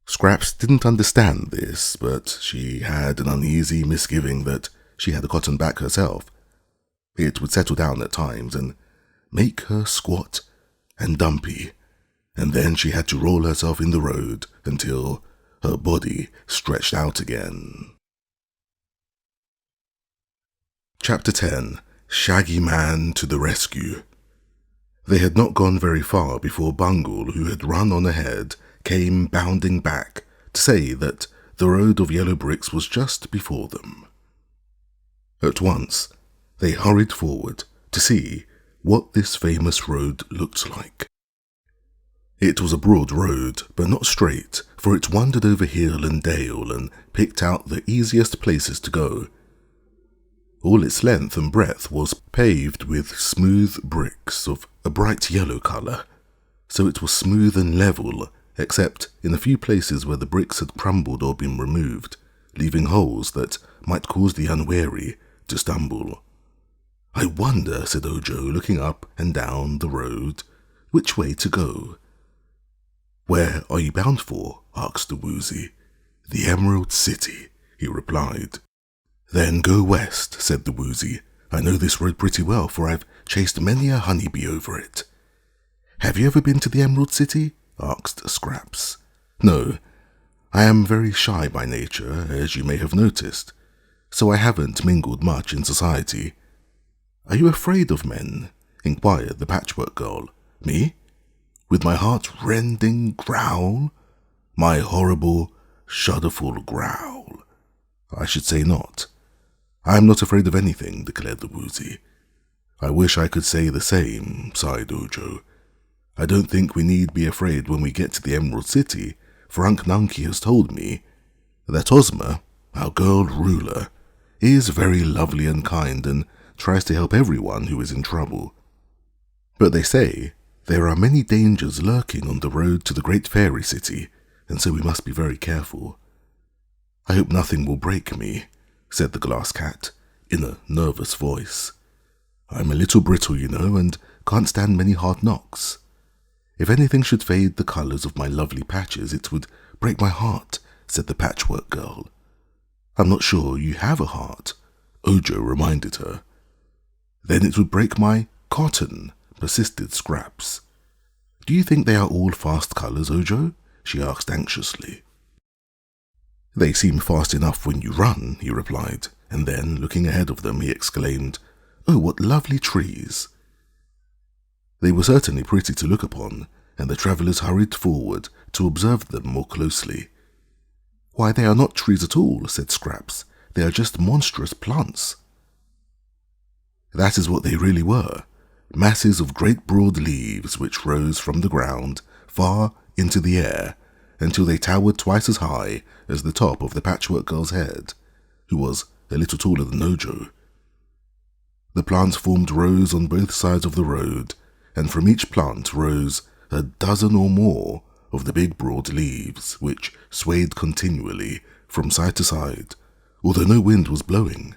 Scraps didn't understand this, but she had an uneasy misgiving that she had a cotton back herself. It would settle down at times and make her squat and dumpy, and then she had to roll herself in the road until her body stretched out again. Chapter 10. Shaggy Man to the Rescue. They had not gone very far before Bungle, who had run on ahead, came bounding back to say that the road of yellow bricks was just before them. At once, they hurried forward to see what this famous road looked like. It was a broad road, but not straight, for it wandered over hill and dale and picked out the easiest places to go. All its length and breadth was paved with smooth bricks of a bright yellow colour, so it was smooth and level, except in a few places where the bricks had crumbled or been removed, leaving holes that might cause the unwary to stumble. "I wonder," said Ojo, looking up and down the road, "which way to go." "Where are you bound for?" asked the Woozy. "The Emerald City," he replied. "Then go west," said the Woozy. "I know this road pretty well, for I've chased many a honeybee over it." "Have you ever been to the Emerald City?" asked Scraps. "No, I am very shy by nature, as you may have noticed, so I haven't mingled much in society." "Are you afraid of men?" inquired the Patchwork Girl. "Me? With my heart-rending growl? My horrible, shudderful growl? I should say not. I am not afraid of anything," declared the Woozy. "I wish I could say the same," sighed Ojo. "I don't think we need be afraid when we get to the Emerald City, for Unc Nunkie has told me that Ozma, our girl ruler, is very lovely and kind and tries to help everyone who is in trouble. But they say there are many dangers lurking on the road to the great fairy city, and so we must be very careful. I hope nothing will break me," said the Glass Cat in a nervous voice. "I'm a little brittle, you know, and can't stand many hard knocks. If anything should fade the colours of my lovely patches, it would break my heart," said the Patchwork Girl. "I'm not sure you have a heart," Ojo reminded her. "Then it would break my cotton," persisted Scraps. "Do you think they are all fast colours, Ojo?" she asked anxiously. "They seem fast enough when you run," he replied, and then, looking ahead of them, he exclaimed, "Oh, what lovely trees!" They were certainly pretty to look upon, and the travellers hurried forward to observe them more closely. "Why, they are not trees at all," said Scraps. "They are just monstrous plants." That is what they really were, masses of great broad leaves which rose from the ground far into the air until they towered twice as high as the top of the Patchwork Girl's head, who was a little taller than Ojo. The plants formed rows on both sides of the road, and from each plant rose a dozen or more of the big broad leaves, which swayed continually from side to side, although no wind was blowing.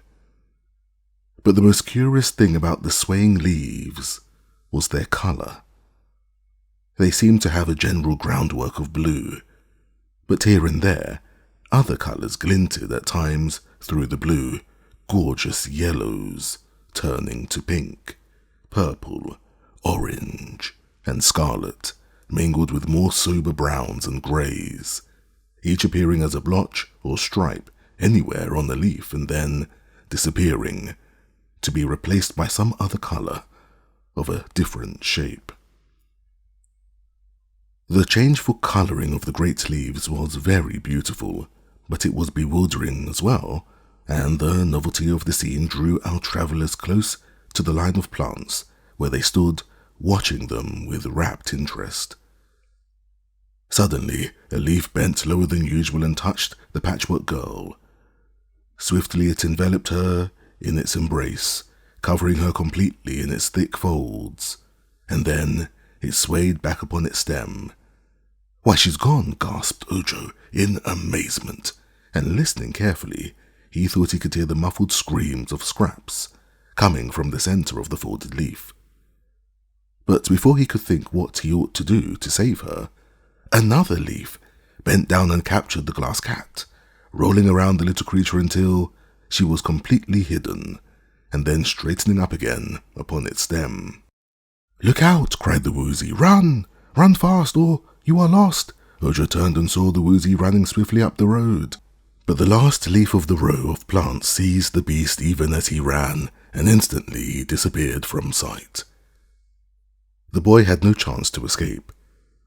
But the most curious thing about the swaying leaves was their colour. They seemed to have a general groundwork of blue, But here and there, other colours glinted at times through the blue, gorgeous yellows turning to pink, purple, orange, and scarlet, mingled with more sober browns and greys, each appearing as a blotch or stripe anywhere on the leaf and then disappearing, to be replaced by some other colour of a different shape. The changeful colouring of the great leaves was very beautiful, but it was bewildering as well, and the novelty of the scene drew our travellers close to the line of plants, where they stood watching them with rapt interest. Suddenly, a leaf bent lower than usual and touched the Patchwork Girl. Swiftly it enveloped her in its embrace, covering her completely in its thick folds, and then it swayed back upon its stem. "Why, she's gone," gasped Ojo in amazement, and listening carefully, he thought he could hear the muffled screams of Scraps coming from the centre of the folded leaf. But before he could think what he ought to do to save her, another leaf bent down and captured the glass cat, rolling around the little creature until she was completely hidden, and then straightening up again upon its stem. "Look out!" cried the Woozy. "Run! Run fast, or you are lost!" Ojo turned and saw the Woozy running swiftly up the road. But the last leaf of the row of plants seized the beast even as he ran, and instantly he disappeared from sight. The boy had no chance to escape.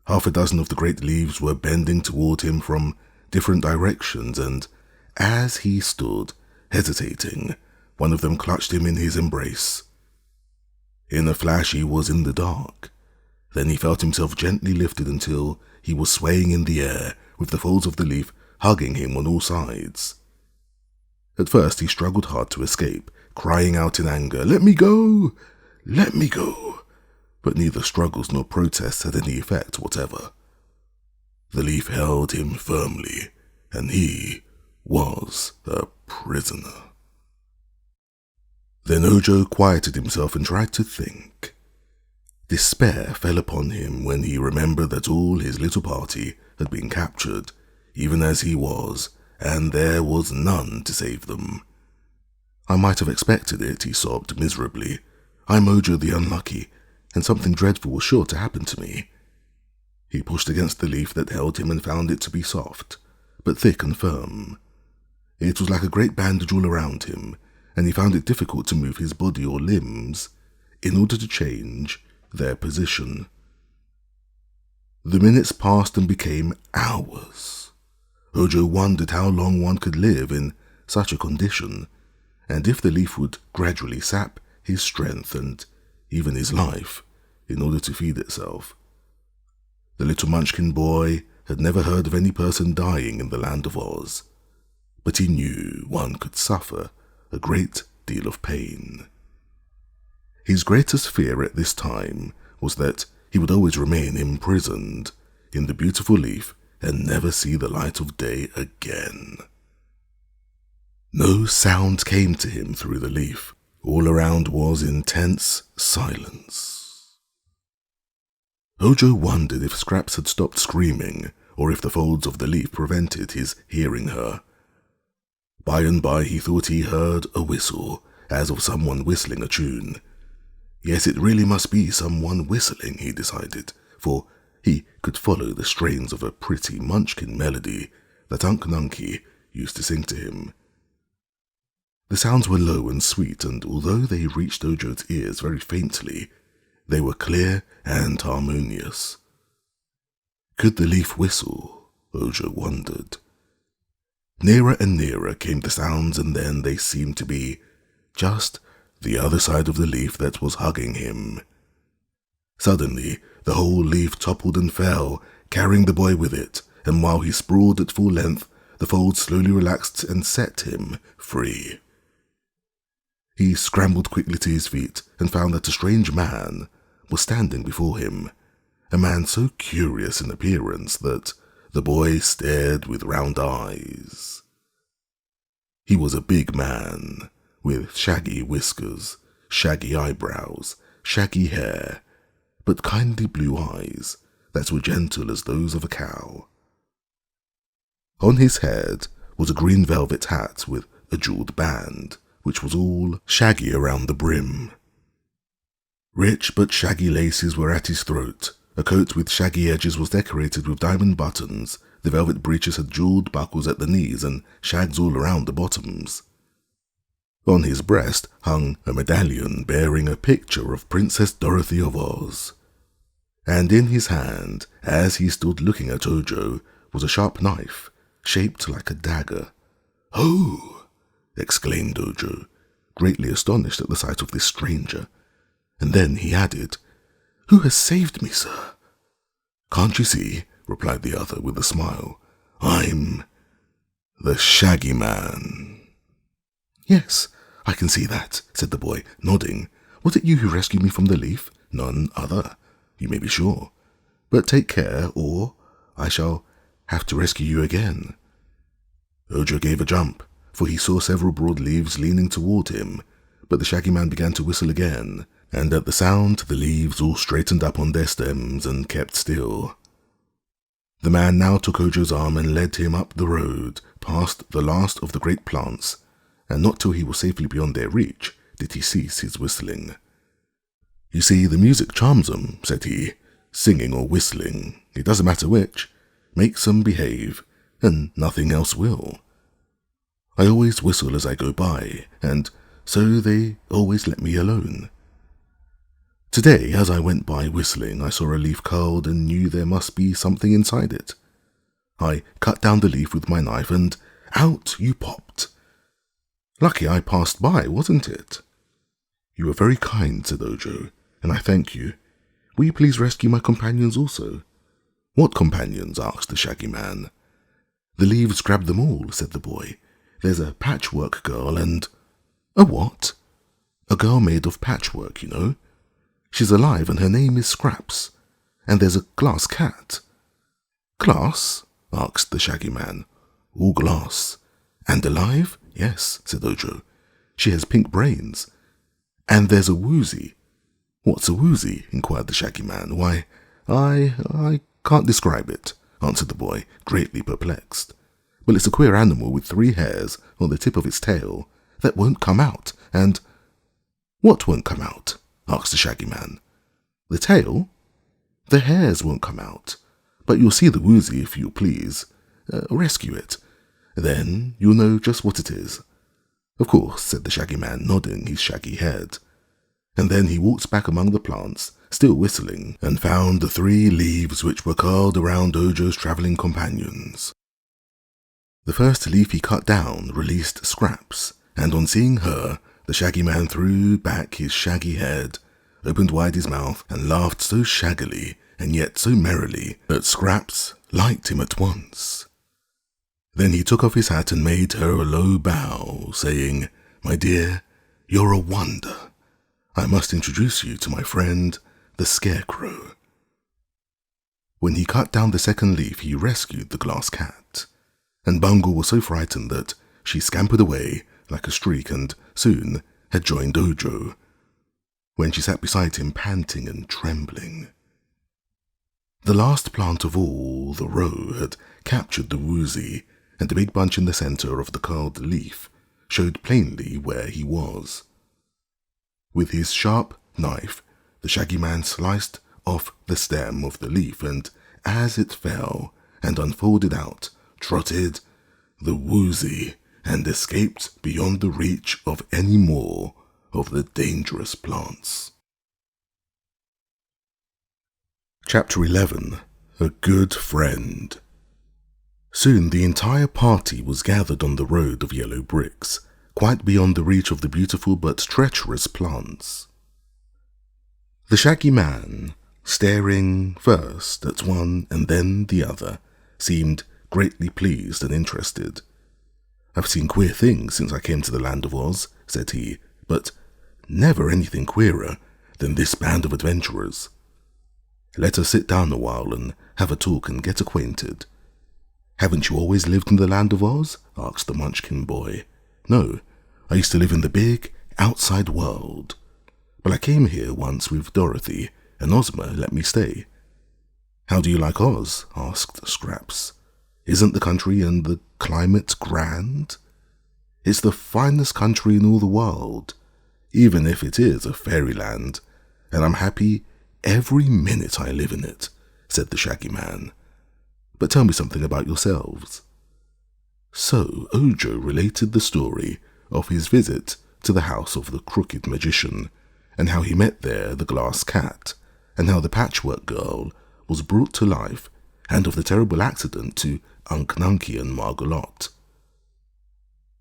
Half a dozen of the great leaves were bending toward him from different directions, and as he stood, hesitating, one of them clutched him in his embrace. In a flash he was in the dark. Then he felt himself gently lifted until he was swaying in the air, with the folds of the leaf hugging him on all sides. At first he struggled hard to escape, crying out in anger, "Let me go! Let me go!" But neither struggles nor protests had any effect whatever. The leaf held him firmly, and he was a prisoner. Then Ojo quieted himself and tried to think. Despair fell upon him when he remembered that all his little party had been captured, even as he was, and there was none to save them. "I might have expected it," he sobbed miserably. "I'm Ojo the Unlucky, and something dreadful was sure to happen to me." He pushed against the leaf that held him and found it to be soft, but thick and firm. It was like a great bandage all around him, and he found it difficult to move his body or limbs in order to change their position. The minutes passed and became hours. Ojo wondered how long one could live in such a condition, and if the leaf would gradually sap his strength and even his life in order to feed itself. The little Munchkin boy had never heard of any person dying in the land of Oz, but he knew one could suffer a great deal of pain. His greatest fear at this time was that he would always remain imprisoned in the beautiful leaf and never see the light of day again. No sound came to him through the leaf. All around was intense silence. Ojo wondered if Scraps had stopped screaming, or if the folds of the leaf prevented his hearing her. By and by he thought he heard a whistle, as of someone whistling a tune. Yes, it really must be someone whistling, he decided, for he could follow the strains of a pretty Munchkin melody that Unc Nunkie used to sing to him. The sounds were low and sweet, and although they reached Ojo's ears very faintly, they were clear and harmonious. Could the leaf whistle? Ojo wondered. Nearer and nearer came the sounds, and then they seemed to be just the other side of the leaf that was hugging him. Suddenly, the whole leaf toppled and fell, carrying the boy with it, and while he sprawled at full length, the folds slowly relaxed and set him free. He scrambled quickly to his feet and found that a strange man was standing before him, a man so curious in appearance that the boy stared with round eyes. He was a big man, with shaggy whiskers, shaggy eyebrows, shaggy hair, but kindly blue eyes that were gentle as those of a cow. On his head was a green velvet hat with a jeweled band, which was all shaggy around the brim. Rich but shaggy laces were at his throat. A coat with shaggy edges was decorated with diamond buttons. The velvet breeches had jeweled buckles at the knees and shags all around the bottoms. On his breast hung a medallion bearing a picture of Princess Dorothy of Oz. And in his hand, as he stood looking at Ojo, was a sharp knife, shaped like a dagger. "Oh!" exclaimed Ojo, greatly astonished at the sight of this stranger. And then he added, "Who has saved me, sir?" "Can't you see?" replied the other with a smile. "I'm the Shaggy Man." "Yes, I can see that," said the boy, nodding. "Was it you who rescued me from the leaf?" "None other, you may be sure. But take care, or I shall have to rescue you again." Ojo gave a jump, for he saw several broad leaves leaning toward him, but the Shaggy Man began to whistle again, and at the sound the leaves all straightened up on their stems and kept still. The man now took Ojo's arm and led him up the road, past the last of the great plants, and not till he was safely beyond their reach did he cease his whistling. "You see, the music charms 'em," said he. "Singing or whistling, it doesn't matter which, makes 'em behave, and nothing else will. I always whistle as I go by, and so they always let me alone. Today, as I went by whistling, I saw a leaf curled and knew there must be something inside it. I cut down the leaf with my knife, and out you popped. Lucky I passed by, wasn't it?" "You were very kind," said Ojo, "and I thank you. Will you please rescue my companions also?" "What companions?" asked the Shaggy Man. "The leaves grabbed them all," said the boy. "There's a Patchwork Girl and—" "A what?" "A girl made of patchwork, you know. She's alive and her name is Scraps. And there's a glass cat." "Glass?" asked the Shaggy Man. "All glass." "And alive?" "Yes," said Ojo. "She has pink brains. And there's a Woozy." "What's a Woozy?" inquired the Shaggy Man. "Why, I can't describe it," answered the boy, greatly perplexed. "Well, it's a queer animal with 3 hairs on the tip of its tail that won't come out, and—" "What won't come out?" asked the Shaggy Man. "The tail? The hairs won't come out, but you'll see the Woozy if you please. Rescue it. Then you'll know just what it is." "Of course," said the Shaggy Man, nodding his shaggy head. And then he walked back among the plants, still whistling, and found the 3 leaves which were curled around Ojo's travelling companions. The first leaf he cut down released Scraps, and on seeing her, the Shaggy Man threw back his shaggy head, opened wide his mouth, and laughed so shaggily, and yet so merrily, that Scraps liked him at once. Then he took off his hat and made her a low bow, saying, "My dear, you're a wonder. I must introduce you to my friend, the Scarecrow." When he cut down the second leaf, he rescued the glass cat, and Bungle was so frightened that she scampered away like a streak and soon had joined Ojo, when she sat beside him panting and trembling. The last plant of all the row had captured the Woozy, and the big bunch in the center of the curled leaf showed plainly where he was. With his sharp knife, the Shaggy Man sliced off the stem of the leaf, and as it fell and unfolded out, trotted the Woozy, and escaped beyond the reach of any more of the dangerous plants. Chapter 11. A Good Friend. Soon the entire party was gathered on the road of yellow bricks, quite beyond the reach of the beautiful but treacherous plants. The Shaggy Man, staring first at one and then the other, seemed greatly pleased and interested. "I've seen queer things since I came to the land of Oz," said he, "but never anything queerer than this band of adventurers. Let us sit down a while and have a talk and get acquainted." "Haven't you always lived in the land of Oz?" asked the Munchkin boy. "No, I used to live in the big, outside world. But I came here once with Dorothy, and Ozma let me stay." "How do you like Oz?" asked Scraps. Isn't the country and the climate grand? It's the finest country in all the world, even if it is a fairyland, and I'm happy every minute I live in it, said the Shaggy Man. But tell me something about yourselves. So Ojo related the story of his visit to the house of the Crooked Magician, and how he met there the glass cat, and how the Patchwork Girl was brought to life, and of the terrible accident to Unc Nunkie and Margolot.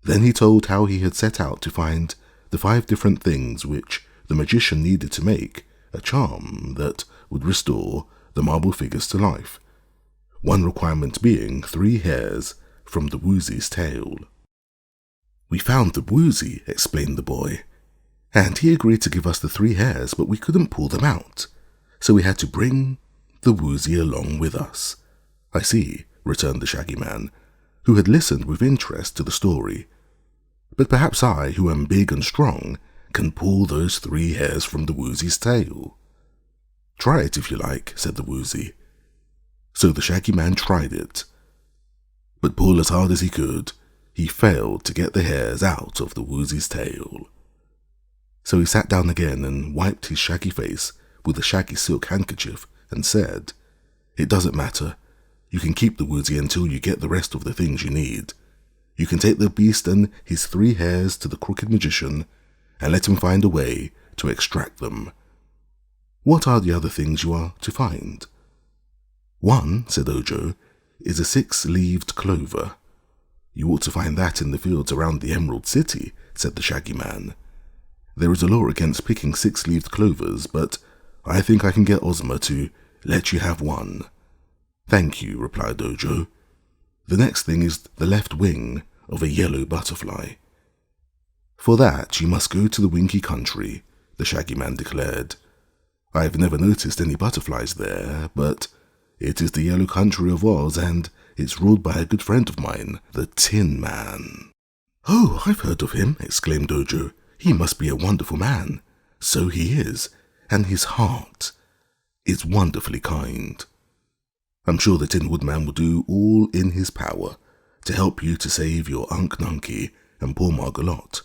Then he told how he had set out to find the 5 different things which the magician needed to make a charm that would restore the marble figures to life, one requirement being 3 hairs from the Woozy's tail. We found the Woozy, explained the boy, and he agreed to give us the 3 hairs, but we couldn't pull them out, so we had to bring the Woozy along with us. I see, returned the Shaggy Man, who had listened with interest to the story. But perhaps I, who am big and strong, can pull those 3 hairs from the Woozy's tail. Try it if you like, said the Woozy. So the Shaggy Man tried it. But pull as hard as he could, he failed to get the hairs out of the Woozy's tail. So he sat down again and wiped his shaggy face with a shaggy silk handkerchief and said, "It doesn't matter. You can keep the Woozy until you get the rest of the things you need. You can take the beast and his 3 hairs to the Crooked Magician and let him find a way to extract them. What are the other things you are to find?" "One," said Ojo, "is a 6-leaved clover." "You ought to find that in the fields around the Emerald City," said the Shaggy Man. "There is a law against picking 6-leaved clovers, but I think I can get Ozma to let you have one." "Thank you," replied Ojo. "The next thing is the left wing of a yellow butterfly." "For that you must go to the Winky Country," the Shaggy Man declared. "I have never noticed any butterflies there, but it is the yellow country of Oz, and it's ruled by a good friend of mine, the Tin Man." "Oh, I've heard of him," exclaimed Ojo. "He must be a wonderful man." "So he is, and his heart is wonderfully kind. I'm sure the Tin Woodman will do all in his power to help you to save your Unc Nunkie and poor Margolot."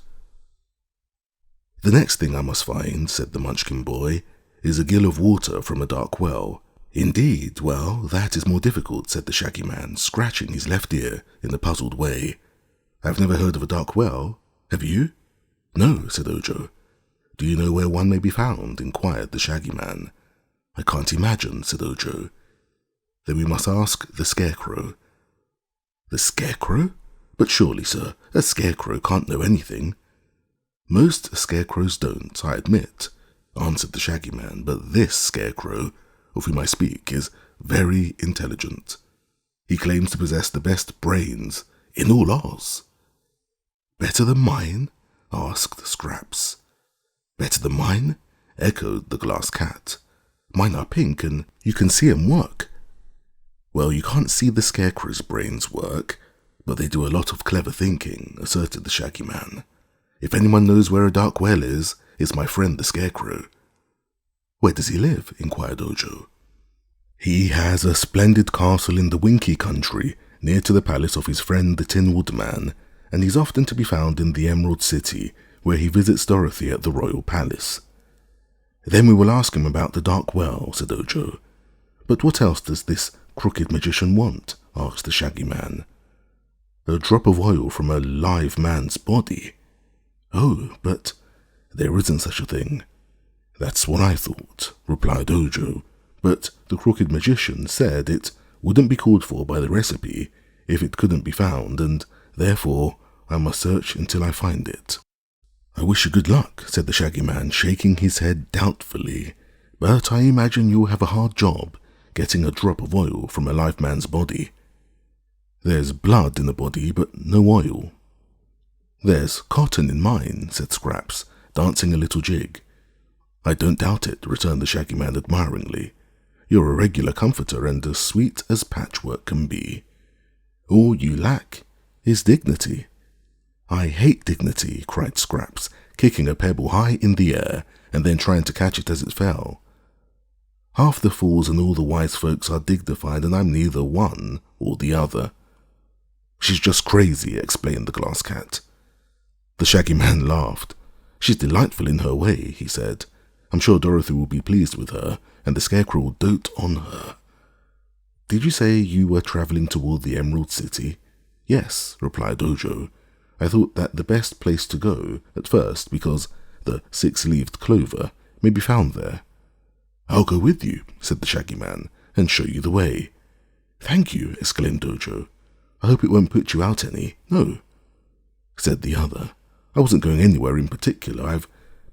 "The next thing I must find," said the Munchkin boy, "is a gill of water from a dark well." "Indeed, well, that is more difficult," said the Shaggy Man, scratching his left ear in a puzzled way. "I've never heard of a dark well. Have you?" "No," said Ojo. "Do you know where one may be found?" inquired the Shaggy Man. "I can't imagine," said Ojo. "Then we must ask the Scarecrow." "The Scarecrow? But surely, sir, a Scarecrow can't know anything." "Most Scarecrows don't, I admit," answered the Shaggy Man, "but this Scarecrow, of whom I speak, is very intelligent. He claims to possess the best brains in all Oz." "Better than mine?" asked Scraps. "Better than mine?" echoed the Glass Cat. "Mine are pink, and you can see 'em work." "Well, you can't see the Scarecrow's brains work, but they do a lot of clever thinking," asserted the Shaggy Man. "If anyone knows where a dark well is, it's my friend the Scarecrow." "Where does he live?" inquired Ojo. "He has a splendid castle in the Winky Country, near to the palace of his friend the Tin Woodman, and he's often to be found in the Emerald City, where he visits Dorothy at the Royal Palace." "Then we will ask him about the dark well," said Ojo. "But what else does this Crooked Magician want?" asked the Shaggy Man. "A drop of oil from a live man's body." "Oh, but there isn't such a thing." "That's what I thought," replied Ojo, "but the Crooked Magician said it wouldn't be called for by the recipe if it couldn't be found, and therefore I must search until I find it." "I wish you good luck," said the Shaggy Man, shaking his head doubtfully, "but I imagine you'll have a hard job getting a drop of oil from a live man's body. There's blood in the body, but no oil." "There's cotton in mine," said Scraps, dancing a little jig. "I don't doubt it," returned the Shaggy Man admiringly. "You're a regular comforter and as sweet as patchwork can be. All you lack is dignity." "I hate dignity," cried Scraps, kicking a pebble high in the air and then trying to catch it as it fell. "Half the fools and all the wise folks are dignified, and I'm neither one or the other," She's just crazy, explained the glass cat. The Shaggy Man laughed. She's delightful in her way, he said. I'm sure Dorothy will be pleased with her, and the Scarecrow will dote on her. Did you say you were travelling toward the Emerald City? Yes, replied Ojo. I thought that the best place to go at first because the six-leaved clover may be found there. I'll go with you, said the Shaggy Man, and show you the way. Thank you, exclaimed Ojo. I hope it won't put you out any. No, said the other. I wasn't going anywhere in particular. I've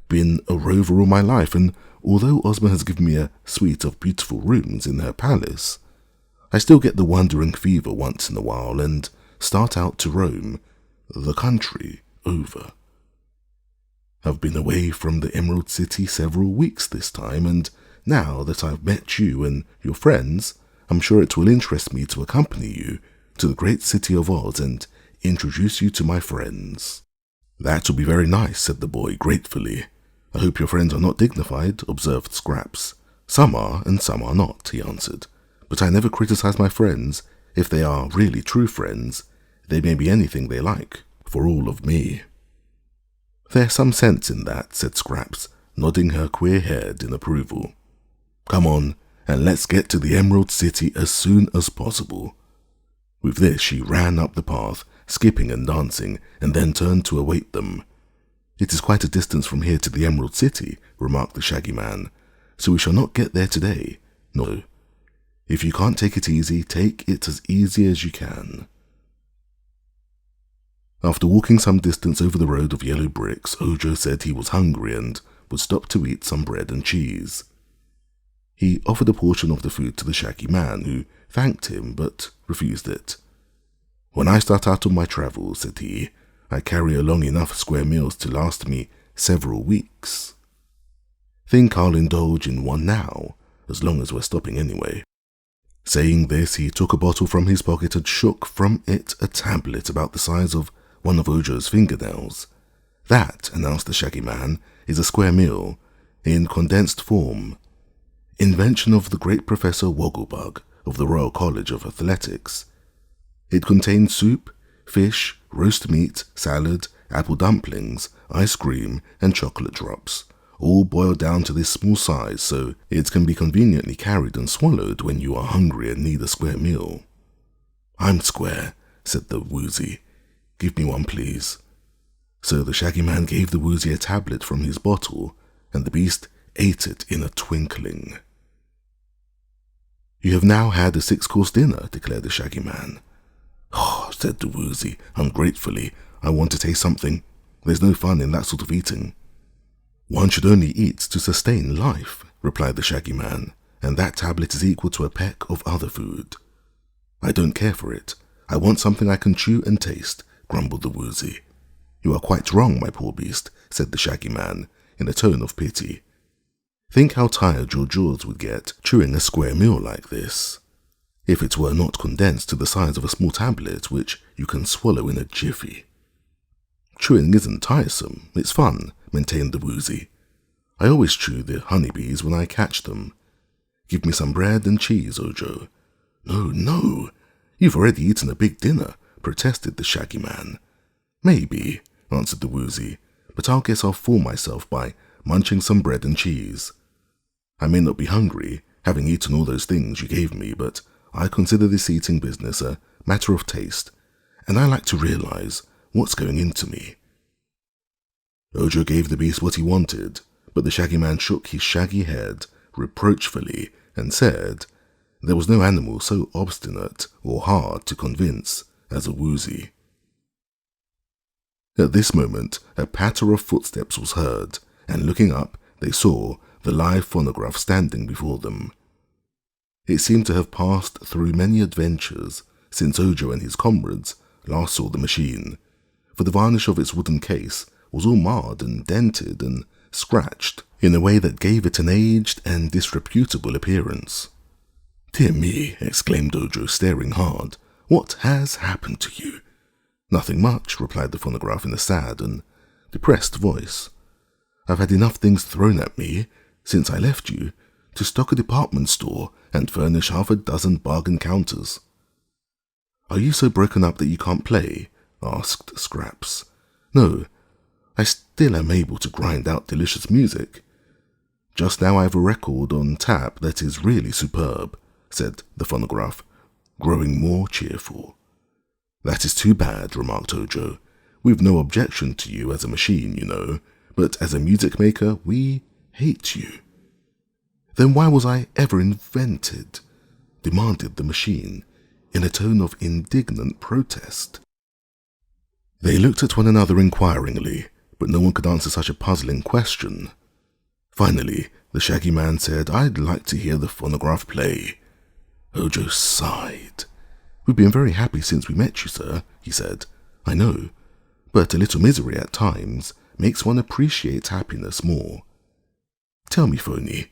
been a rover all my life, and although Ozma has given me a suite of beautiful rooms in her palace, I still get the wandering fever once in a while and start out to roam the country over. I've been away from the Emerald City several weeks this time, and now that I've met you and your friends, I'm sure it will interest me to accompany you to the great city of Oz and introduce you to my friends. That will be very nice, said the boy gratefully. I hope your friends are not dignified, observed Scraps. Some are, and some are not, he answered. But I never criticize my friends. If they are really true friends, they may be anything they like, for all of me. There's some sense in that, said Scraps, nodding her queer head in approval. Come on, and let's get to the Emerald City as soon as possible. With this, she ran up the path, skipping and dancing, and then turned to await them. It is quite a distance from here to the Emerald City, remarked the Shaggy Man, so we shall not get there today. No. If you can't take it easy, take it as easy as you can. After walking some distance over the road of yellow bricks, Ojo said he was hungry and would stop to eat some bread and cheese. He offered a portion of the food to the Shaggy Man, who thanked him but refused it. When I start out on my travels, said he, I carry along enough square meals to last me several weeks. Think I'll indulge in one now, as long as we're stopping anyway. Saying this, he took a bottle from his pocket and shook from it a tablet about the size of one of Ojo's fingernails. That, announced the Shaggy Man, is a square meal, in condensed form. Invention of the great Professor Wogglebug of the Royal College of Athletics. It contains soup, fish, roast meat, salad, apple dumplings, ice cream, and chocolate drops, all boiled down to this small size so it can be conveniently carried and swallowed when you are hungry and need a square meal. I'm square, said the Woozy. Give me one, please. So the Shaggy Man gave the Woozy a tablet from his bottle, and the beast ate it in a twinkling. You have now had a 6-course dinner, declared the Shaggy Man. Oh, said the Woozy, ungratefully. I want to taste something. There's no fun in that sort of eating. One should only eat to sustain life, replied the Shaggy Man, and that tablet is equal to a peck of other food. I don't care for it. I want something I can chew and taste, grumbled the Woozy. You are quite wrong, my poor beast, said the Shaggy Man, in a tone of pity. Think how tired your jaws would get chewing a square meal like this, if it were not condensed to the size of a small tablet which you can swallow in a jiffy. Chewing isn't tiresome, it's fun, maintained the Woozy. I always chew the honeybees when I catch them. Give me some bread and cheese, Ojo. No, you've already eaten a big dinner, protested the Shaggy Man. Maybe, answered the Woozy, but I'll guess I'll fool myself by munching some bread and cheese. I may not be hungry, having eaten all those things you gave me, but I consider this eating business a matter of taste, and I like to realize what's going into me. Ojo gave the beast what he wanted, but the Shaggy Man shook his shaggy head reproachfully and said there was no animal so obstinate or hard to convince as a Woozy. At this moment, a patter of footsteps was heard, and looking up, they saw the live phonograph standing before them. It seemed to have passed through many adventures since Ojo and his comrades last saw the machine, for the varnish of its wooden case was all marred and dented and scratched in a way that gave it an aged and disreputable appearance. Dear me, exclaimed Ojo, staring hard. What has happened to you? Nothing much, replied the phonograph in a sad and depressed voice. I've had enough things thrown at me, since I left you, to stock a department store and furnish 6 bargain counters. "Are you so broken up that you can't play?" asked Scraps. "No, I still am able to grind out delicious music. Just now I have a record on tap that is really superb," said the phonograph, growing more cheerful. "That is too bad," remarked Ojo. "We've no objection to you as a machine, you know, but as a music maker, we hate you." "Then why was I ever invented?" demanded the machine, in a tone of indignant protest. They looked at one another inquiringly, but no one could answer such a puzzling question. Finally, the Shaggy Man said, "I'd like to hear the phonograph play." Ojo sighed. "We've been very happy since we met you, sir," he said. "I know, but a little misery at times makes one appreciate happiness more. Tell me, Phony,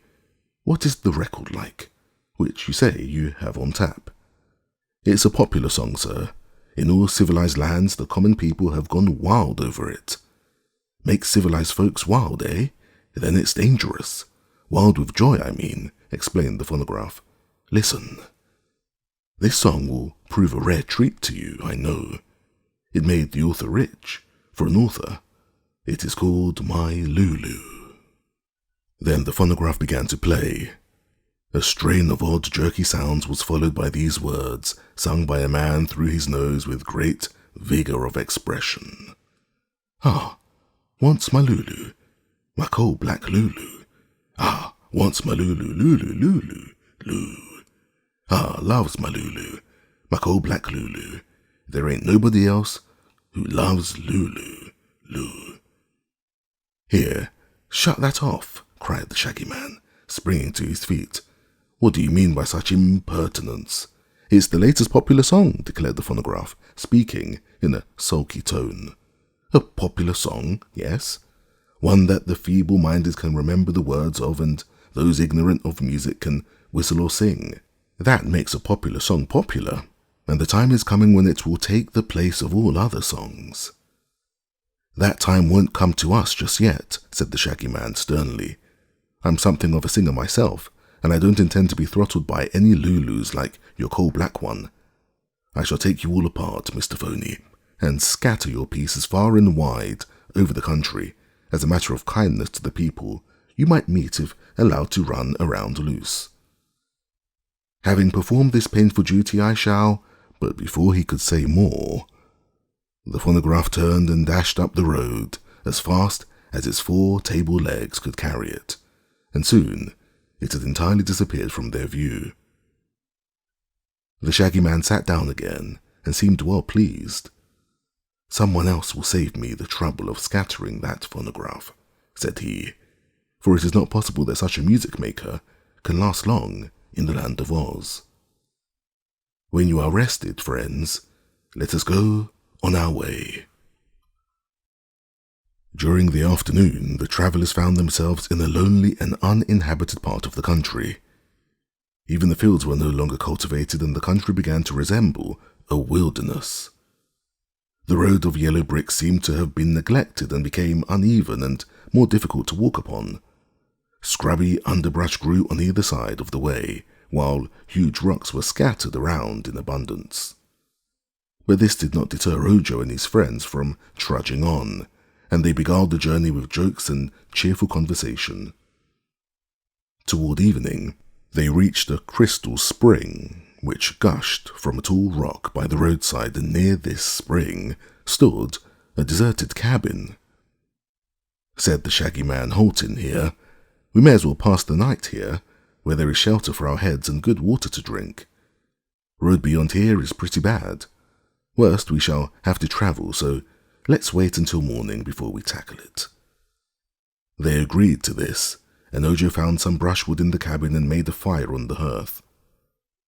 what is the record like, which you say you have on tap?" "It's a popular song, sir. In all civilized lands, the common people have gone wild over it." "Makes civilized folks wild, eh? Then it's dangerous. Wild with joy, I mean," explained the phonograph. "Listen. This song will prove a rare treat to you, I know. It made the author rich, for an author. It is called My Lulu." Then the phonograph began to play. A strain of odd, jerky sounds was followed by these words, sung by a man through his nose with great vigor of expression. "Ah, wants my Lulu, my coal-black Lulu. Ah, wants my Lulu, Lulu, Lulu, Lulu. Ah, loves my Lulu, my coal-black Lulu. There ain't nobody else who loves Lulu, Lulu." "Here, shut that off," cried the Shaggy Man, springing to his feet. "What do you mean by such impertinence?" "It's the latest popular song," declared the phonograph, speaking in a sulky tone. "A popular song, yes? One that the feeble-minded can remember the words of and those ignorant of music can whistle or sing. That makes a popular song popular, and the time is coming when it will take the place of all other songs." "That time won't come to us just yet," said the Shaggy Man sternly. "I'm something of a singer myself, and I don't intend to be throttled by any Lulus like your coal-black one. I shall take you all apart, Mr. Phony, and scatter your pieces far and wide over the country, as a matter of kindness to the people you might meet if allowed to run around loose. Having performed this painful duty, I shall—" But before he could say more, the phonograph turned and dashed up the road as fast as its 4 table legs could carry it, and soon it had entirely disappeared from their view. The Shaggy Man sat down again and seemed well pleased. "Someone else will save me the trouble of scattering that phonograph," said he, "for it is not possible that such a music maker can last long in the land of Oz. When you are rested, friends, let us go on our way." During the afternoon, the travelers found themselves in a lonely and uninhabited part of the country. Even the fields were no longer cultivated, and the country began to resemble a wilderness. The road of yellow bricks seemed to have been neglected and became uneven and more difficult to walk upon. Scrubby underbrush grew on either side of the way, while huge rocks were scattered around in abundance. But this did not deter Ojo and his friends from trudging on, and they beguiled the journey with jokes and cheerful conversation. Toward evening, they reached a crystal spring, which gushed from a tall rock by the roadside, and near this spring stood a deserted cabin. Said the Shaggy Man, "Halting here. We may as well pass the night here, where there is shelter for our heads and good water to drink. Road beyond here is pretty bad. Worst, we shall have to travel, so let's wait until morning before we tackle it." They agreed to this, and Ojo found some brushwood in the cabin and made a fire on the hearth.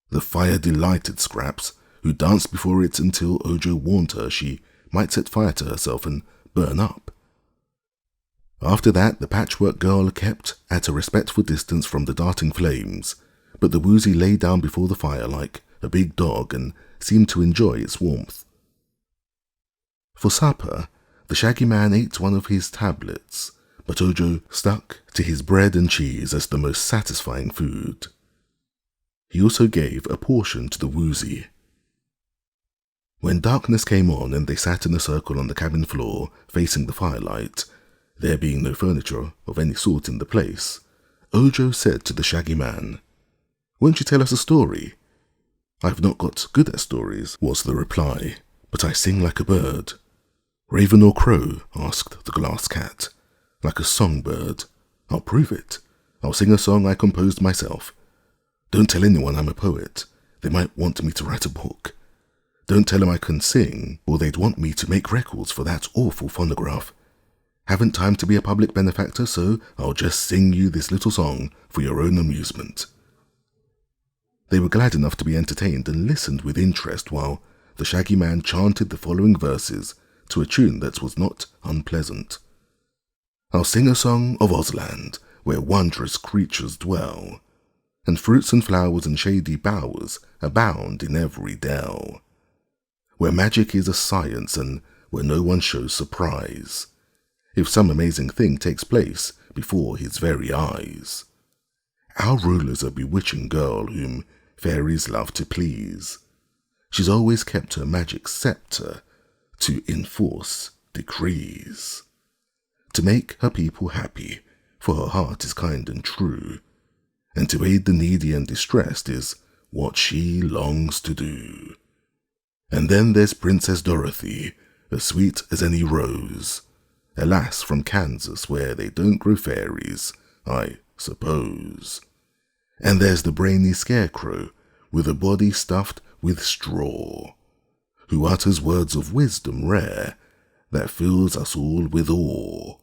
The fire delighted Scraps, who danced before it until Ojo warned her she might set fire to herself and burn up. After that, the Patchwork Girl kept at a respectful distance from the darting flames, but the Woozy lay down before the fire like a big dog and seemed to enjoy its warmth. For supper, the Shaggy Man ate one of his tablets, but Ojo stuck to his bread and cheese as the most satisfying food. He also gave a portion to the Woozy. When darkness came on and they sat in a circle on the cabin floor, facing the firelight, there being no furniture of any sort in the place, Ojo said to the Shaggy Man, "Won't you tell us a story?" "I've not got good at stories," was the reply, "but I sing like a bird." "Raven or crow?" asked the glass cat. "Like a songbird." "I'll prove it. I'll sing a song I composed myself." "Don't tell anyone I'm a poet. They might want me to write a book." "Don't tell them I can sing, or they'd want me to make records for that awful phonograph." "Haven't time to be a public benefactor, so I'll just sing you this little song for your own amusement." They were glad enough to be entertained and listened with interest while the Shaggy Man chanted the following verses to a tune that was not unpleasant. "I'll sing a song of Ozland, where wondrous creatures dwell, and fruits and flowers and shady bowers abound in every dell, where magic is a science and where no one shows surprise if some amazing thing takes place before his very eyes. Our ruler's a bewitching girl whom fairies love to please. She's always kept her magic scepter to enforce decrees, to make her people happy, for her heart is kind and true, and to aid the needy and distressed is what she longs to do. And then there's Princess Dorothy, as sweet as any rose, alas, from Kansas, where they don't grow fairies, I suppose. And there's the brainy scarecrow, with a body stuffed with straw, who utters words of wisdom rare, that fills us all with awe.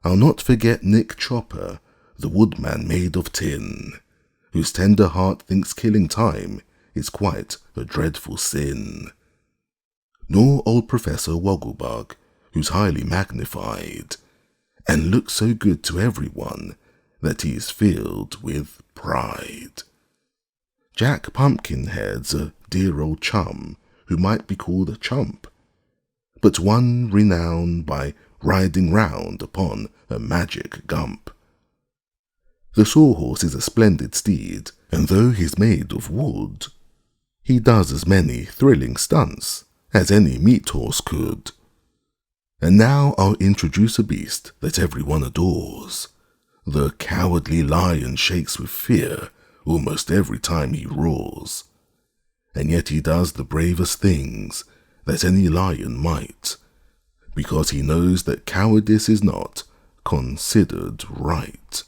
I'll not forget Nick Chopper, the woodman made of tin, whose tender heart thinks killing time is quite a dreadful sin. Nor old Professor Wogglebug, who's highly magnified, and looks so good to everyone that he is filled with pride. Jack Pumpkinhead's a dear old chum, who might be called a chump, but one renowned by riding round upon a magic gump. The Sawhorse is a splendid steed, and though he's made of wood, he does as many thrilling stunts as any meat horse could. And now I'll introduce a beast that everyone adores. The Cowardly Lion shakes with fear almost every time he roars, and yet he does the bravest things that any lion might, because he knows that cowardice is not considered right.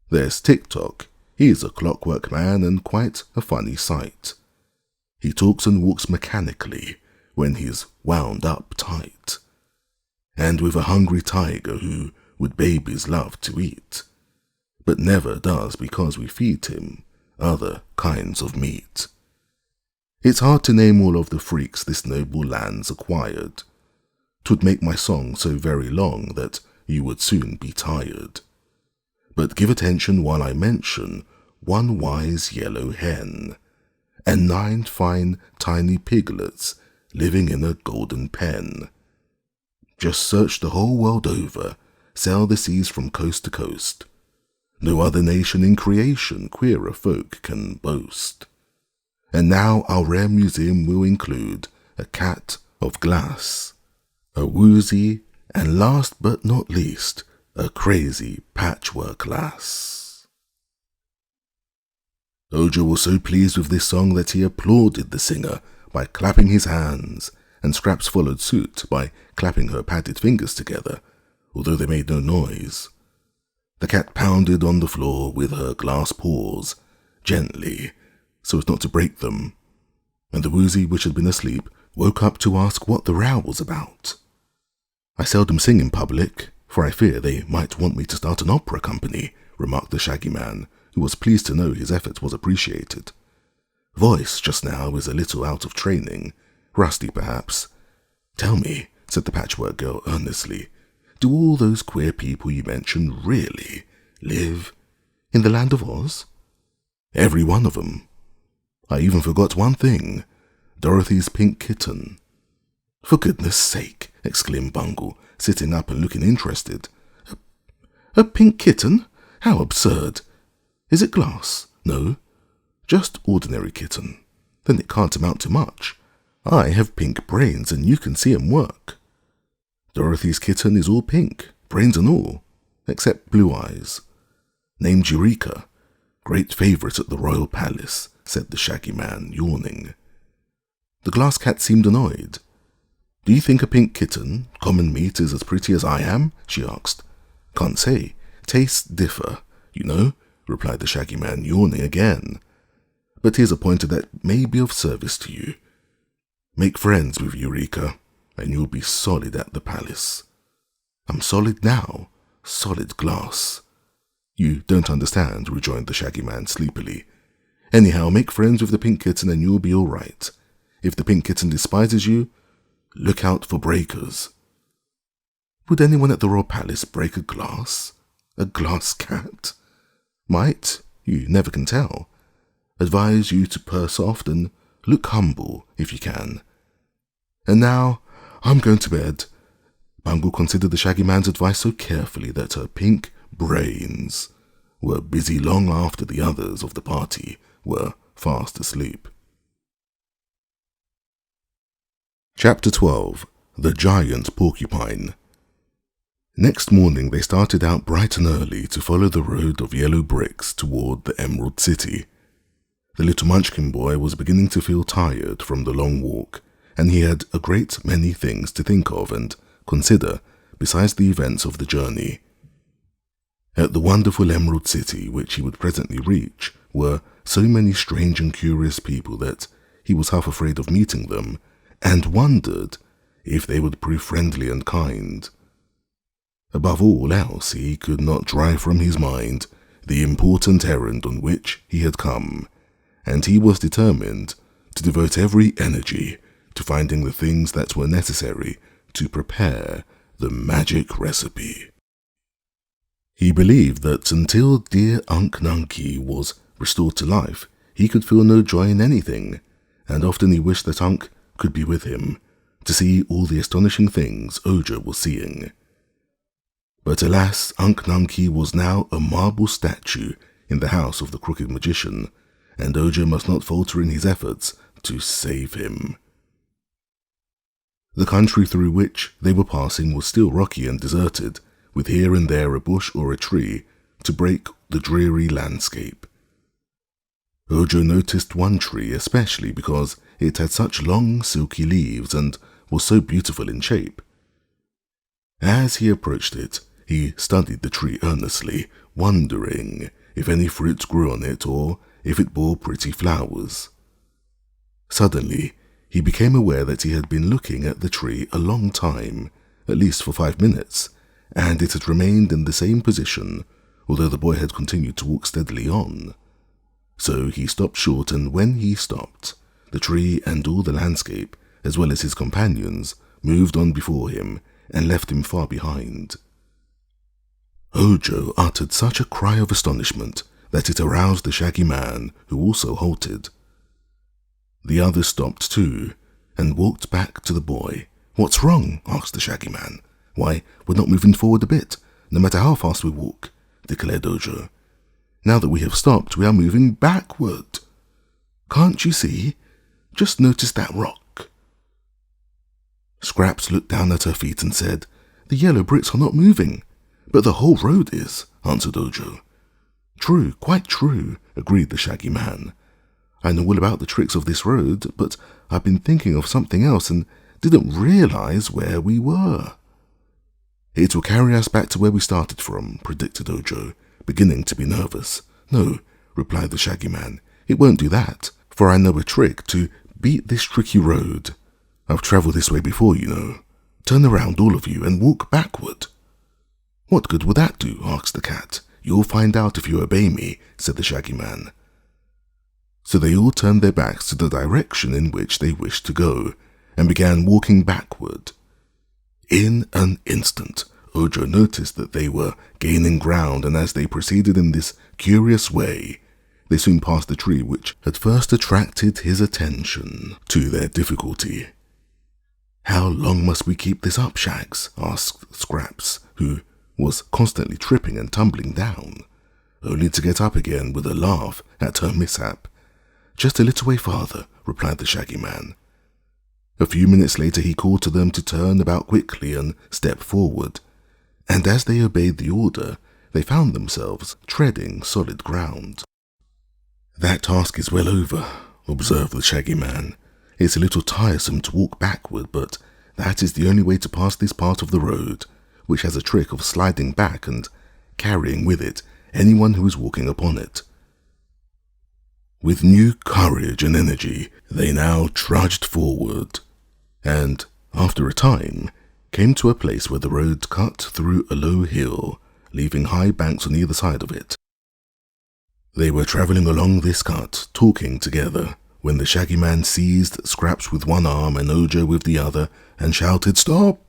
There's Tik-Tok. He's a clockwork man and quite a funny sight. He talks and walks mechanically when he's wound up tight, and with a hungry tiger who would babies love to eat, but never does because we feed him other kinds of meat. It's hard to name all of the freaks this noble land's acquired. 'Twould make my song so very long that you would soon be tired. But give attention while I mention one wise yellow hen, and 9 fine tiny piglets living in a golden pen. Just search the whole world over, sail the seas from coast to coast. No other nation in creation queerer folk can boast. And now our rare museum will include a cat of glass, a Woozy, and last but not least, a crazy patchwork lass. Ojo was so pleased with this song that he applauded the singer by clapping his hands, and Scraps followed suit by clapping her padded fingers together, although they made no noise. The cat pounded on the floor with her glass paws, gently, so as not to break them, and the Woozy, which had been asleep, woke up to ask what the row was about. "I seldom sing in public, for I fear they might want me to start an opera company," remarked the Shaggy Man, who was pleased to know his effort was appreciated. "Voice just now is a little out of training, rusty perhaps." "Tell me," said the Patchwork Girl earnestly, "do all those queer people you mentioned really live in the land of Oz?" "Every one of them. I even forgot one thing, Dorothy's pink kitten." "For goodness sake," exclaimed Bungle, sitting up and looking interested. A pink kitten? How absurd. Is it glass? No, just ordinary kitten. Then it can't amount to much. I have pink brains and you can see 'em work. Dorothy's kitten is all pink, brains and all, except blue eyes. Named Eureka, great favourite at the royal palace, said the Shaggy Man, yawning. The glass cat seemed annoyed. Do you think a pink kitten, common meat, is as pretty as I am? She asked. Can't say. Tastes differ, you know, replied the Shaggy Man, yawning again. But here's a pointer that may be of service to you. Make friends with Eureka, and you'll be solid at the palace. I'm solid now, solid glass. You don't understand, rejoined the Shaggy Man sleepily. Anyhow, make friends with the pink kitten and you'll be all right. If the pink kitten despises you, look out for breakers. Would anyone at the royal palace break a glass? A glass cat? Might, you never can tell. Advise you to purse oft and look humble if you can. And now, I'm going to bed. Bungle considered the Shaggy Man's advice so carefully that her pink brains were busy long after the others of the party were fast asleep. Chapter 12. The Giant Porcupine. Next morning they started out bright and early to follow the road of yellow bricks toward the Emerald City. The little Munchkin boy was beginning to feel tired from the long walk, and he had a great many things to think of and consider besides the events of the journey. At the wonderful Emerald City, which he would presently reach, were so many strange and curious people that he was half afraid of meeting them, and wondered if they would prove friendly and kind. Above all else, he could not drive from his mind the important errand on which he had come, and he was determined to devote every energy to finding the things that were necessary to prepare the magic recipe. He believed that until dear Unc Nunkie was restored to life, he could feel no joy in anything, and often he wished that Unc could be with him to see all the astonishing things Ojo was seeing. But alas, Unc Nunkie was now a marble statue in the house of the Crooked Magician, and Ojo must not falter in his efforts to save him. The country through which they were passing was still rocky and deserted, with here and there a bush or a tree to break the dreary landscape. Ojo noticed one tree especially because it had such long silky leaves and was so beautiful in shape. As he approached it, he studied the tree earnestly, wondering if any fruit grew on it or if it bore pretty flowers. Suddenly, he became aware that he had been looking at the tree a long time, at least for 5 minutes, and it had remained in the same position, although the boy had continued to walk steadily on. So he stopped short, and when he stopped, the tree and all the landscape, as well as his companions, moved on before him and left him far behind. Ojo uttered such a cry of astonishment that it aroused the Shaggy Man, who also halted. The others stopped too, and walked back to the boy. "What's wrong?" asked the Shaggy Man. "Why, we're not moving forward a bit, no matter how fast we walk," declared Ojo. "Now that we have stopped, we are moving backward. Can't you see? Just notice that rock." Scraps looked down at her feet and said, "The yellow bricks are not moving, but the whole road is," answered Ojo. "True, quite true," agreed the Shaggy Man. "I know all about the tricks of this road, but I've been thinking of something else and didn't realize where we were." "It will carry us back to where we started from," predicted Ojo, beginning to be nervous. "No," replied the Shaggy Man, "it won't do that, for I know a trick to beat this tricky road. I've travelled this way before, you know. Turn around, all of you, and walk backward." "What good would that do?" asked the cat. "You'll find out if you obey me," said the Shaggy Man. So they all turned their backs to the direction in which they wished to go, and began walking backward. In an instant, Ojo noticed that they were gaining ground, and as they proceeded in this curious way, they soon passed the tree which had first attracted his attention to their difficulty. "How long must we keep this up, Shags?" asked Scraps, who was constantly tripping and tumbling down, only to get up again with a laugh at her mishap. "Just a little way farther," replied the Shaggy Man. A few minutes later he called to them to turn about quickly and step forward, and as they obeyed the order, they found themselves treading solid ground. "That task is well over," observed the Shaggy Man. "It's a little tiresome to walk backward, but that is the only way to pass this part of the road, which has a trick of sliding back and carrying with it anyone who is walking upon it." With new courage and energy, they now trudged forward, and, after a time, came to a place where the road cut through a low hill, leaving high banks on either side of it. They were travelling along this cut, talking together, when the Shaggy Man seized Scraps with one arm and Ojo with the other, and shouted, "Stop!"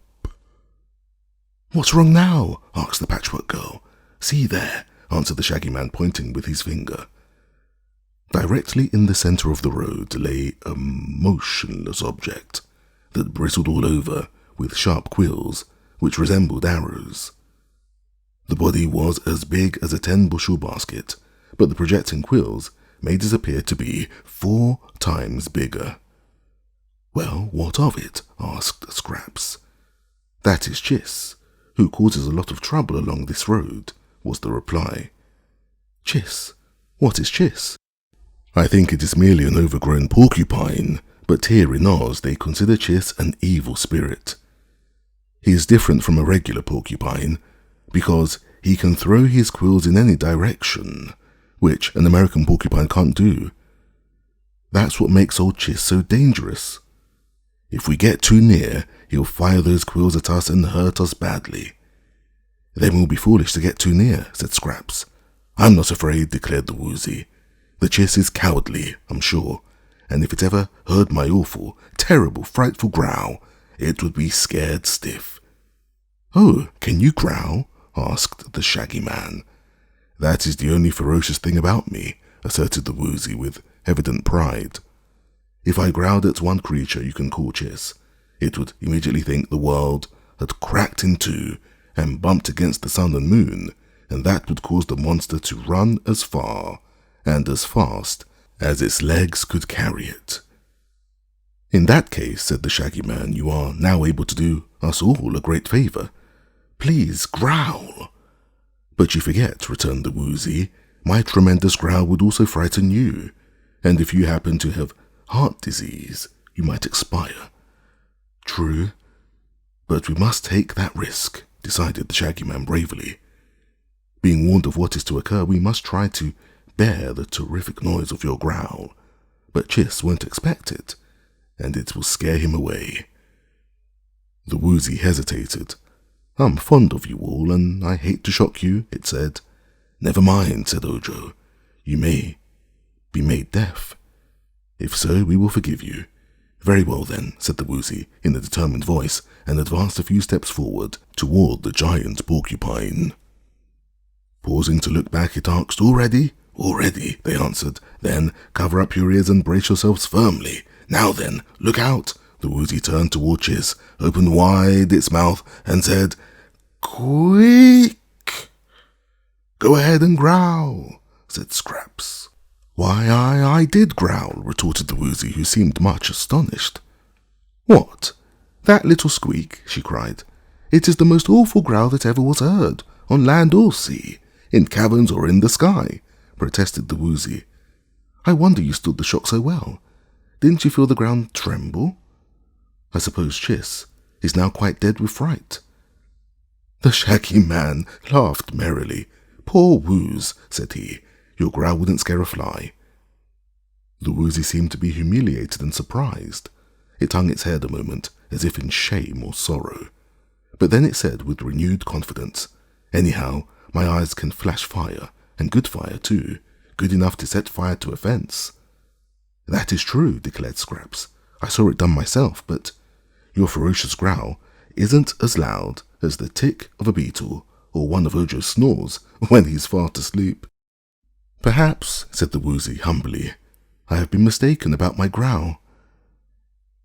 "What's wrong now?" asked the Patchwork Girl. "See there," answered the Shaggy Man, pointing with his finger. Directly in the centre of the road lay a motionless object that bristled all over with sharp quills which resembled arrows. The body was as big as a 10-bushel basket, but the projecting quills made it appear to be 4 times bigger. "Well, what of it?" asked Scraps. "That is Chiss, who causes a lot of trouble along this road," was the reply. "Chiss? What is Chiss?" "I think it is merely an overgrown porcupine, but here in Oz they consider Chiss an evil spirit. He is different from a regular porcupine because he can throw his quills in any direction, which an American porcupine can't do. That's what makes old Chiss so dangerous. If we get too near, he'll fire those quills at us and hurt us badly." "Then we'll be foolish to get too near," said Scraps. "I'm not afraid," declared the Woozy. "The Chiss is cowardly, I'm sure, and if it ever heard my awful, terrible, frightful growl, it would be scared stiff." "Oh, can you growl?" asked the Shaggy Man. "That is the only ferocious thing about me," asserted the Woozy with evident pride. "If I growled at one creature you can call Chiss, it would immediately think the world had cracked in two and bumped against the sun and moon, and that would cause the monster to run as far and as fast as its legs could carry it." "In that case," said the Shaggy Man, "you are now able to do us all a great favour. Please growl." "But you forget," returned the Woozy, "my tremendous growl would also frighten you, and if you happen to have heart disease, you might expire." "True, but we must take that risk," decided the Shaggy Man bravely. "Being warned of what is to occur, we must try to bear the terrific noise of your growl, but Chiss won't expect it, and it will scare him away." The Woozy hesitated. "I'm fond of you all, and I hate to shock you," it said. "Never mind," said Ojo. "You may be made deaf. If so, we will forgive you." "Very well then," said the Woozy in a determined voice, and advanced a few steps forward toward the giant porcupine. Pausing to look back, it asked, "All ready?" "All ready," they answered. "Then cover up your ears and brace yourselves firmly. Now then, look out." The Woozy turned toward Chiss, opened wide its mouth, and said, "Quick!" "Go ahead and growl," said Scraps. "Why, I did growl," retorted the Woozy, who seemed much astonished. "What? That little squeak?" she cried. "It is the most awful growl that ever was heard, on land or sea, in caverns or in the sky," protested the Woozy. "I wonder you stood the shock so well. Didn't you feel the ground tremble? I suppose Chiss is now quite dead with fright." The Shaggy Man laughed merrily. "Poor Woos," said he, "your growl wouldn't scare a fly." The Woozy seemed to be humiliated and surprised. It hung its head a moment, as if in shame or sorrow. But then it said with renewed confidence, "Anyhow, my eyes can flash fire, and good fire too, good enough to set fire to a fence." "That is true," declared Scraps. "I saw it done myself, but your ferocious growl isn't as loud as the tick of a beetle or one of Ojo's snores when he's fast asleep." "Perhaps," said the Woozy humbly, "I have been mistaken about my growl.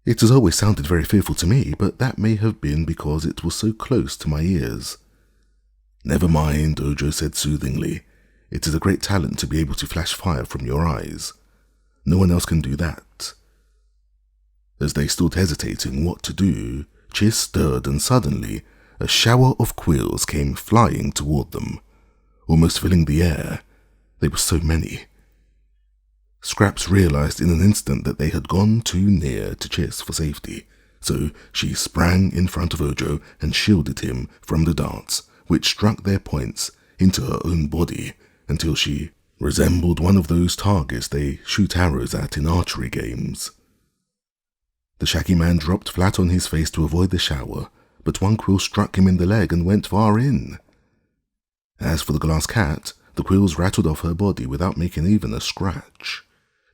It has always sounded very fearful to me, but that may have been because it was so close to my ears." "Never mind," Ojo said soothingly. "It is a great talent to be able to flash fire from your eyes. No one else can do that." As they stood hesitating what to do, Chiss stirred and suddenly a shower of quills came flying toward them, almost filling the air. They were so many. Scraps realized in an instant that they had gone too near to Chiss for safety, so she sprang in front of Ojo and shielded him from the darts, which struck their points into her own body until she resembled one of those targets they shoot arrows at in archery games. The Shaggy Man dropped flat on his face to avoid the shower, but one quill struck him in the leg and went far in. As for the glass cat, the quills rattled off her body without making even a scratch,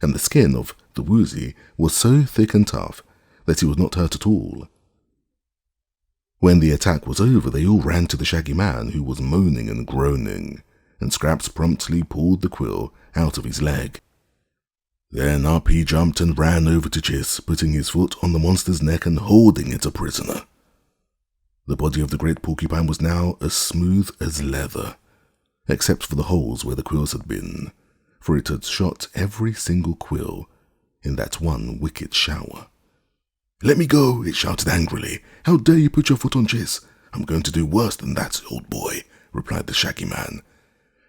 and the skin of the Woozy was so thick and tough that he was not hurt at all. When the attack was over, they all ran to the Shaggy Man, who was moaning and groaning, and Scraps promptly pulled the quill out of his leg. Then up he jumped and ran over to Chiss, putting his foot on the monster's neck and holding it a prisoner. The body of the great porcupine was now as smooth as leather, except for the holes where the quills had been, for it had shot every single quill in that one wicked shower. "Let me go," it shouted angrily. "How dare you put your foot on Chiss? I'm going to do worse than that, old boy," replied the Shaggy Man.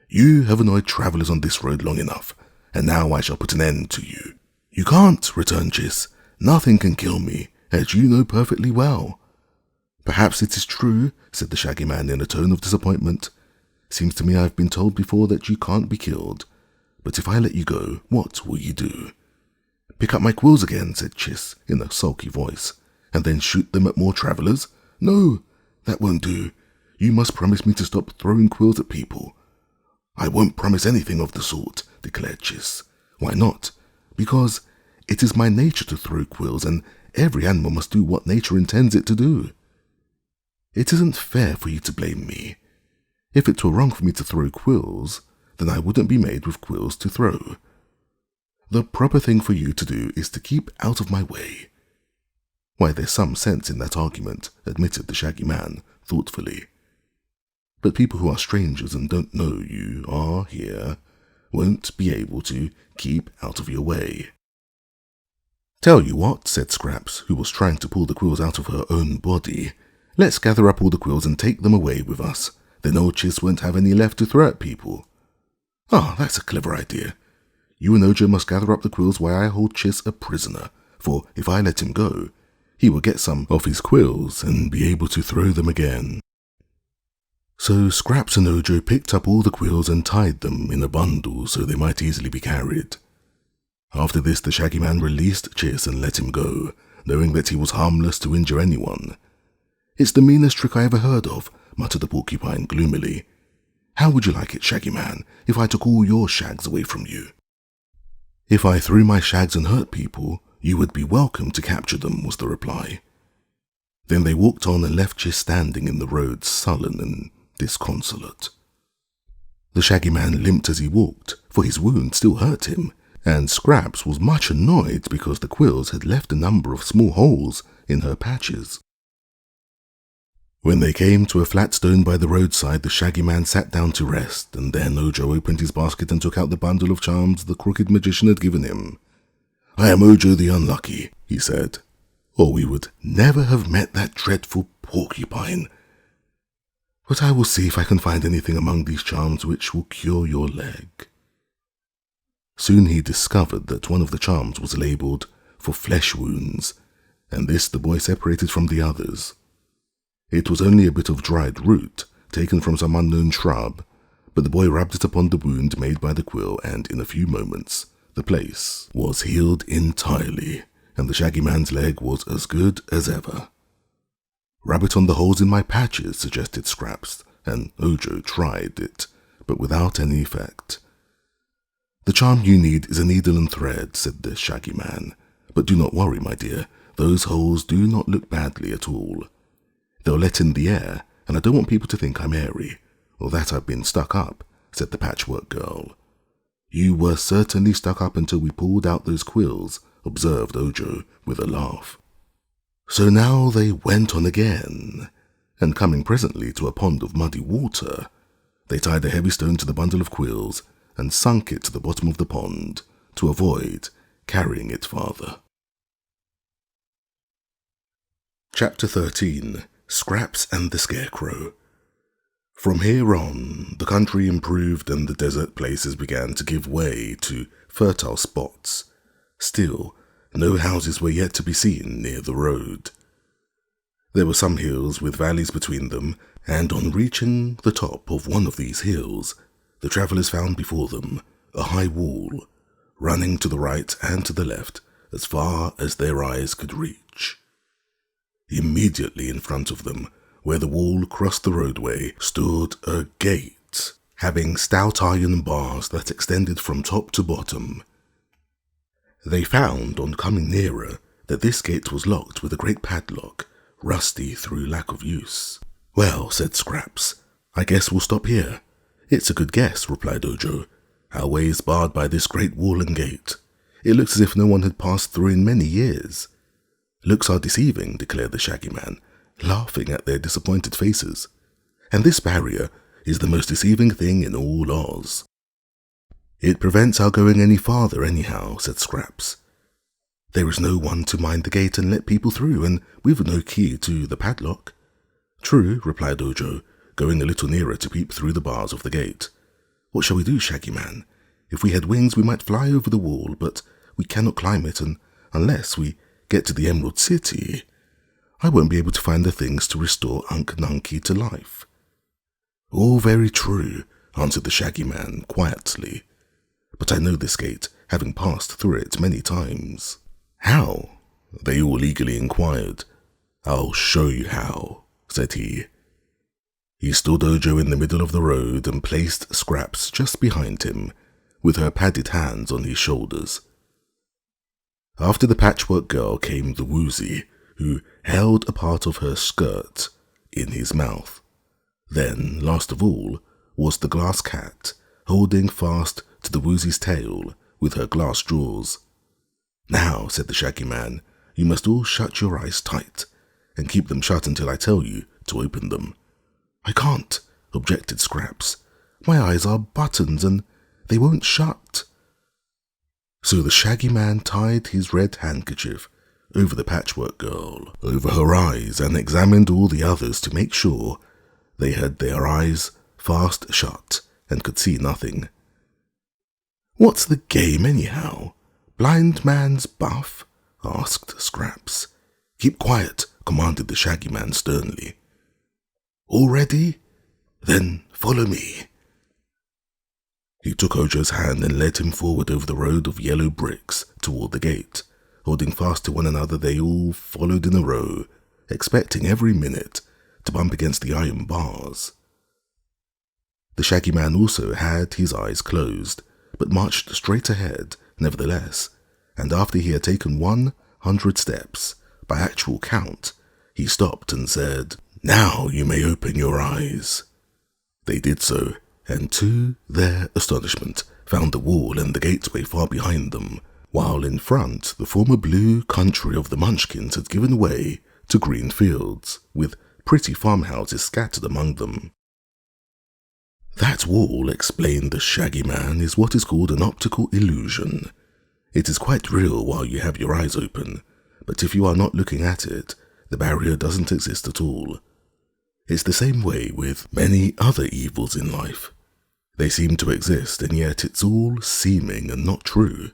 "You have annoyed travelers on this road long enough, and now I shall put an end to you." "You can't," returned Chiss. "Nothing can kill me, as you know perfectly well." "Perhaps it is true," said the Shaggy Man in a tone of disappointment. "Seems to me I've been told before that you can't be killed. But if I let you go, what will you do?" "Pick up my quills again," said Chiss in a sulky voice, "and then shoot them at more travelers?" "No, that won't do. You must promise me to stop throwing quills at people." "I won't promise anything of the sort," declared Chiss. "Why not?" "Because it is my nature to throw quills, and every animal must do what nature intends it to do." "It isn't fair for you to blame me. If it were wrong for me to throw quills, then I wouldn't be made with quills to throw. The proper thing for you to do is to keep out of my way." "Why, there's some sense in that argument," admitted the Shaggy Man thoughtfully. "But people who are strangers and don't know you are here won't be able to keep out of your way." "Tell you what," said Scraps, who was trying to pull the quills out of her own body. "Let's gather up all the quills and take them away with us. Then old Chiss won't have any left to throw at people." "Ah, that's a clever idea. You and Ojo must gather up the quills while I hold Chiss a prisoner, for if I let him go, he will get some of his quills and be able to throw them again." So Scraps and Ojo picked up all the quills and tied them in a bundle so they might easily be carried. After this, the Shaggy Man released Chiss and let him go, knowing that he was harmless to injure anyone. "It's the meanest trick I ever heard of," muttered the porcupine gloomily. "How would you like it, Shaggy Man, if I took all your shags away from you?" "If I threw my shags and hurt people, you would be welcome to capture them," was the reply. Then they walked on and left Chiss standing in the road, sullen and disconsolate. The Shaggy Man limped as he walked, for his wound still hurt him, and Scraps was much annoyed because the quills had left a number of small holes in her patches. When they came to a flat stone by the roadside, the Shaggy Man sat down to rest, and then Ojo opened his basket and took out the bundle of charms the crooked magician had given him. "I am Ojo the Unlucky," he said, "or we would never have met that dreadful porcupine. But I will see if I can find anything among these charms which will cure your leg." Soon he discovered that one of the charms was labelled for flesh wounds, and this the boy separated from the others. It was only a bit of dried root, taken from some unknown shrub, but the boy rubbed it upon the wound made by the quill, and in a few moments the place was healed entirely, and the Shaggy Man's leg was as good as ever. "Rub it on the holes in my patches," suggested Scraps, and Ojo tried it, but without any effect. "The charm you need is a needle and thread," said the Shaggy Man, "but do not worry, my dear, those holes do not look badly at all. They'll let in the air, and I don't want people to think I'm airy, or that I've been stuck up," said the Patchwork Girl. "You were certainly stuck up until we pulled out those quills," observed Ojo with a laugh. So now they went on again, and coming presently to a pond of muddy water, they tied a heavy stone to the bundle of quills and sunk it to the bottom of the pond to avoid carrying it farther. Chapter 13. Scraps and the Scarecrow. From here on, the country improved and the desert places began to give way to fertile spots. Still, no houses were yet to be seen near the road. There were some hills with valleys between them, and on reaching the top of one of these hills, the travellers found before them a high wall, running to the right and to the left as far as their eyes could reach. Immediately in front of them, where the wall crossed the roadway, stood a gate, having stout iron bars that extended from top to bottom. They found, on coming nearer, that this gate was locked with a great padlock, rusty through lack of use. "Well," said Scraps, "I guess we'll stop here." "It's a good guess," replied Ojo. "Our way is barred by this great wall and gate. It looks as if no one had passed through in many years." "Looks are deceiving," declared the Shaggy Man, laughing at their disappointed faces. "And this barrier is the most deceiving thing in all Oz." "It prevents our going any farther anyhow," said Scraps. "There is no one to mind the gate and let people through, and we've no key to the padlock." "True," replied Ojo, going a little nearer to peep through the bars of the gate. "What shall we do, Shaggy Man? If we had wings we might fly over the wall, but we cannot climb it, and unless we get to the Emerald City, I won't be able to find the things to restore Unc Nunkie to life." "All very true," answered the Shaggy Man quietly. "But I know this gate, having passed through it many times." "How?" they all eagerly inquired. "I'll show you how," said he. He stood Ojo in the middle of the road and placed Scraps just behind him, with her padded hands on his shoulders. After the Patchwork Girl came the Woozy, who held a part of her skirt in his mouth. Then, last of all, was the Glass Cat, holding fast to the Woozy's tail with her glass jaws. "Now," said the Shaggy Man, "you must all shut your eyes tight, and keep them shut until I tell you to open them." "I can't," objected Scraps. "My eyes are buttons, and they won't shut." So the Shaggy Man tied his red handkerchief over the Patchwork Girl, over her eyes, and examined all the others to make sure they had their eyes fast shut and could see nothing. "What's the game, anyhow? Blind man's buff?" asked Scraps. "Keep quiet," commanded the Shaggy Man sternly. "All ready? Then follow me." He took Ojo's hand and led him forward over the road of yellow bricks toward the gate. Holding fast to one another, they all followed in a row, expecting every minute to bump against the iron bars. The Shaggy Man also had his eyes closed, but marched straight ahead, nevertheless, and after he had taken 100 steps, by actual count, he stopped and said, "Now you may open your eyes." They did so, and to their astonishment found the wall and the gateway far behind them, while in front the former blue country of the Munchkins had given way to green fields, with pretty farmhouses scattered among them. "That wall," explained the Shaggy Man, "is what is called an optical illusion. It is quite real while you have your eyes open, but if you are not looking at it, the barrier doesn't exist at all. It's the same way with many other evils in life. They seem to exist, and yet it's all seeming and not true.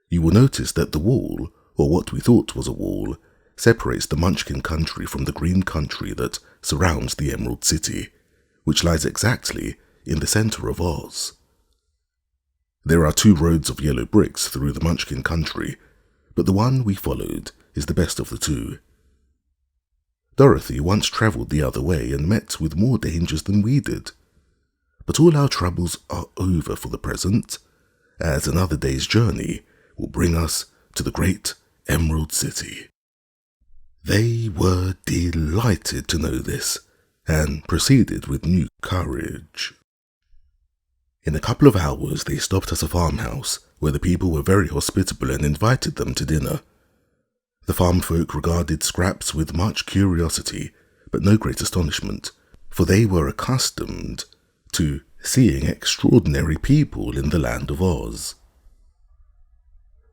You will notice that the wall, or what we thought was a wall, separates the Munchkin Country from the green country that surrounds the Emerald City, which lies exactly in the center of Oz. There are 2 roads of yellow bricks through the Munchkin Country, but the one we followed is the best of the 2. Dorothy once travelled the other way and met with more dangers than we did. But all our troubles are over for the present, as another day's journey will bring us to the great Emerald City." They were delighted to know this, and proceeded with new courage. In a couple of hours they stopped at a farmhouse, where the people were very hospitable and invited them to dinner. The farm folk regarded Scraps with much curiosity, but no great astonishment, for they were accustomed to seeing extraordinary people in the land of Oz.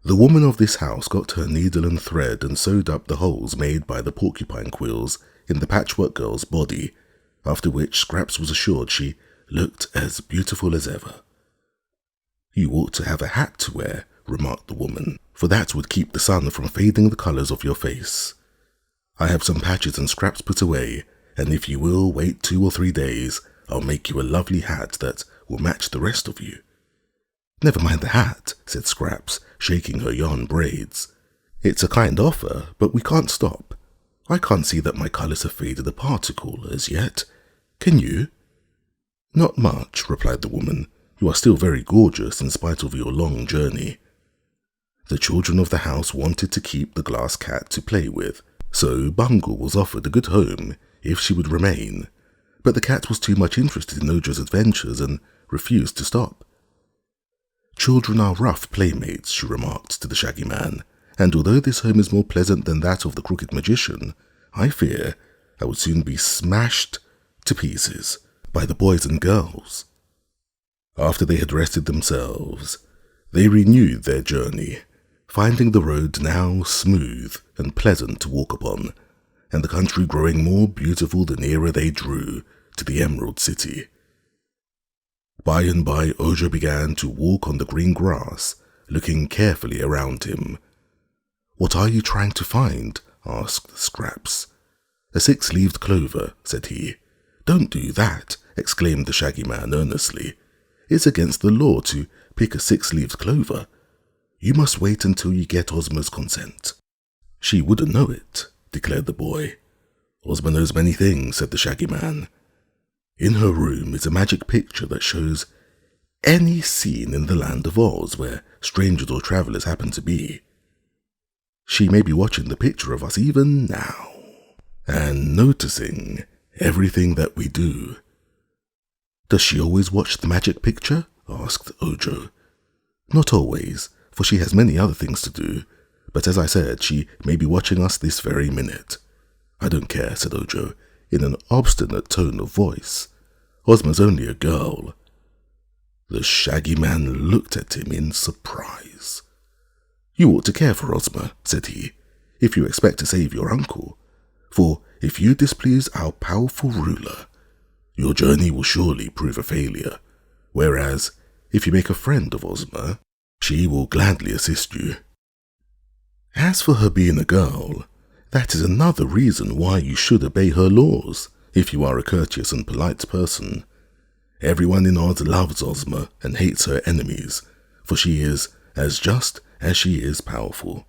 The woman of this house got her needle and thread and sewed up the holes made by the porcupine quills in the Patchwork Girl's body, after which Scraps was assured she looked as beautiful as ever. "You ought to have a hat to wear," remarked the woman, "for that would keep the sun from fading the colours of your face. I have some patches and scraps put away, and if you will wait 2 or 3 days, I'll make you a lovely hat that will match the rest of you." "Never mind the hat," said Scraps, shaking her yarn braids. "It's a kind offer, but we can't stop. I can't see that my colours have faded a particle as yet. Can you?" "Not much," replied the woman. "You are still very gorgeous in spite of your long journey." The children of the house wanted to keep the glass cat to play with, so Bungle was offered a good home if she would remain, but the cat was too much interested in Ojo's adventures and refused to stop. "Children are rough playmates," she remarked to the Shaggy Man, "and although this home is more pleasant than that of the Crooked Magician, I fear I would soon be smashed to pieces by the boys and girls." After they had rested themselves, they renewed their journey, finding the road now smooth and pleasant to walk upon, and the country growing more beautiful the nearer they drew to the Emerald City. By and by Ojo began to walk on the green grass, looking carefully around him. "What are you trying to find?" asked Scraps. "A 6-leaved clover," said he. "Don't do that," exclaimed the Shaggy Man earnestly. "It's against the law to pick a 6-leaved clover. You must wait until you get Ozma's consent." "She wouldn't know it," declared the boy. "Ozma knows many things," said the Shaggy Man. "In her room is a magic picture that shows any scene in the land of Oz where strangers or travelers happen to be. She may be watching the picture of us even now, and noticing everything that we do." "Does she always watch the magic picture?" asked Ojo. "Not always, for she has many other things to do, but as I said, she may be watching us this very minute." "I don't care," said Ojo, in an obstinate tone of voice. "Ozma's only a girl." The Shaggy Man looked at him in surprise. "You ought to care for Ozma," said he, "if you expect to save your uncle, for if you displease our powerful ruler, your journey will surely prove a failure, whereas if you make a friend of Ozma, she will gladly assist you. As for her being a girl, that is another reason why you should obey her laws, if you are a courteous and polite person. Everyone in Oz loves Ozma and hates her enemies, for she is as just as she is powerful."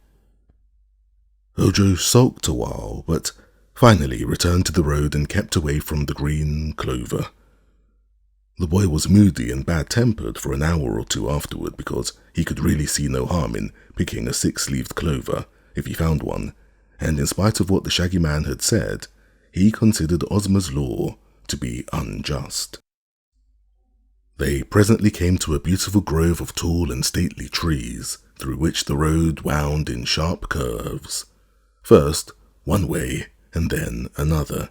Ojo sulked a while, but finally returned to the road and kept away from the green clover. The boy was moody and bad-tempered for an hour or 2 afterward because he could really see no harm in picking a 6-leaved clover if he found one, and in spite of what the Shaggy Man had said, he considered Ozma's law to be unjust. They presently came to a beautiful grove of tall and stately trees, through which the road wound in sharp curves, first one way and then another.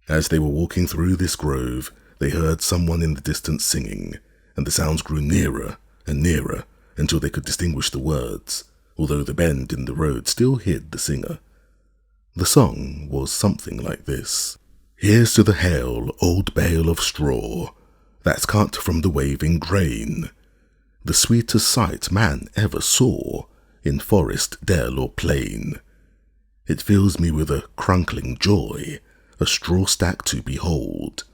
As they were walking through this grove, they heard someone in the distance singing, and the sounds grew nearer and nearer until they could distinguish the words, although the bend in the road still hid the singer. The song was something like this: "Here's to the hale old bale of straw that's cut from the waving grain, the sweetest sight man ever saw in forest, dell, or plain. It fills me with a crunkling joy, a straw stack to behold,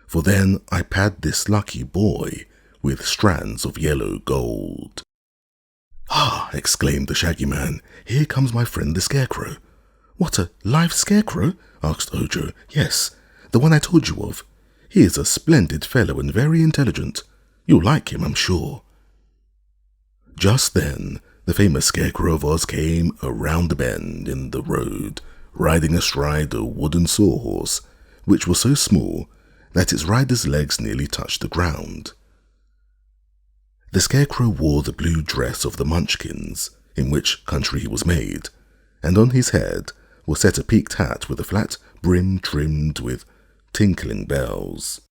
for then I pad this lucky boy with strands of yellow gold." "Ah!" exclaimed the Shaggy Man, "here comes my friend the Scarecrow." "What, a live scarecrow?" asked Ojo. "Yes, the one I told you of. He is a splendid fellow and very intelligent. You'll like him, I'm sure." Just then, the famous Scarecrow of Oz came around the bend in the road, riding astride a wooden sawhorse, which was so small that its rider's legs nearly touched the ground. The Scarecrow wore the blue dress of the Munchkins, in which country he was made, and on his head was set a peaked hat with a flat brim trimmed with tinkling bells.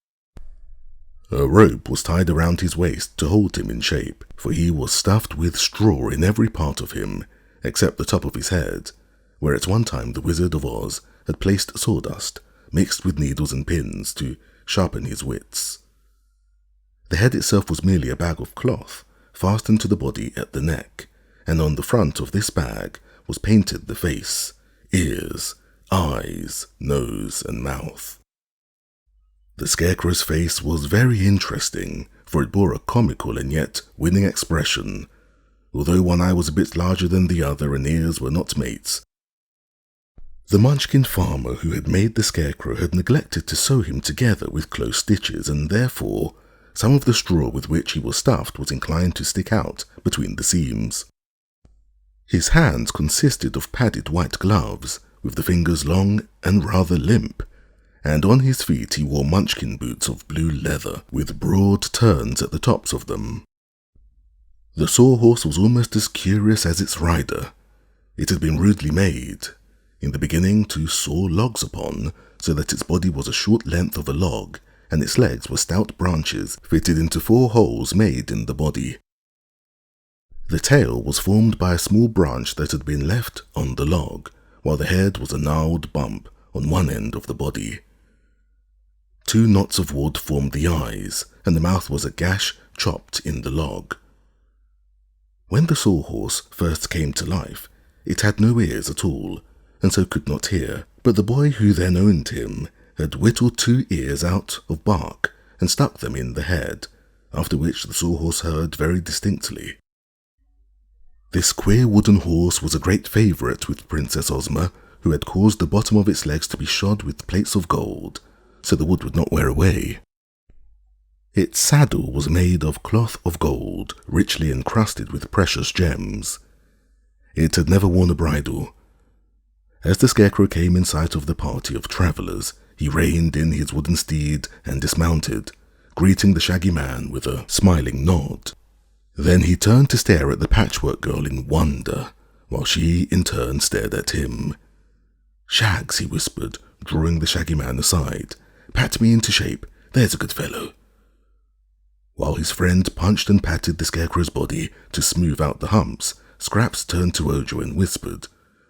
A rope was tied around his waist to hold him in shape, for he was stuffed with straw in every part of him, except the top of his head, where at one time the Wizard of Oz had placed sawdust mixed with needles and pins to sharpen his wits. The head itself was merely a bag of cloth fastened to the body at the neck, and on the front of this bag was painted the face, ears, eyes, nose, and mouth. The Scarecrow's face was very interesting, for it bore a comical and yet winning expression. Although one eye was a bit larger than the other and ears were not mates, the Munchkin farmer who had made the Scarecrow had neglected to sew him together with close stitches, and therefore some of the straw with which he was stuffed was inclined to stick out between the seams. His hands consisted of padded white gloves, with the fingers long and rather limp, and on his feet he wore Munchkin boots of blue leather, with broad turns at the tops of them. The sawhorse was almost as curious as its rider. It had been rudely made, in the beginning to saw logs upon, so that its body was a short length of a log, and its legs were stout branches fitted into 4 holes made in the body. The tail was formed by a small branch that had been left on the log, while the head was a gnarled bump on one end of the body. 2 knots of wood formed the eyes, and the mouth was a gash chopped in the log. When the sawhorse first came to life, it had no ears at all, and so could not hear, but the boy who then owned him had whittled 2 ears out of bark and stuck them in the head, after which the sawhorse heard very distinctly. This queer wooden horse was a great favourite with Princess Ozma, who had caused the bottom of its legs to be shod with plates of gold, so the wood would not wear away. Its saddle was made of cloth of gold, richly encrusted with precious gems. It had never worn a bridle. As the Scarecrow came in sight of the party of travellers, he reined in his wooden steed and dismounted, greeting the Shaggy Man with a smiling nod. Then he turned to stare at the Patchwork Girl in wonder, while she in turn stared at him. "Shags," he whispered, drawing the Shaggy Man aside. "Pat me into shape, there's a good fellow." While his friend punched and patted the Scarecrow's body to smooth out the humps, Scraps turned to Ojo and whispered,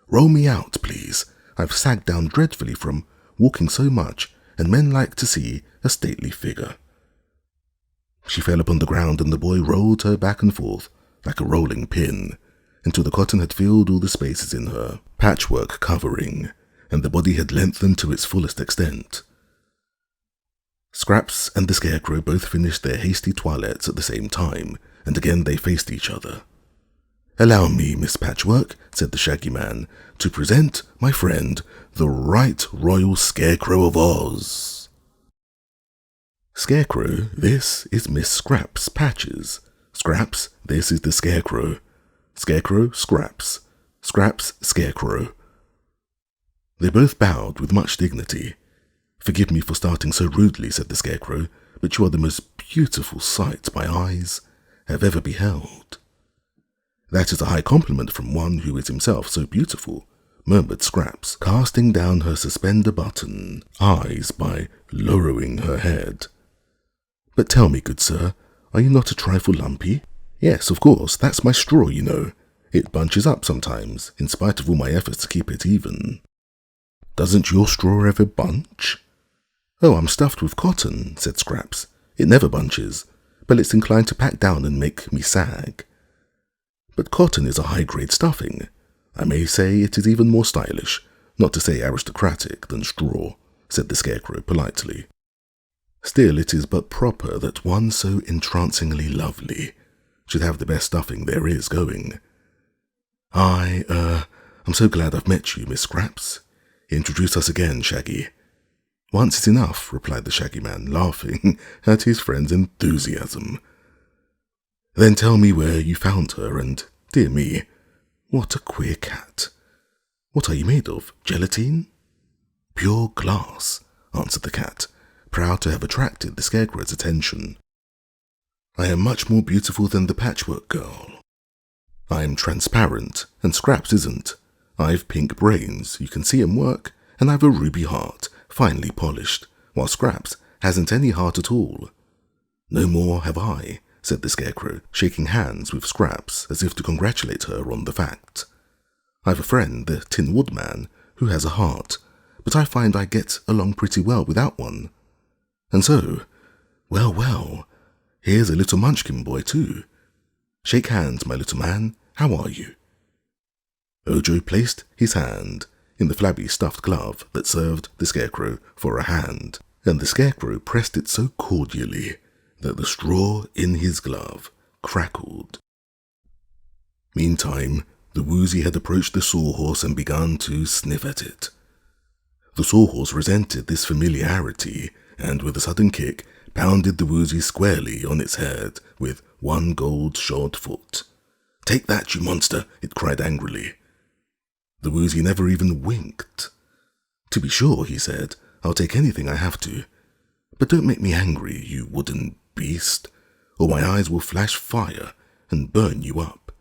"Roll me out, please. I've sagged down dreadfully from walking so much, and men like to see a stately figure." She fell upon the ground, and the boy rolled her back and forth like a rolling pin, until the cotton had filled all the spaces in her patchwork covering, and the body had lengthened to its fullest extent. Scraps and the Scarecrow both finished their hasty toilettes at the same time, and again they faced each other. "Allow me, Miss Patchwork," said the Shaggy Man, "to present my friend, the Right Royal Scarecrow of Oz." "Scarecrow, this is Miss Scraps Patches. Scraps, this is the Scarecrow. Scarecrow, Scraps. Scraps, Scarecrow." They both bowed with much dignity. "Forgive me for starting so rudely," said the Scarecrow, "but you are the most beautiful sight my eyes have ever beheld." "That is a high compliment from one who is himself so beautiful," murmured Scraps, casting down her suspender-button eyes by lowering her head. "But tell me, good sir, are you not a trifle lumpy?" "Yes, of course, that's my straw, you know. It bunches up sometimes, in spite of all my efforts to keep it even." "Doesn't your straw ever bunch?" "Oh, I'm stuffed with cotton," said Scraps. "It never bunches, but it's inclined to pack down and make me sag." "But cotton is a high-grade stuffing. I may say it is even more stylish, not to say aristocratic, than straw," said the Scarecrow politely. "Still, it is but proper that one so entrancingly lovely should have the best stuffing there is going. I'm so glad I've met you, Miss Scraps. Introduce us again, Shaggy." "Once is enough," replied the Shaggy Man, laughing at his friend's enthusiasm. "Then tell me where you found her, and, dear me, what a queer cat. What are you made of, gelatine?" "Pure glass," answered the cat, proud to have attracted the Scarecrow's attention. "I am much more beautiful than the Patchwork Girl. I'm transparent, and Scraps isn't. I've pink brains, you can see 'em work, and I've a ruby heart, finely polished, while Scraps hasn't any heart at all. "No more have I," said the Scarecrow, shaking hands with Scraps as if to congratulate her on the fact. "I've a friend, the Tin Woodman, who has a heart, but I find I get along pretty well without one. And so, well, here's a little Munchkin boy too. Shake hands, my little man, how are you?" Ojo placed his hand in the flabby stuffed glove that served the Scarecrow for a hand, and the Scarecrow pressed it so cordially that the straw in his glove crackled. Meantime, the Woozy had approached the Sawhorse and begun to sniff at it. The Sawhorse resented this familiarity, and with a sudden kick, pounded the Woozy squarely on its head with one gold-shod foot. "Take that, you monster!" it cried angrily. The Woozy never even winked. "To be sure," he said, "I'll take anything I have to. But don't make me angry, you wooden beast, or my eyes will flash fire and burn you up."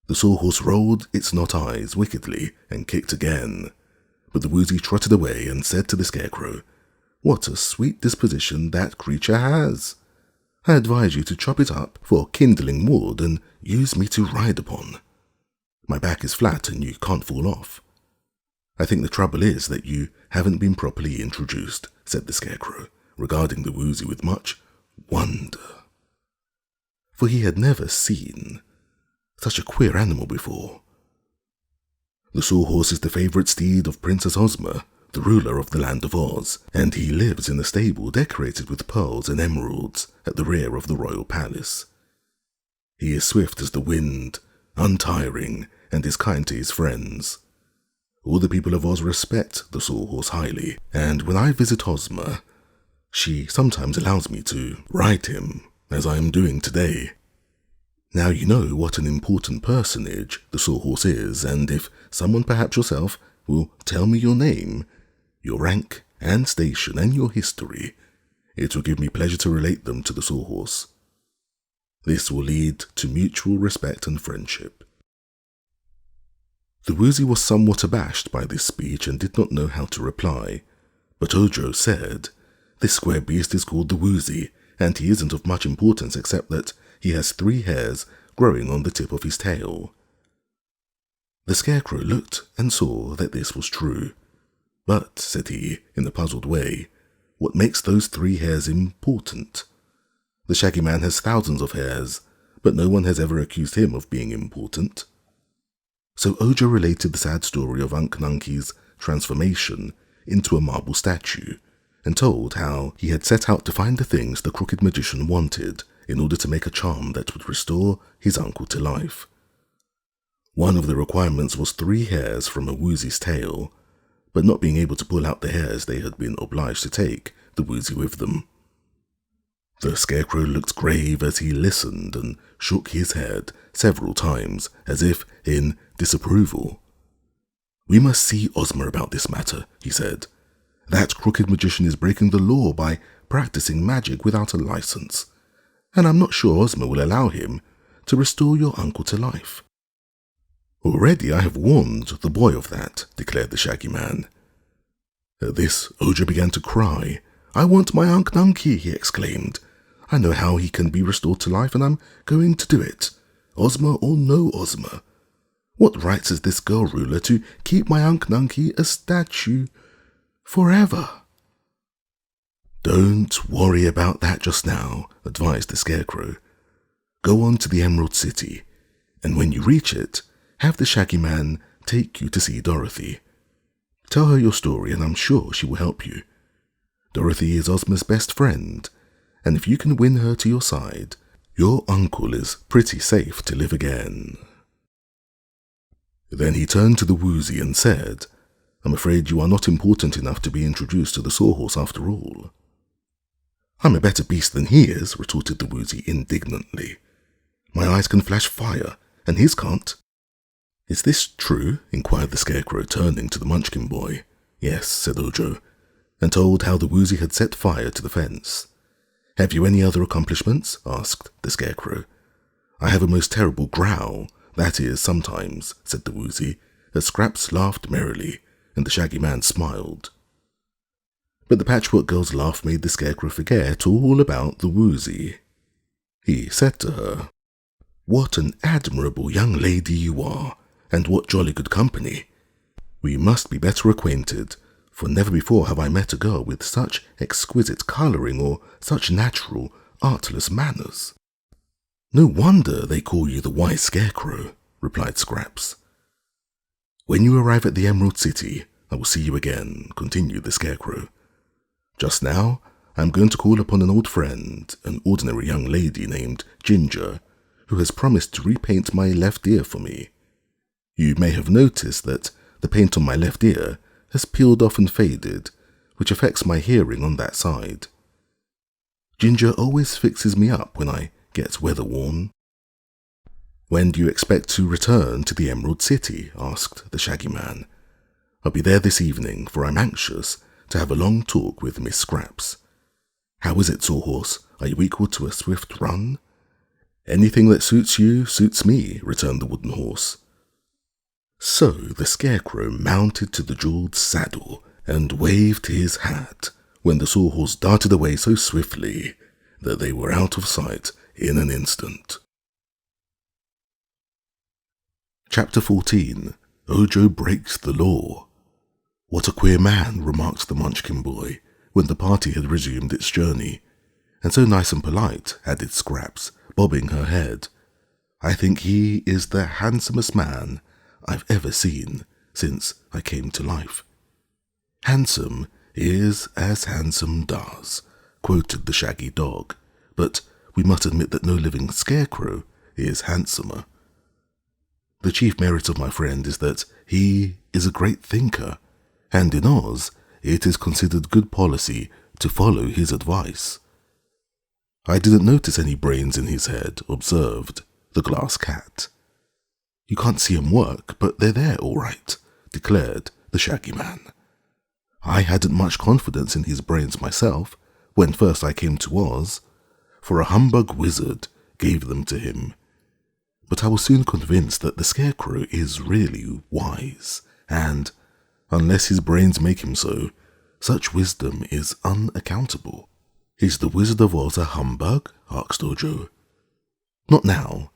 The Sawhorse rolled its knot eyes wickedly and kicked again, but the Woozy trotted away and said to the Scarecrow, "What a sweet disposition that creature has! I advise you to chop it up for kindling wood and use me to ride upon. My back is flat and you can't fall off." "I think the trouble is that you haven't been properly introduced," said the Scarecrow, regarding the Woozy with much wonder. For he had never seen such a queer animal before. The Sawhorse is the favourite steed of Princess Ozma, the ruler of the land of Oz, and he lives in a stable decorated with pearls and emeralds at the rear of the royal palace. He is swift as the wind, untiring, and is kind to his friends. All the people of Oz respect the Sawhorse highly, and when I visit Ozma, she sometimes allows me to ride him, as I am doing today. Now you know what an important personage the Sawhorse is, and if someone, perhaps yourself, will tell me your name, your rank and station, and your history, it will give me pleasure to relate them to the Sawhorse. This will lead to mutual respect and friendship." The Woozy was somewhat abashed by this speech and did not know how to reply, but Ojo said, "This square beast is called the Woozy, and he isn't of much importance except that he has 3 hairs growing on the tip of his tail." The Scarecrow looked and saw that this was true. "But," said he, in a puzzled way, "what makes those 3 hairs important? The Shaggy Man has thousands of hairs, but no one has ever accused him of being important." So Ojo related the sad story of Unc Nunkie's transformation into a marble statue, and told how he had set out to find the things the crooked magician wanted in order to make a charm that would restore his uncle to life. One of the requirements was 3 hairs from a Woozy's tail, but not being able to pull out the hairs, they had been obliged to take the Woozy with them. The Scarecrow looked grave as he listened and shook his head several times as if in disapproval. "We must see Ozma about this matter," he said. "That crooked magician is breaking the law by practicing magic without a license, and I'm not sure Ozma will allow him to restore your uncle to life." "Already I have warned the boy of that," declared the Shaggy Man. At this, Ojo began to cry. "I want my Unc Nunkie," he exclaimed. "I know how he can be restored to life, and I'm going to do it. Ozma or no Ozma. What rights has this girl ruler to keep my Unc Nunkie a statue forever?" "Don't worry about that just now," advised the Scarecrow. "Go on to the Emerald City, and when you reach it, have the Shaggy Man take you to see Dorothy. Tell her your story, and I'm sure she will help you. Dorothy is Ozma's best friend, and if you can win her to your side, your uncle is pretty safe to live again." Then he turned to the Woozy and said, "I'm afraid you are not important enough to be introduced to the Sawhorse after all." "I'm a better beast than he is," retorted the Woozy indignantly. "My eyes can flash fire, and his can't." "Is this true?" inquired the Scarecrow, turning to the Munchkin boy. "Yes," said Ojo, and told how the Woozy had set fire to the fence. "Have you any other accomplishments?" asked the Scarecrow. "I have a most terrible growl, that is, sometimes," said the Woozy, as Scraps laughed merrily, and the Shaggy Man smiled. But the Patchwork Girl's laugh made the Scarecrow forget all about the Woozy. He said to her, "What an admirable young lady you are, and what jolly good company. We must be better acquainted, for never before have I met a girl with such exquisite colouring or such natural, artless manners." "No wonder they call you the Wise Scarecrow," replied Scraps. "When you arrive at the Emerald City, I will see you again," continued the Scarecrow. "Just now, I am going to call upon an old friend, an ordinary young lady named Ginger, who has promised to repaint my left ear for me. You may have noticed that the paint on my left ear has peeled off and faded, which affects my hearing on that side. Ginger always fixes me up when I get weather-worn." "When do you expect to return to the Emerald City?" asked the Shaggy Man. "I'll be there this evening, for I'm anxious to have a long talk with Miss Scraps. How is it, Sawhorse? Are you equal to a swift run?" "Anything that suits you suits me," returned the wooden horse. So the Scarecrow mounted to the jeweled saddle and waved his hat when the Sawhorse darted away so swiftly that they were out of sight in an instant. Chapter 14. Ojo Breaks the Law. "What a queer man," remarked the Munchkin boy, when the party had resumed its journey. "And so nice and polite," added Scraps, bobbing her head. "I think he is the handsomest man I've ever seen since I came to life." "Handsome is as handsome does," quoted the Shaggy Dog, "but we must admit that no living scarecrow is handsomer. The chief merit of my friend is that he is a great thinker, and in Oz it is considered good policy to follow his advice." "I didn't notice any brains in his head," observed the Glass Cat. "You can't see 'em work, but they're there all right," declared the Shaggy Man. "I hadn't much confidence in his brains myself when first I came to Oz, for a humbug wizard gave them to him. But I was soon convinced that the Scarecrow is really wise, and, unless his brains make him so, such wisdom is unaccountable." "Is the Wizard of Oz a humbug?" asked Ojo. "Not now.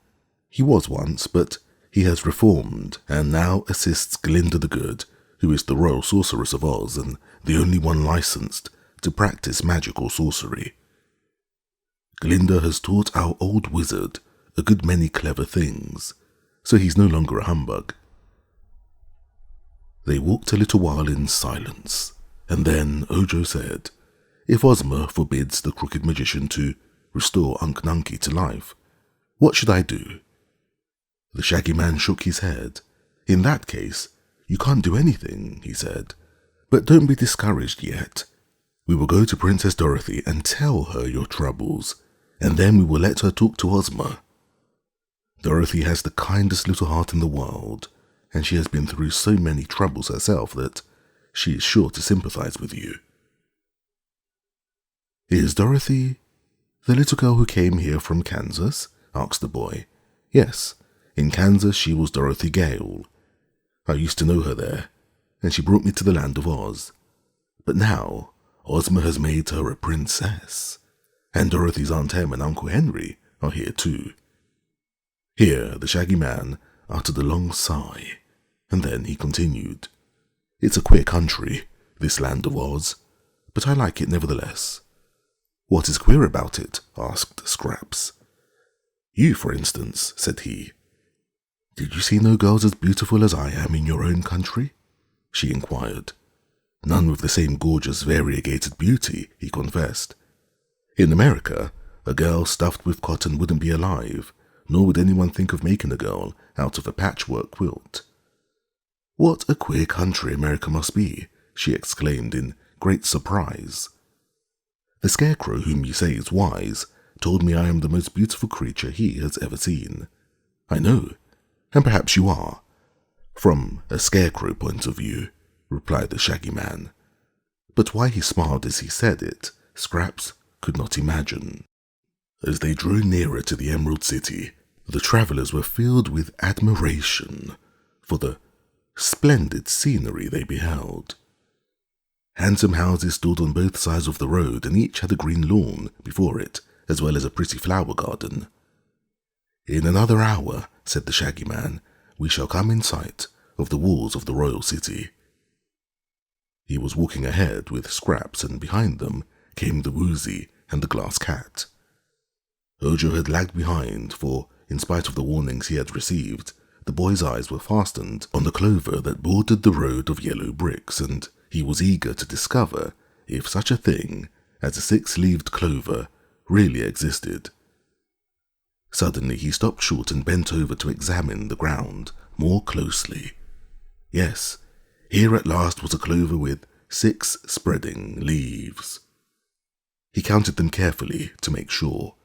He was once, but he has reformed and now assists Glinda the Good, who is the Royal Sorceress of Oz and the only one licensed to practice magical sorcery. Glinda has taught our old wizard a good many clever things, so he's no longer a humbug." They walked a little while in silence, and then Ojo said, "If Ozma forbids the Crooked Magician to restore Unc Nunkie to life, what should I do?" The Shaggy Man shook his head. "In that case, you can't do anything," he said. "But don't be discouraged yet. We will go to Princess Dorothy and tell her your troubles, and then we will let her talk to Ozma. Dorothy has the kindest little heart in the world, and she has been through so many troubles herself that she is sure to sympathize with you." "Is Dorothy the little girl who came here from Kansas?" asked the boy. "Yes. In Kansas she was Dorothy Gale. I used to know her there, and she brought me to the land of Oz. But now Ozma has made her a princess, and Dorothy's Aunt Em and Uncle Henry are here too." Here the Shaggy Man uttered a long sigh, and then he continued, "It's a queer country, this land of Oz, but I like it nevertheless." "What is queer about it?" asked Scraps. "You, for instance," said he. "Did you see no girls as beautiful as I am in your own country?" she inquired. "None with the same gorgeous variegated beauty," he confessed. "In America, a girl stuffed with cotton wouldn't be alive, nor would anyone think of making a girl out of a patchwork quilt." "What a queer country America must be," she exclaimed in great surprise. "The Scarecrow, whom you say is wise, told me I am the most beautiful creature he has ever seen." "I know, and perhaps you are, from a Scarecrow point of view," replied the Shaggy Man. But why he smiled as he said it, Scraps could not imagine. As they drew nearer to the Emerald City, the travellers were filled with admiration for the splendid scenery they beheld. Handsome houses stood on both sides of the road, and each had a green lawn before it, as well as a pretty flower garden. "In another hour," said the Shaggy Man, "we shall come in sight of the walls of the royal city." He was walking ahead with Scraps, and behind them came the Woozy and the glass cat. Ojo had lagged behind, for, in spite of the warnings he had received, the boy's eyes were fastened on the clover that bordered the road of yellow bricks, and he was eager to discover if such a thing as a six-leaved clover really existed. Suddenly he stopped short and bent over to examine the ground more closely. Yes, here at last was a clover with 6 spreading leaves. He counted them carefully to make sure.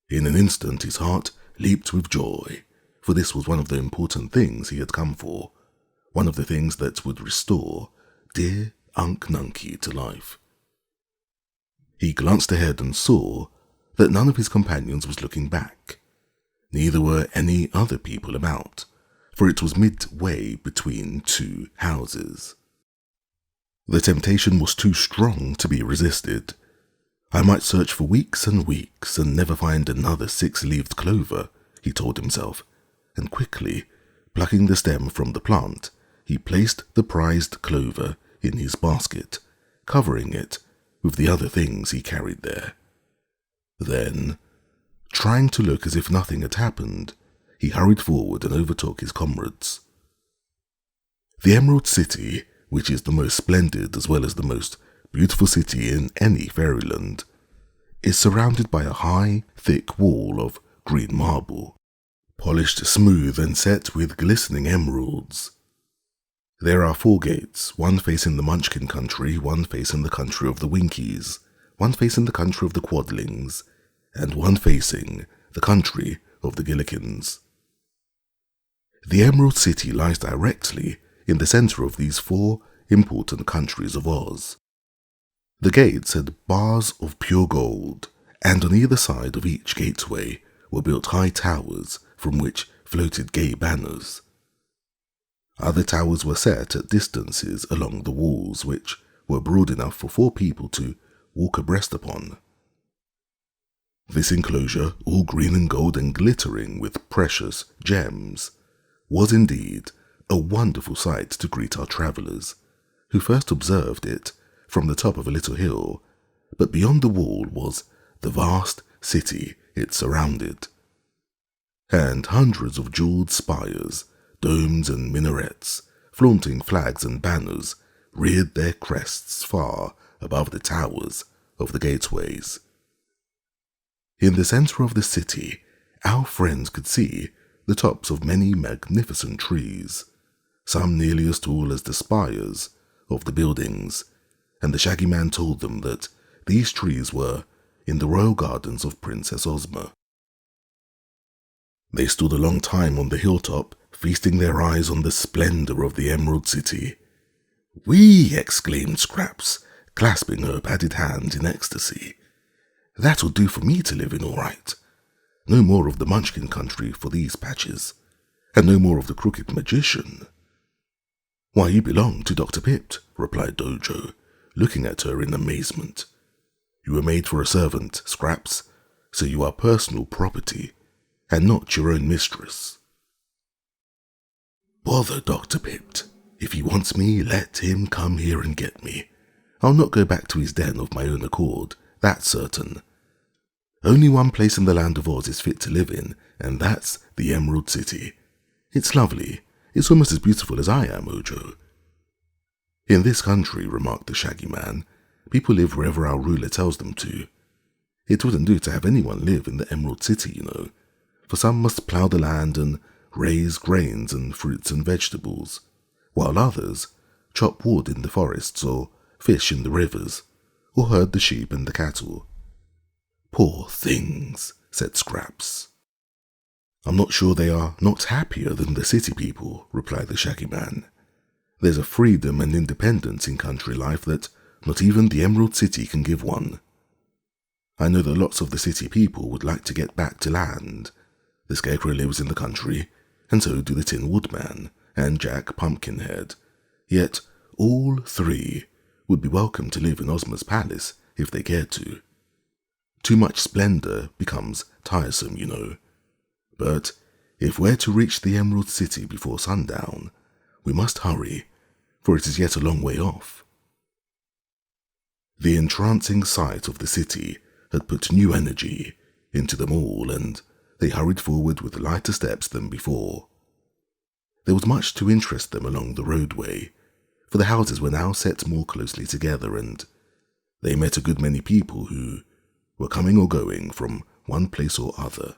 In an instant his heart leaped with joy, for this was one of the important things he had come for, one of the things that would restore dear Unc Nunkie to life. He glanced ahead and saw that none of his companions was looking back. Neither were any other people about, for it was midway between 2 houses. The temptation was too strong to be resisted. I might search for weeks and weeks and never find another 6-leaved clover, he told himself, and quickly, plucking the stem from the plant, he placed the prized clover in his basket, covering it with the other things he carried there. Then, trying to look as if nothing had happened, he hurried forward and overtook his comrades. The Emerald City, which is the most splendid as well as the most beautiful city in any fairyland, is surrounded by a high, thick wall of green marble, polished smooth and set with glistening emeralds. There are 4 gates, one facing the Munchkin Country, one facing the country of the Winkies, one facing the country of the Quadlings, and one facing the country of the Gillikins. The Emerald City lies directly in the center of these 4 important countries of Oz. The gates had bars of pure gold, and on either side of each gateway were built high towers from which floated gay banners. Other towers were set at distances along the walls, which were broad enough for 4 people to walk abreast upon. This enclosure, all green and gold and glittering with precious gems, was indeed a wonderful sight to greet our travellers, who first observed it from the top of a little hill, but beyond the wall was the vast city it surrounded, and hundreds of jewelled spires, domes and minarets, flaunting flags and banners, reared their crests far above the towers of the gateways. In the centre of the city, our friends could see the tops of many magnificent trees, some nearly as tall as the spires of the buildings, and the Shaggy Man told them that these trees were in the royal gardens of Princess Ozma. They stood a long time on the hilltop, feasting their eyes on the splendour of the Emerald City. "Whee!" exclaimed Scraps, clasping her padded hand in ecstasy. "That'll do for me to live in, all right. No more of the Munchkin Country for these patches, and no more of the crooked magician." "Why, you belong to Dr. Pipt," replied Ojo, looking at her in amazement. "You were made for a servant, Scraps, so you are personal property, and not your own mistress." "Bother Dr. Pipt. If he wants me, let him come here and get me. I'll not go back to his den of my own accord, that's certain. Only one place in the land of Oz is fit to live in, and that's the Emerald City. It's lovely. It's almost as beautiful as I am, Ojo." "In this country," remarked the Shaggy Man, "people live wherever our ruler tells them to. It wouldn't do to have anyone live in the Emerald City, you know, for some must plough the land and raise grains and fruits and vegetables, while others chop wood in the forests or fish in the rivers, or herd the sheep and the cattle." "Poor things," said Scraps. "I'm not sure they are not happier than the city people," replied the Shaggy Man. "There's a freedom and independence in country life that not even the Emerald City can give one. I know that lots of the city people would like to get back to land. The Scarecrow lives in the country, and so do the Tin Woodman and Jack Pumpkinhead, yet all 3 would be welcome to live in Ozma's palace if they cared to. Too much splendor becomes tiresome, you know. But if we're to reach the Emerald City before sundown, we must hurry, for it is yet a long way off. The entrancing sight of the city had put new energy into them all, and they hurried forward with lighter steps than before. There was much to interest them along the roadway, for the houses were now set more closely together, and they met a good many people who were coming or going from one place or other.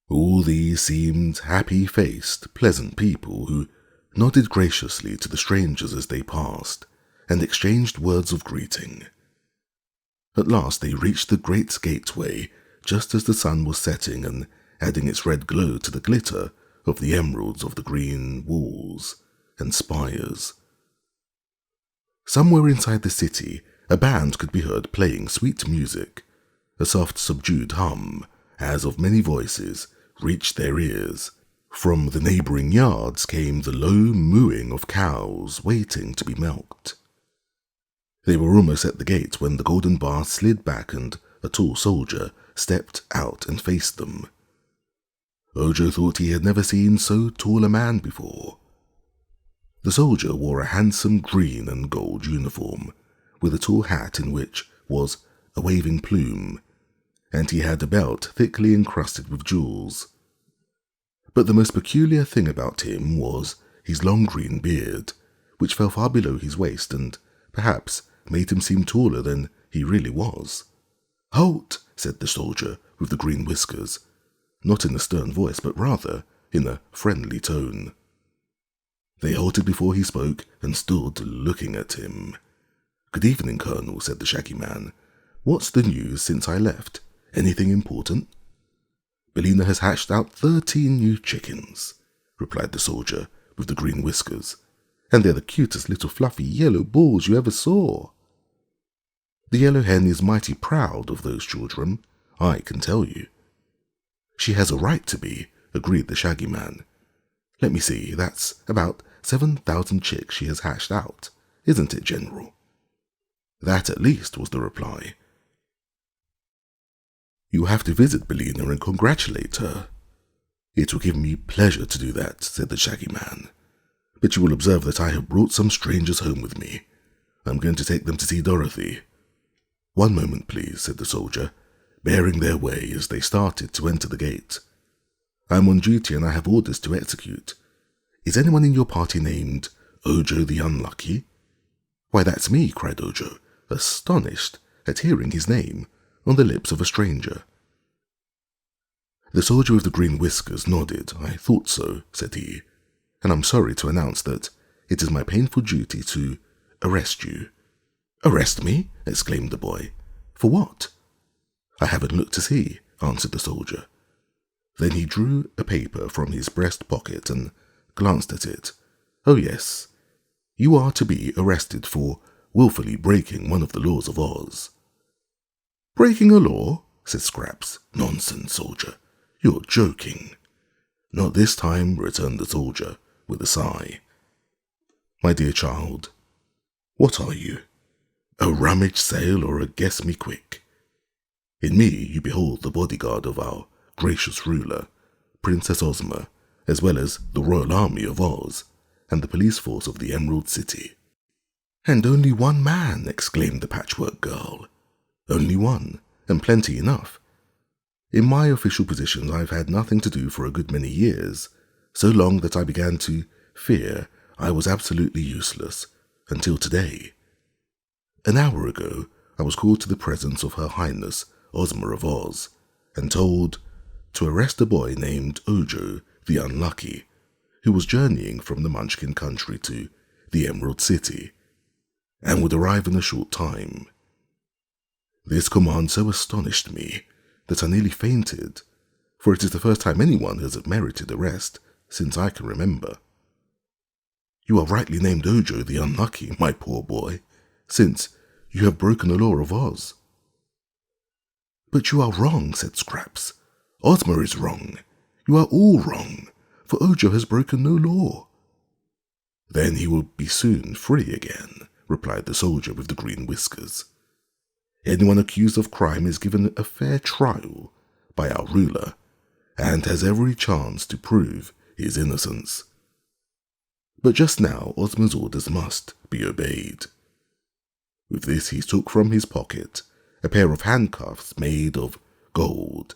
All these seemed happy-faced, pleasant people who nodded graciously to the strangers as they passed and exchanged words of greeting. At last they reached the great gateway just as the sun was setting and adding its red glow to the glitter of the emeralds of the green walls and spires. Somewhere inside the city, a band could be heard playing sweet music. A soft, subdued hum, as of many voices, reached their ears. From the neighbouring yards came the low mooing of cows waiting to be milked. They were almost at the gate when the golden bar slid back and a tall soldier stepped out and faced them. Ojo thought he had never seen so tall a man before. The soldier wore a handsome green and gold uniform, with a tall hat in which was a waving plume, and he had a belt thickly encrusted with jewels. But the most peculiar thing about him was his long green beard, which fell far below his waist and perhaps made him seem taller than he really was. "Halt!" said the soldier with the green whiskers, not in a stern voice, but rather in a friendly tone. They halted before he spoke and stood looking at him. "Good evening, Colonel," said the shaggy man. "What's the news since I left? Anything important?" "Billina has hatched out 13 new chickens," replied the soldier with the green whiskers, "and they're the cutest little fluffy yellow balls you ever saw. The yellow hen is mighty proud of those children, I can tell you." "She has a right to be," agreed the shaggy man. "Let me see, that's about 7,000 chicks she has hatched out, isn't it, General?" "That at least," was the reply. "You have to visit Billina and congratulate her." "It will give me pleasure to do that," said the shaggy man. "But you will observe that I have brought some strangers home with me. I'm going to take them to see Dorothy." "One moment, please," said the soldier, bearing their way as they started to enter the gate. "I'm on duty and I have orders to execute. Is anyone in your party named Ojo the Unlucky?" "Why, that's me," cried Ojo, astonished at hearing his name on the lips of a stranger. The soldier with the green whiskers nodded. "I thought so," said he, "and I'm sorry to announce that it is my painful duty to arrest you." "Arrest me?" exclaimed the boy. "For what?" "I haven't looked to see," answered the soldier. Then he drew a paper from his breast pocket and glanced at it. "Oh yes, you are to be arrested for willfully breaking one of the laws of Oz." "Breaking a law?" said Scraps. "Nonsense, soldier. You're joking." "Not this time," returned the soldier with a sigh. "My dear child, what are you? A rummage sale or a guess me quick? In me you behold the bodyguard of our gracious ruler, Princess Ozma, as well as the royal army of Oz and the police force of the Emerald City." "And only one man!" exclaimed the Patchwork Girl. "Only one, and plenty enough. In my official positions I've had nothing to do for a good many years, so long that I began to fear I was absolutely useless, until today. An hour ago I was called to the presence of Her Highness Ozma of Oz, and told to arrest a boy named Ojo the Unlucky, who was journeying from the Munchkin Country to the Emerald City, and would arrive in a short time. This command so astonished me that I nearly fainted, for it is the first time anyone has merited arrest since I can remember. You are rightly named Ojo the Unlucky, my poor boy, since you have broken the law of Oz." "But you are wrong," said Scraps. "Ozma is wrong. You are all wrong, for Ojo has broken no law." "Then he will be soon free again," replied the soldier with the green whiskers. Anyone accused of crime is given a fair trial by our ruler, and has every chance to prove his innocence. But just now Ozma's orders must be obeyed. With this he took from his pocket a pair of handcuffs made of gold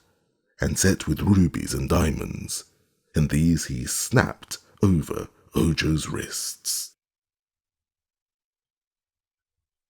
and set with rubies and diamonds, and these he snapped over Ojo's wrists.